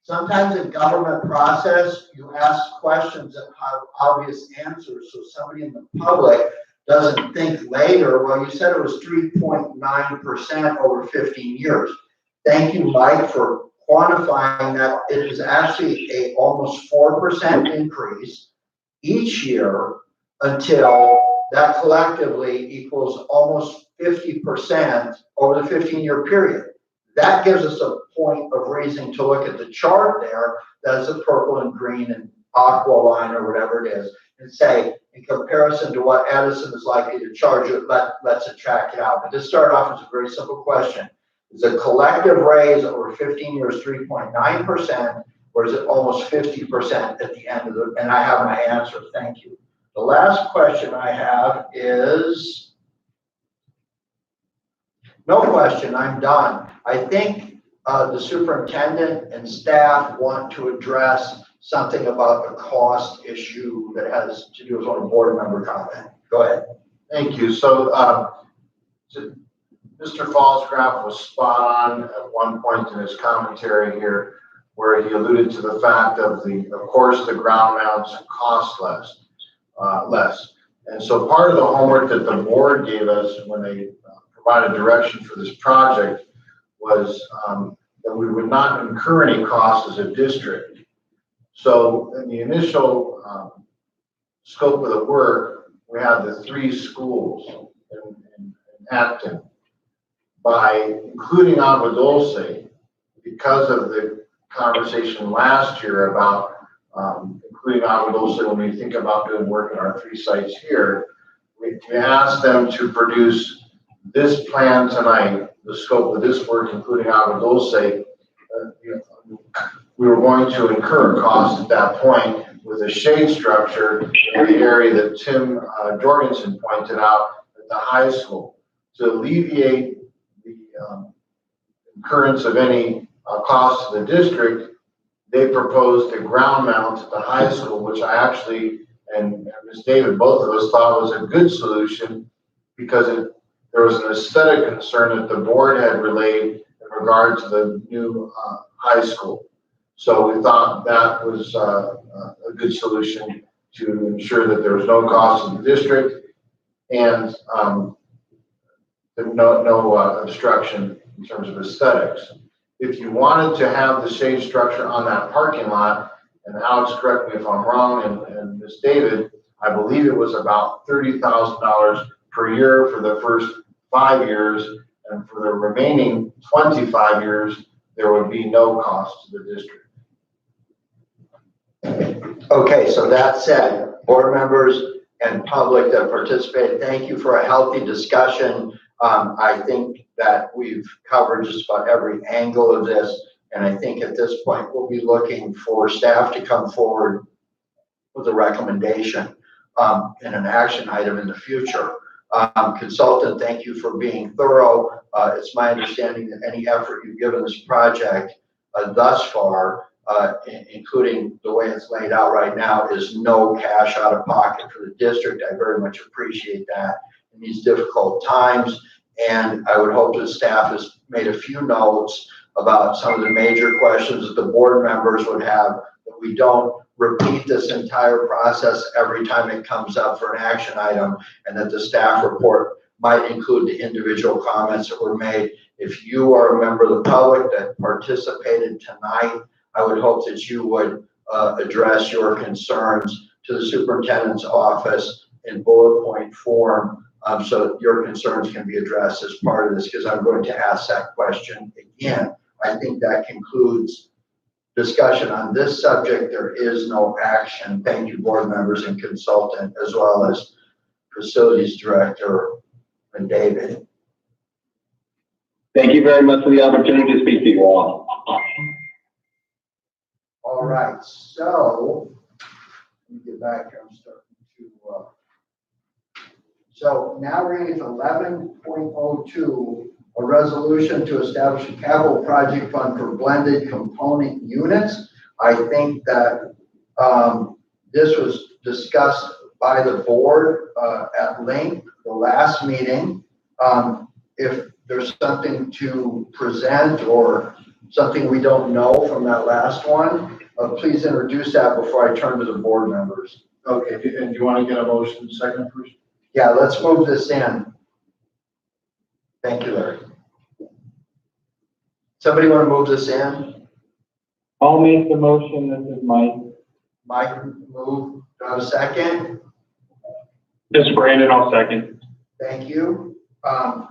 Sometimes in government process, you ask questions that have obvious answers, so somebody in the public doesn't think later, well, you said it was 3.9% over 15 years. Thank you, Mike, for quantifying that. It is actually a almost 4% increase each year until that collectively equals almost 50% over the 15-year period. That gives us a point of reason to look at the chart there, that's the purple and green and aqua line or whatever it is, and say, in comparison to what Edison is likely to charge you, let's subtract it out. But this started off as a very simple question. Is the collective raise over 15 years 3.9%, or is it almost 50% at the end of the, and I have my answer, thank you. The last question I have is, no question, I'm done. I think the superintendent and staff want to address something about the cost issue that has to do with what a board member comment. Go ahead. Thank you. So, Mr. Falsgraf was spot on at one point in his commentary here, where he alluded to the fact of course, the ground mounts cost less. And so part of the homework that the board gave us when they provided direction for this project was that we would not incur any costs as a district. So in the initial scope of the work, we had the 3 schools in Acton. By including Agua Dulce, because of the conversation last year about including Agua Dulce when we think about doing work in our 3 sites here, we asked them to produce this plan tonight, the scope of this work, including Agua Dulce. We were going to incur costs at that point with a shade structure in the area that Tim Jorgensen pointed out at the high school. To alleviate the incurrence of any cost to the district, they proposed a ground mount at the high school, which I actually, and Ms. David, both of us thought was a good solution because there was an aesthetic concern that the board had relayed in regard to the new high school. So we thought that was a good solution to ensure that there was no cost to the district and no obstruction in terms of aesthetics. If you wanted to have the shade structure on that parking lot, and Alex, correct me if I'm wrong, and Ms. David, I believe it was about $30,000 per year for the first 5 years, and for the remaining 25 years, there would be no cost to the district. Okay, so that said, board members and public that participated, thank you for a healthy discussion. I think that we've covered just about every angle of this, and I think at this point we'll be looking for staff to come forward with a recommendation and an action item in the future. Consultant, thank you for being thorough. It's my understanding that any effort you've given this project thus far, including the way it's laid out right now, is no cash out of pocket for the district. I very much appreciate that in these difficult times. And I would hope that staff has made a few notes about some of the major questions that the board members would have, that we don't repeat this entire process every time it comes up for an action item, and that the staff report might include the individual comments that were made. If you are a member of the public that participated tonight, I would hope that you would address your concerns to the superintendent's office in bullet point form, so that your concerns can be addressed as part of this, because I'm going to ask that question again. I think that concludes discussion on this subject. There is no action. Thank you, board members and consultant, as well as facilities director and David. Thank you very much for the opportunity to speak to you all. All right, so let me get back here. I'm starting to. So now we're going to get to 11.02, a resolution to establish a capital project fund for blended component units. I think that this was discussed by the board at length the last meeting. If there's something to present or something we don't know from that last one, please introduce that before I turn to the board members. Okay, and do you want to get a motion second first? Yeah, let's move this in. Thank you, Larry. Somebody want to move this in? I'll make the motion. This is Mike. Mike, move. Do I have a second? This is Brandon, I'll second. Thank you.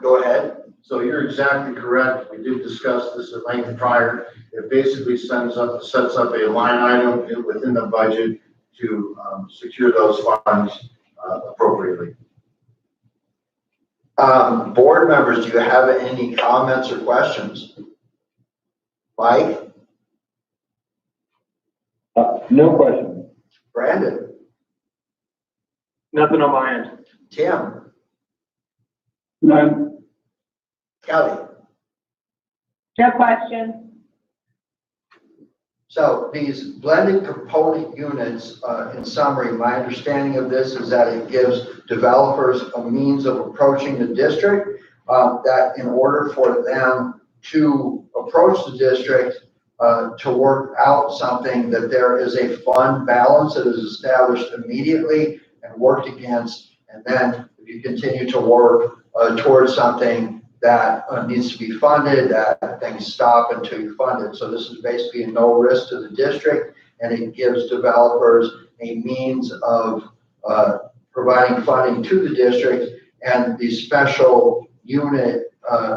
Go ahead. So you're exactly correct. We did discuss this at length prior. It basically sets up a line item within the budget to secure those funds appropriately. Board members, do you have any comments or questions? Mike? No question. Brandon? Nothing on my end. Tim? None. Kelly? No question. So these blended component units, in summary, my understanding of this is that it gives developers a means of approaching the district, that in order for them to approach the district to work out something, that there is a fund balance that is established immediately and worked against. And then if you continue to work towards something that needs to be funded, that things stop until you fund it. So this is basically a no risk to the district, and it gives developers a means of providing funding to the district, and these special unit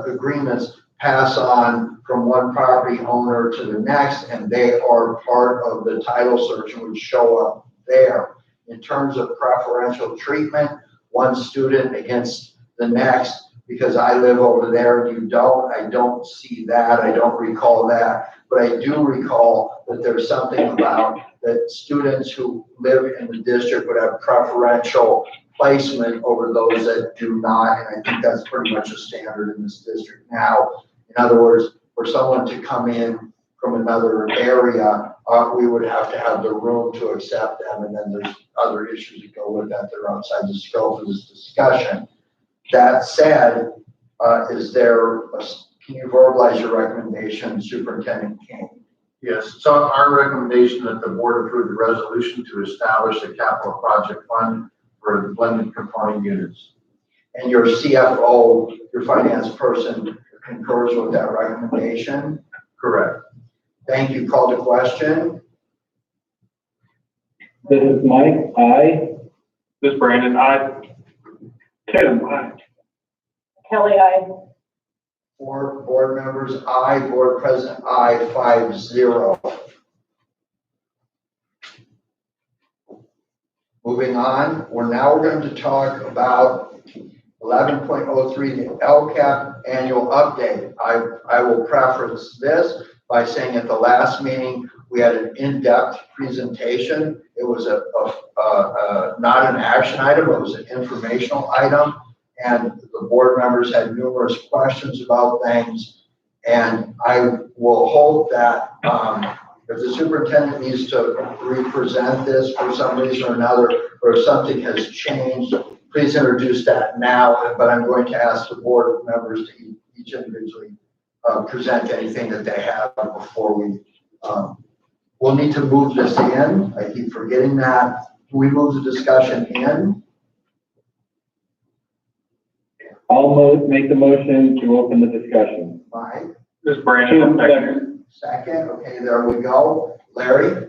agreements pass on from one property owner to the next, and they are part of the title search and would show up there. In terms of preferential treatment, one student against the next, because I live over there and you don't, I don't see that, I don't recall that, but I do recall that there's something about that students who live in the district would have preferential placement over those that do not, and I think that's pretty much a standard in this district now. In other words, for someone to come in from another area, we would have to have the room to accept them, and then there's other issues that go with that that are outside the scope of this discussion. That said, can you verbalize your recommendation, Superintendent King? Yes, so our recommendation that the board approve the resolution to establish a capital project fund for the blended component units. And your CFO, your finance person, concurs with that recommendation? Correct. Thank you. Call to question. This is Mike. Aye. This is Brandon, aye. Tim, aye. Kelly, aye. Four board members, aye. Board president, aye. 5-0. Moving on, we're going to talk about 11.03, the LCAP annual update. I will preface this by saying at the last meeting, we had an in-depth presentation. It was not an action item, it was an informational item. And the board members had numerous questions about things. And I will hope that if the superintendent needs to represent this for some reason or another, or if something has changed, please introduce that now. But I'm going to ask the board members to each individually present anything that they have before we, we'll need to move this in. I keep forgetting that. Can we move the discussion in? I'll make the motion to open the discussion. Mike? This is Brandon. Second, okay, there we go. Larry?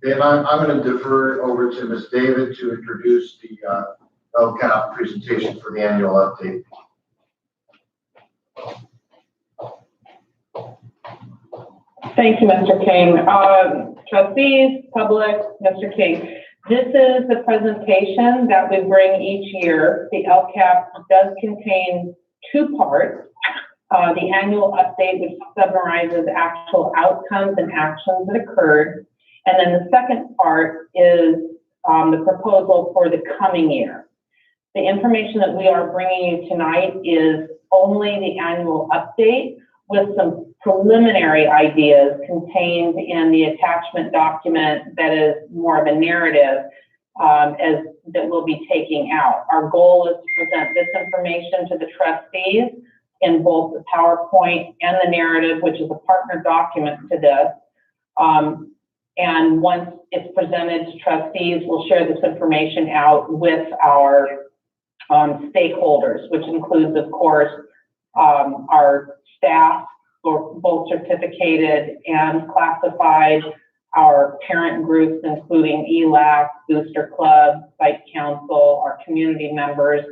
Dave, I'm going to defer over to Ms. David to introduce the LCAP presentation for the annual update. Thank you, Mr. King. Trustees, public, Mr. King. This is the presentation that we bring each year. The LCAP does contain two parts. The annual update, which summarizes actual outcomes and actions that occurred. And then the second part is the proposal for the coming year. The information that we are bringing you tonight is only the annual update with some preliminary ideas contained in the attachment document that is more of a narrative that we'll be taking out. Our goal is to present this information to the trustees in both the PowerPoint and the narrative, which is a partner document to this. And once it's presented to trustees, we'll share this information out with our stakeholders, which includes, of course, our staff, both certificated and classified, our parent groups, including ELAC, Booster Club, Site Council, our community members,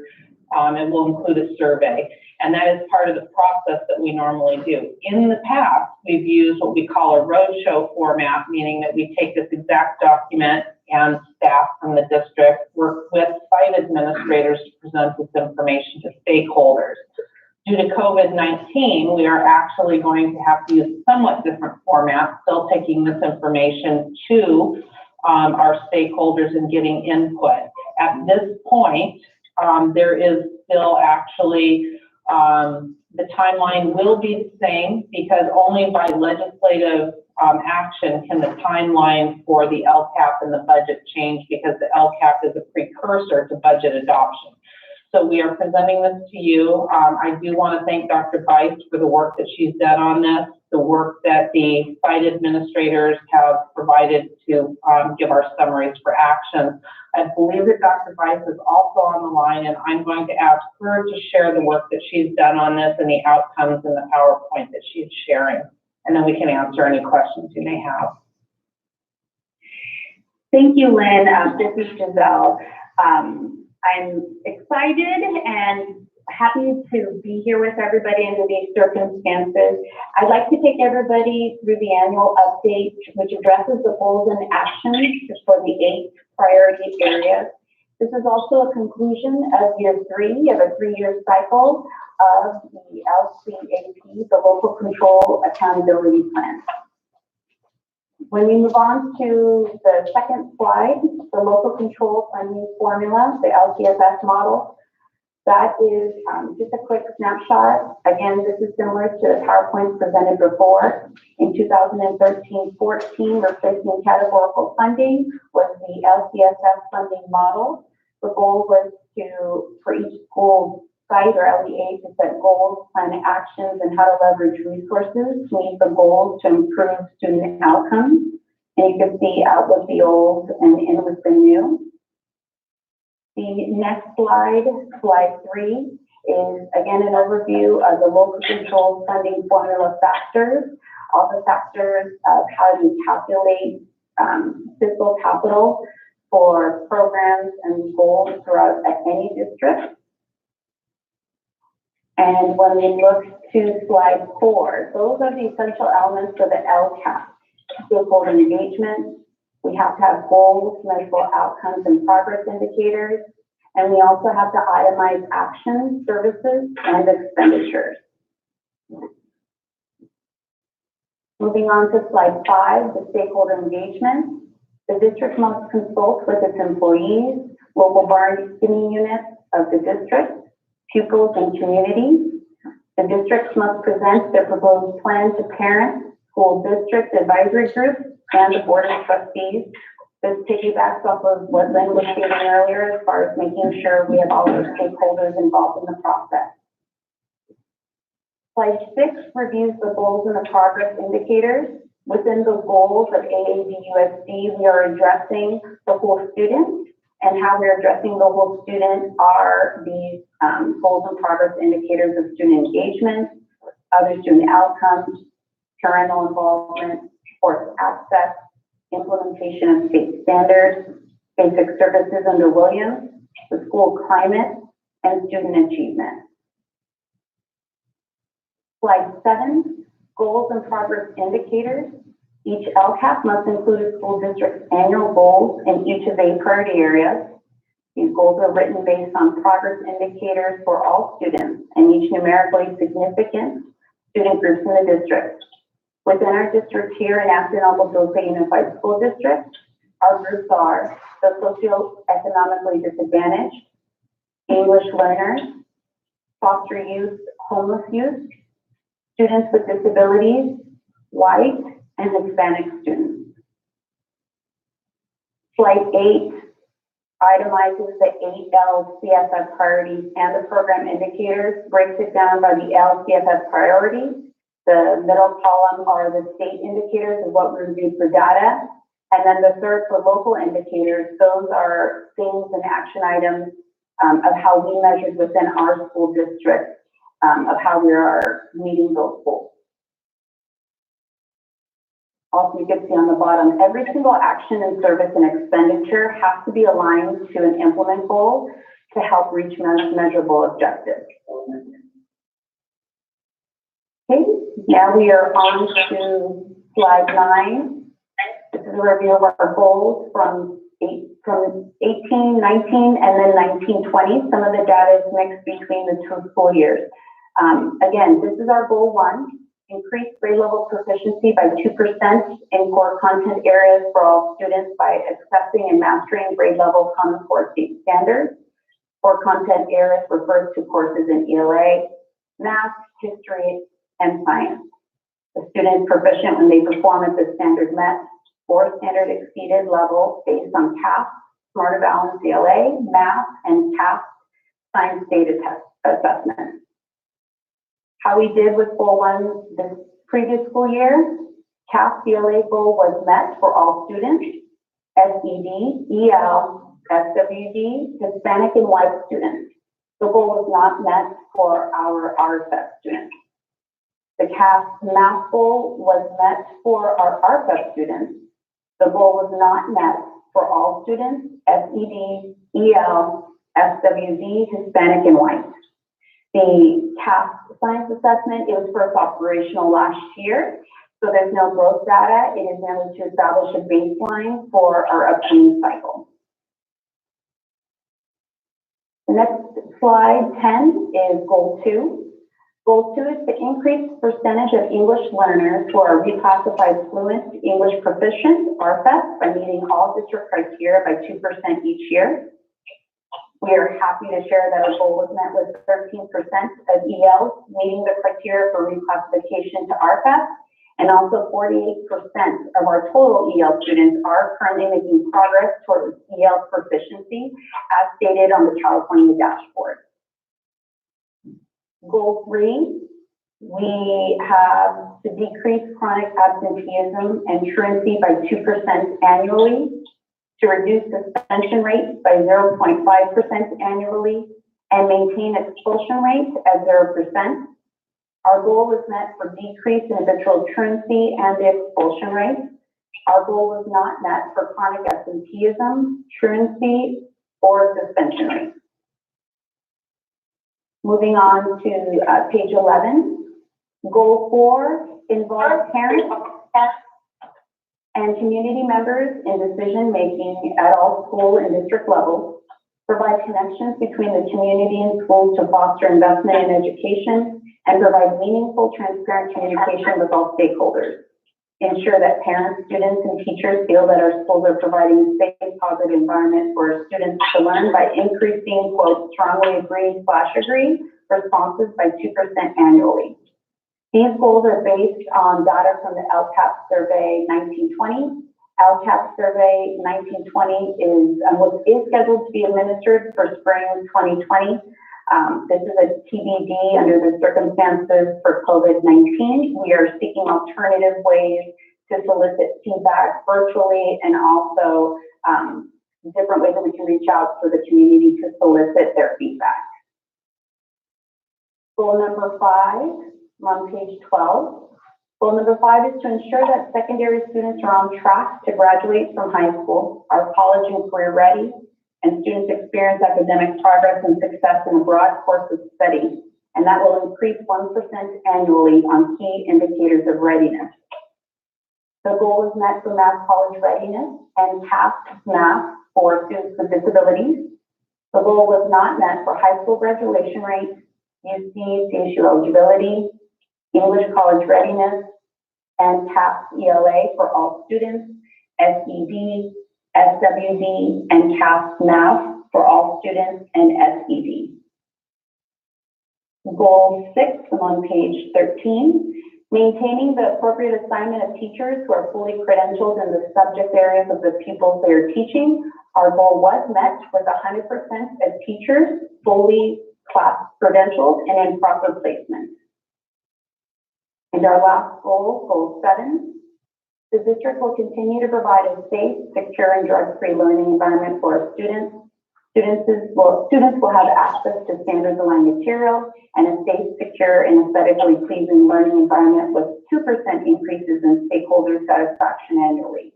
and we'll include a survey. And that is part of the process that we normally do. In the past, we've used what we call a roadshow format, meaning that we take this exact document and staff from the district work with site administrators to present this information to stakeholders. Due to COVID-19, we are actually going to have to use somewhat different formats, still taking this information to our stakeholders and getting input. At this point, there is still actually the timeline will be the same because only by legislative action can the timeline for the LCAP and the budget change, because the LCAP is a precursor to budget adoption. So we are presenting this to you. I do want to thank Dr. Bice for the work that she's done on this, the work that the site administrators have provided to give our summaries for action. I believe that Dr. Bice is also on the line, and I'm going to ask her to share the work that she's done on this and the outcomes in the PowerPoint that she's sharing. And then we can answer any questions you may have. Thank you, Lynn. This is Giselle. I'm excited and happy to be here with everybody under these circumstances. I'd like to take everybody through the annual update, which addresses the goals and actions for the 8 priority areas. This is also a conclusion of year 3 of a 3-year cycle of the LCAP, the Local Control Accountability Plan. When we move on to the second slide, the local control funding formula, the LCFS model, that is just a quick snapshot. Again, this is similar to the PowerPoint presented before. In 2013-14, replacing categorical funding was the LCFS funding model. The goal was for each school site or LEA to set goals, plan actions, and how to leverage resources to meet the goals to improve student outcomes. And you can see out with the old and in with the new. The next slide, slide 3, is again an overview of the local control funding formula factors, all the factors of how you calculate fiscal capital for programs and goals throughout any district. And when we look to slide 4, those are the essential elements for the LCAP: stakeholder engagement, We have to have goals, measurable outcomes, and progress indicators. And we also have to itemize actions, services, and expenditures. Moving on to slide 5, the stakeholder engagement. The district must consult with its employees, local bargaining units of the district, pupils, and communities. The districts must present their proposed plan to parents, school district advisory groups, and the board of trustees. This piggybacks off of what Lynn was stating earlier as far as making sure we have all our stakeholders involved in the process. Slide 6 reviews the goals and the progress indicators. Within the goals of AADUSD, we are addressing the whole student, and how we're addressing the whole student are these goals and progress indicators of student engagement, other student outcomes, parental involvement, course access, implementation of state standards, basic services under Williams, the school climate, and student achievement. Slide 7, goals and progress indicators. Each LCAP must include a school district's annual goals in each of the priority areas. These goals are written based on progress indicators for all students and each numerically significant student groups in the district. Within our district here in Acton-Agua Unified School District, our groups are the socioeconomically disadvantaged, English learners, foster youth, homeless youth, students with disabilities, white, and Hispanic students. Slide 8 itemizes the 8 LCFF priorities and the program indicators, breaks it down by the LCFF priorities. The middle column are the state indicators of what we reviewed for data. And then the third for local indicators, those are things and action items of how we measured within our school district of how we are meeting those goals. Also, you can see on the bottom, every single action and service and expenditure has to be aligned to an implement goal to help reach measurable objectives. Okay, now we are on to slide 9. This is a review of our goals from 18, 19, and then 19, 20. Some of the data is mixed between the 2 school years. Again, this is our goal 1. Increase grade level proficiency by 2% in core content areas for all students by accessing and mastering grade level Common Core state standards. Core content areas refers to courses in ELA, math, history, and science. The student is proficient when they perform at the standard met or standard exceeded level based on CAP, Smarter Balance ELA, math, and CAP science data test assessment. How we did with goal 1 this previous school year, CAP ELA goal was met for all students, SED, EL, SWD, Hispanic and white students. The goal was not met for our RFF students. The CAP math goal was met for our RFF students. The goal was not met for all students, SED, EL, SWD, Hispanic and white. The CAP science assessment, it was first operational last year, so there's no growth data. It is merely to establish a baseline for our upcoming cycle. The next slide, 10, is goal 2. Goal 2 is to increase percentage of English learners who are reclassified fluent English proficient, RFES, by meeting all district criteria by 2% each year. We are happy to share that our goal was met with 13% of ELs meeting the criteria for reclassification to RFES, and also 48% of our total EL students are currently making progress towards EL proficiency, as stated on the California dashboard. Goal 3, we have to decrease chronic absenteeism and truancy by 2% annually, to reduce suspension rates by 0.5% annually, and maintain expulsion rates at 0%. Our goal was met for decrease in habitual truancy and the expulsion rate. Our goal was not met for chronic absenteeism, truancy, or suspension rate. Moving on to page 11. Goal 4 involves parents and community members in decision-making at all school and district levels, provide connections between the community and schools to foster investment in education, and provide meaningful, transparent communication with all stakeholders. Ensure that parents, students, and teachers feel that our schools are providing a safe, positive environment for our students to learn by increasing, quote, strongly agree/agree responses by 2% annually. These goals are based on data from the LCAP survey 1920. LCAP survey 1920 is scheduled to be administered for spring 2020. This is a TBD under the circumstances for COVID-19. We are seeking alternative ways to solicit feedback virtually and also different ways that we can reach out to the community to solicit their feedback. Goal number 5, on page 12. Goal number 5 is to ensure that secondary students are on track to graduate from high school, are college and career ready, and students experience academic progress and success in a broad course of study, and that will increase 1% annually on key indicators of readiness. The goal is met for math college readiness and CAP math for students with disabilities. The goal was not met for high school graduation rate, UC, CSU eligibility, English college readiness, and CAP ELA for all students, SED, SWD, and CAP math for all students, and SED. Goal 6 on page 13, maintaining the appropriate assignment of teachers who are fully credentialed in the subject areas of the pupils they are teaching. Our goal was met with 100% of teachers fully class credentialed and in proper placement. And our last goal, goal 7, the district will continue to provide a safe, secure, and drug-free learning environment for our students. Students will have access to standards-aligned material and a safe, secure, and aesthetically pleasing learning environment with 2% increases in stakeholder satisfaction annually.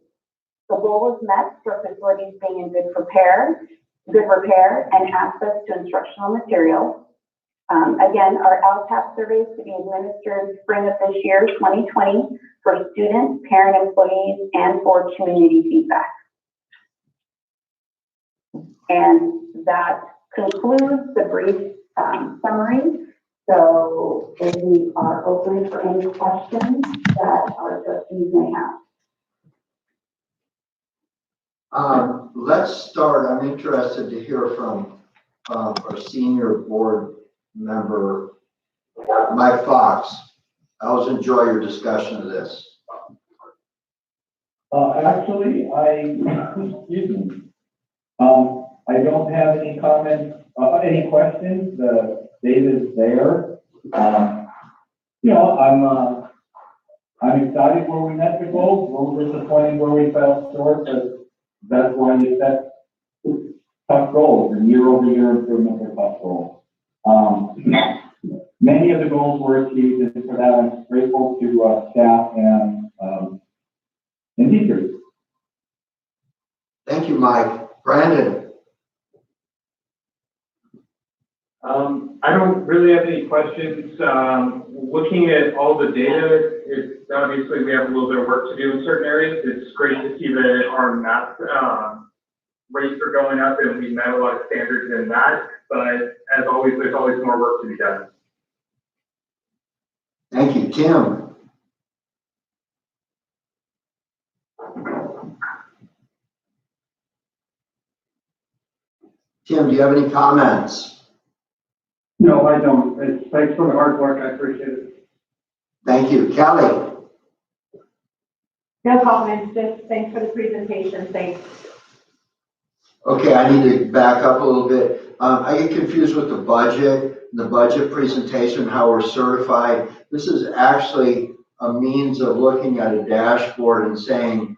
The goal was met for facilities being in good repair, and access to instructional material. Again, our LCAP surveys to be administered spring of this year, 2020, for students, parent, employees, and for community feedback. And that concludes the brief summary. So if we are open for any questions that our trustees may have. Let's start. I'm interested to hear from our senior board member, Mike Fox. I always enjoy your discussion of this. Actually, I don't have any comments, any questions. David's there. I'm excited where we met the goals. We're disappointed where we fell short, but that's why you set tough goals and year-over-year improvement for tough goals. Many of the goals were achieved, and for that I'm grateful to staff and teachers. Thank you, Mike. Brandon. I don't really have any questions. Looking at all the data, it's obviously we have a little bit of work to do in certain areas. It's great to see that our math rates are going up and we met a lot of standards in that. But as always, there's always more work to be done. Thank you, Tim. Tim, do you have any comments? No, I don't. Thanks for the hard work. I appreciate it. Thank you. Kelly? No comments, just thanks for the presentation, thanks. Okay, I need to back up a little bit. I get confused with the budget presentation, how we're certified. This is actually a means of looking at a dashboard and saying,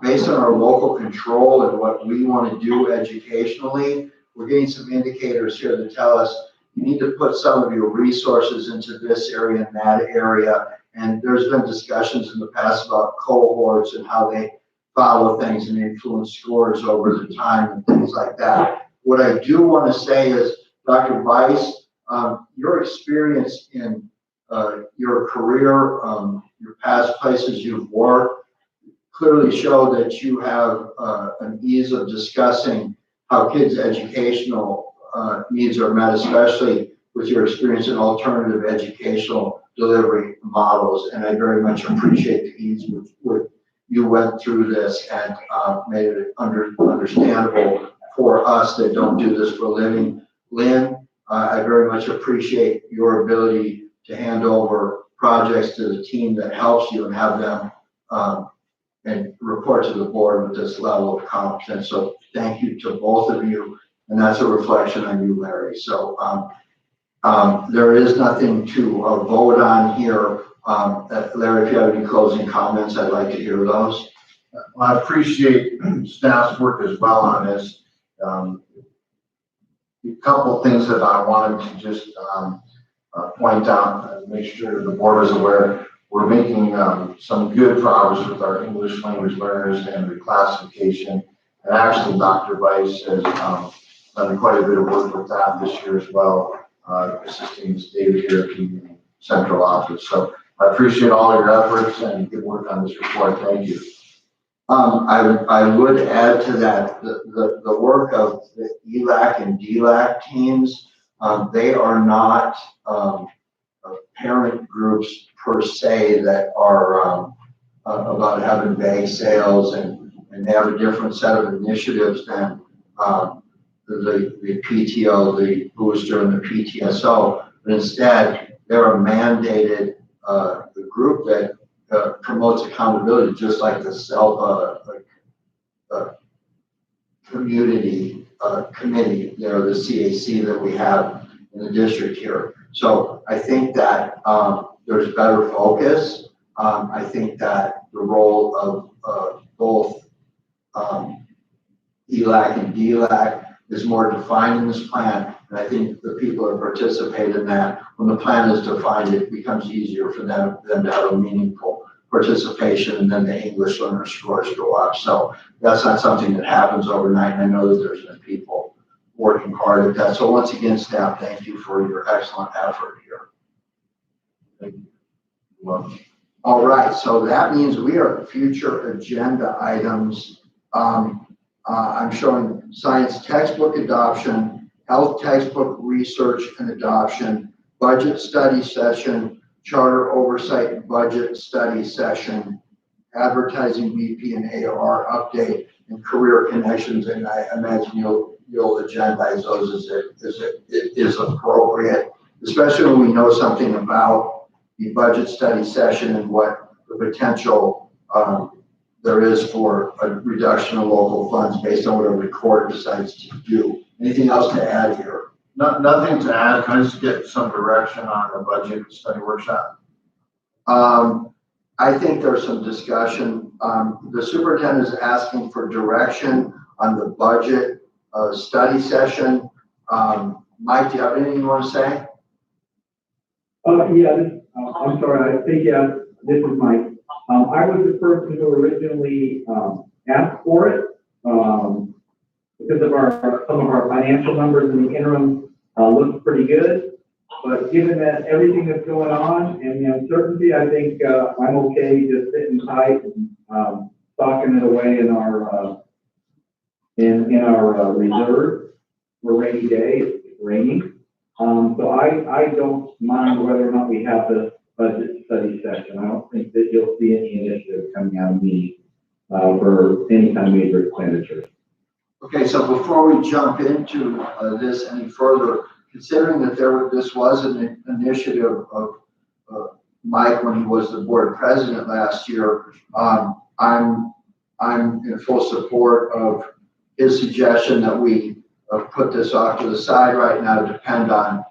based on our local control and what we want to do educationally, we're getting some indicators here that tell us you need to put some of your resources into this area and that area. And there's been discussions in the past about cohorts and how they follow things and influence scores over the time and things like that. What I do want to say is, Dr. Weiss, your experience in your career, your past places you've worked, clearly show that you have an ease of discussing how kids' educational needs are met, especially with your experience in alternative educational delivery models. And I very much appreciate the ease with which you went through this and made it understandable for us that don't do this for a living. Lynn, I very much appreciate your ability to hand over projects to the team that helps you and have them and report to the board with this level of competence. So thank you to both of you. And that's a reflection on you, Larry. So there is nothing to vote on here. Larry, if you have any closing comments, I'd like to hear those. Well, I appreciate staff's work as well on this. A couple of things that I wanted to just point out and make sure the board is aware. We're making some good progress with our English language learners and reclassification. And actually, Dr. Weiss has done quite a bit of work with that this year as well, assisting David here at the central office. So I appreciate all your efforts and good work on this report. Thank you. I would add to that the work of the ELAC and DLAC teams. They are not parent groups per se that are about having bag sales, and they have a different set of initiatives than the PTO, the booster, and the PTSO. But instead, they're a mandated group that promotes accountability, just like the community committee, the CAC that we have in the district here. So I think that there's better focus. I think that the role of both ELAC and DLAC is more defined in this plan, and I think the people that participate in that, when the plan is defined, it becomes easier for them to have a meaningful participation, and then the English learner scores go up. So that's not something that happens overnight, and I know that there's been people working hard at that. So once again, staff, thank you for your excellent effort here. Thank you. Well, all right, so that means we are at future agenda items. I'm showing science textbook adoption, health textbook research and adoption, budget study session, charter oversight budget study session, advertising BP and AR update, and career connections. And I imagine you'll agendize those as it is appropriate, especially when we know something about the budget study session and what the potential there is for a reduction of local funds based on what a recorder decides to do. Anything else to add here? Nothing to add. Can I just get some direction on the budget study workshop? I think there's some discussion. The superintendent is asking for direction on the budget study session. Mike, do you have anything you want to say? Yeah, I'm sorry, I think, this is Mike. I was the person who originally asked for it because of some of our financial numbers in the interim look pretty good. But given that everything that's going on and the uncertainty, I think I'm okay just sitting tight and stocking it away in our reserve for rainy day. It's raining. So I don't mind whether or not we have the budget study session. I don't think that you'll see any initiative coming out of me for any kind of major expenditures. Okay, so before we jump into this any further, considering that this was an initiative of Mike when he was the board president last year, I'm in full support of his suggestion that we put this off to the side right now to depend on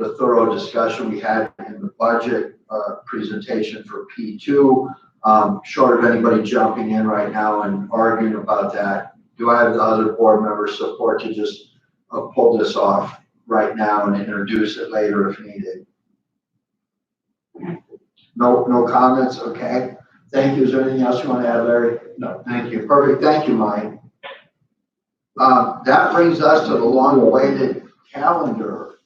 the thorough discussion we had in the budget presentation for P2. Short of anybody jumping in right now and arguing about that, do I have the other board members' support to just pull this off right now and introduce it later if needed? No comments? Okay. Thank you. Is there anything else you want to add, Larry? No, thank you. Perfect. Thank you, Mike. That brings us to the long-awaited calendar.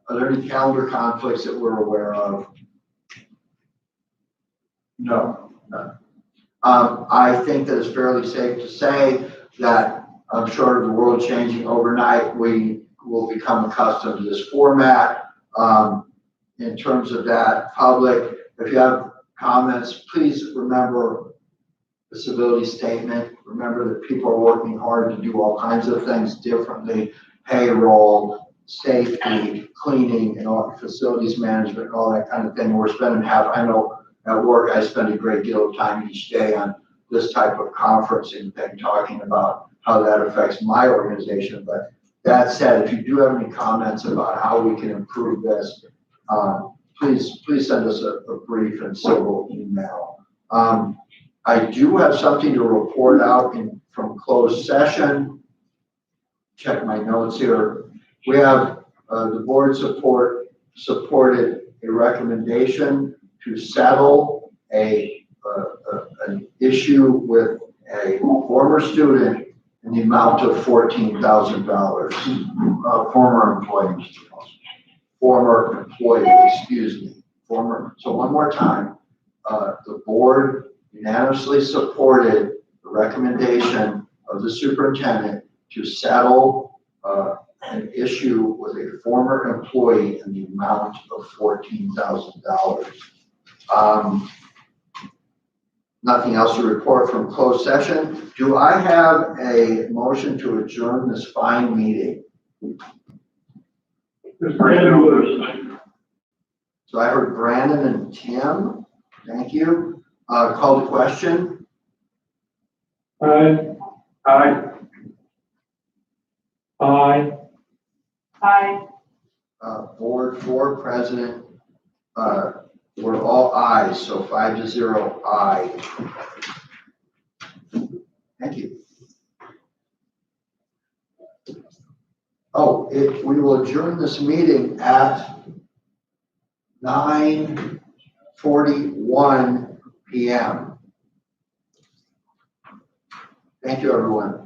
Are there any calendar conflicts that we're aware of? No, none. I think that it's fairly safe to say that I'm sure the world changing overnight, we will become accustomed to this format. In terms of that, public, if you have comments, please remember the civility statement. Remember that people are working hard to do all kinds of things differently, payroll, safety, cleaning, and all facilities management, and all that kind of thing. We're spending I know at work, I spend a great deal of time each day on this type of conferencing thing, talking about how that affects my organization. But that said, if you do have any comments about how we can improve this, please send us a brief and civil email. I do have something to report out from closed session. Check my notes here. We have the board supported a recommendation to settle an issue with a former student in the amount of $14,000. Former employee, excuse me. So one more time, the board unanimously supported the recommendation of the superintendent to settle an issue with a former employee in the amount of $14,000. Nothing else to report from closed session. Do I have a motion to adjourn this fine meeting? So I heard Brandon and Tim. Thank you. Call the question. Aye. Aye. Aye. Aye. Board 4, President, we're all ayes, so 5-0 aye. Thank you. Oh, we will adjourn this meeting at 9:41 p.m. Thank you, everyone.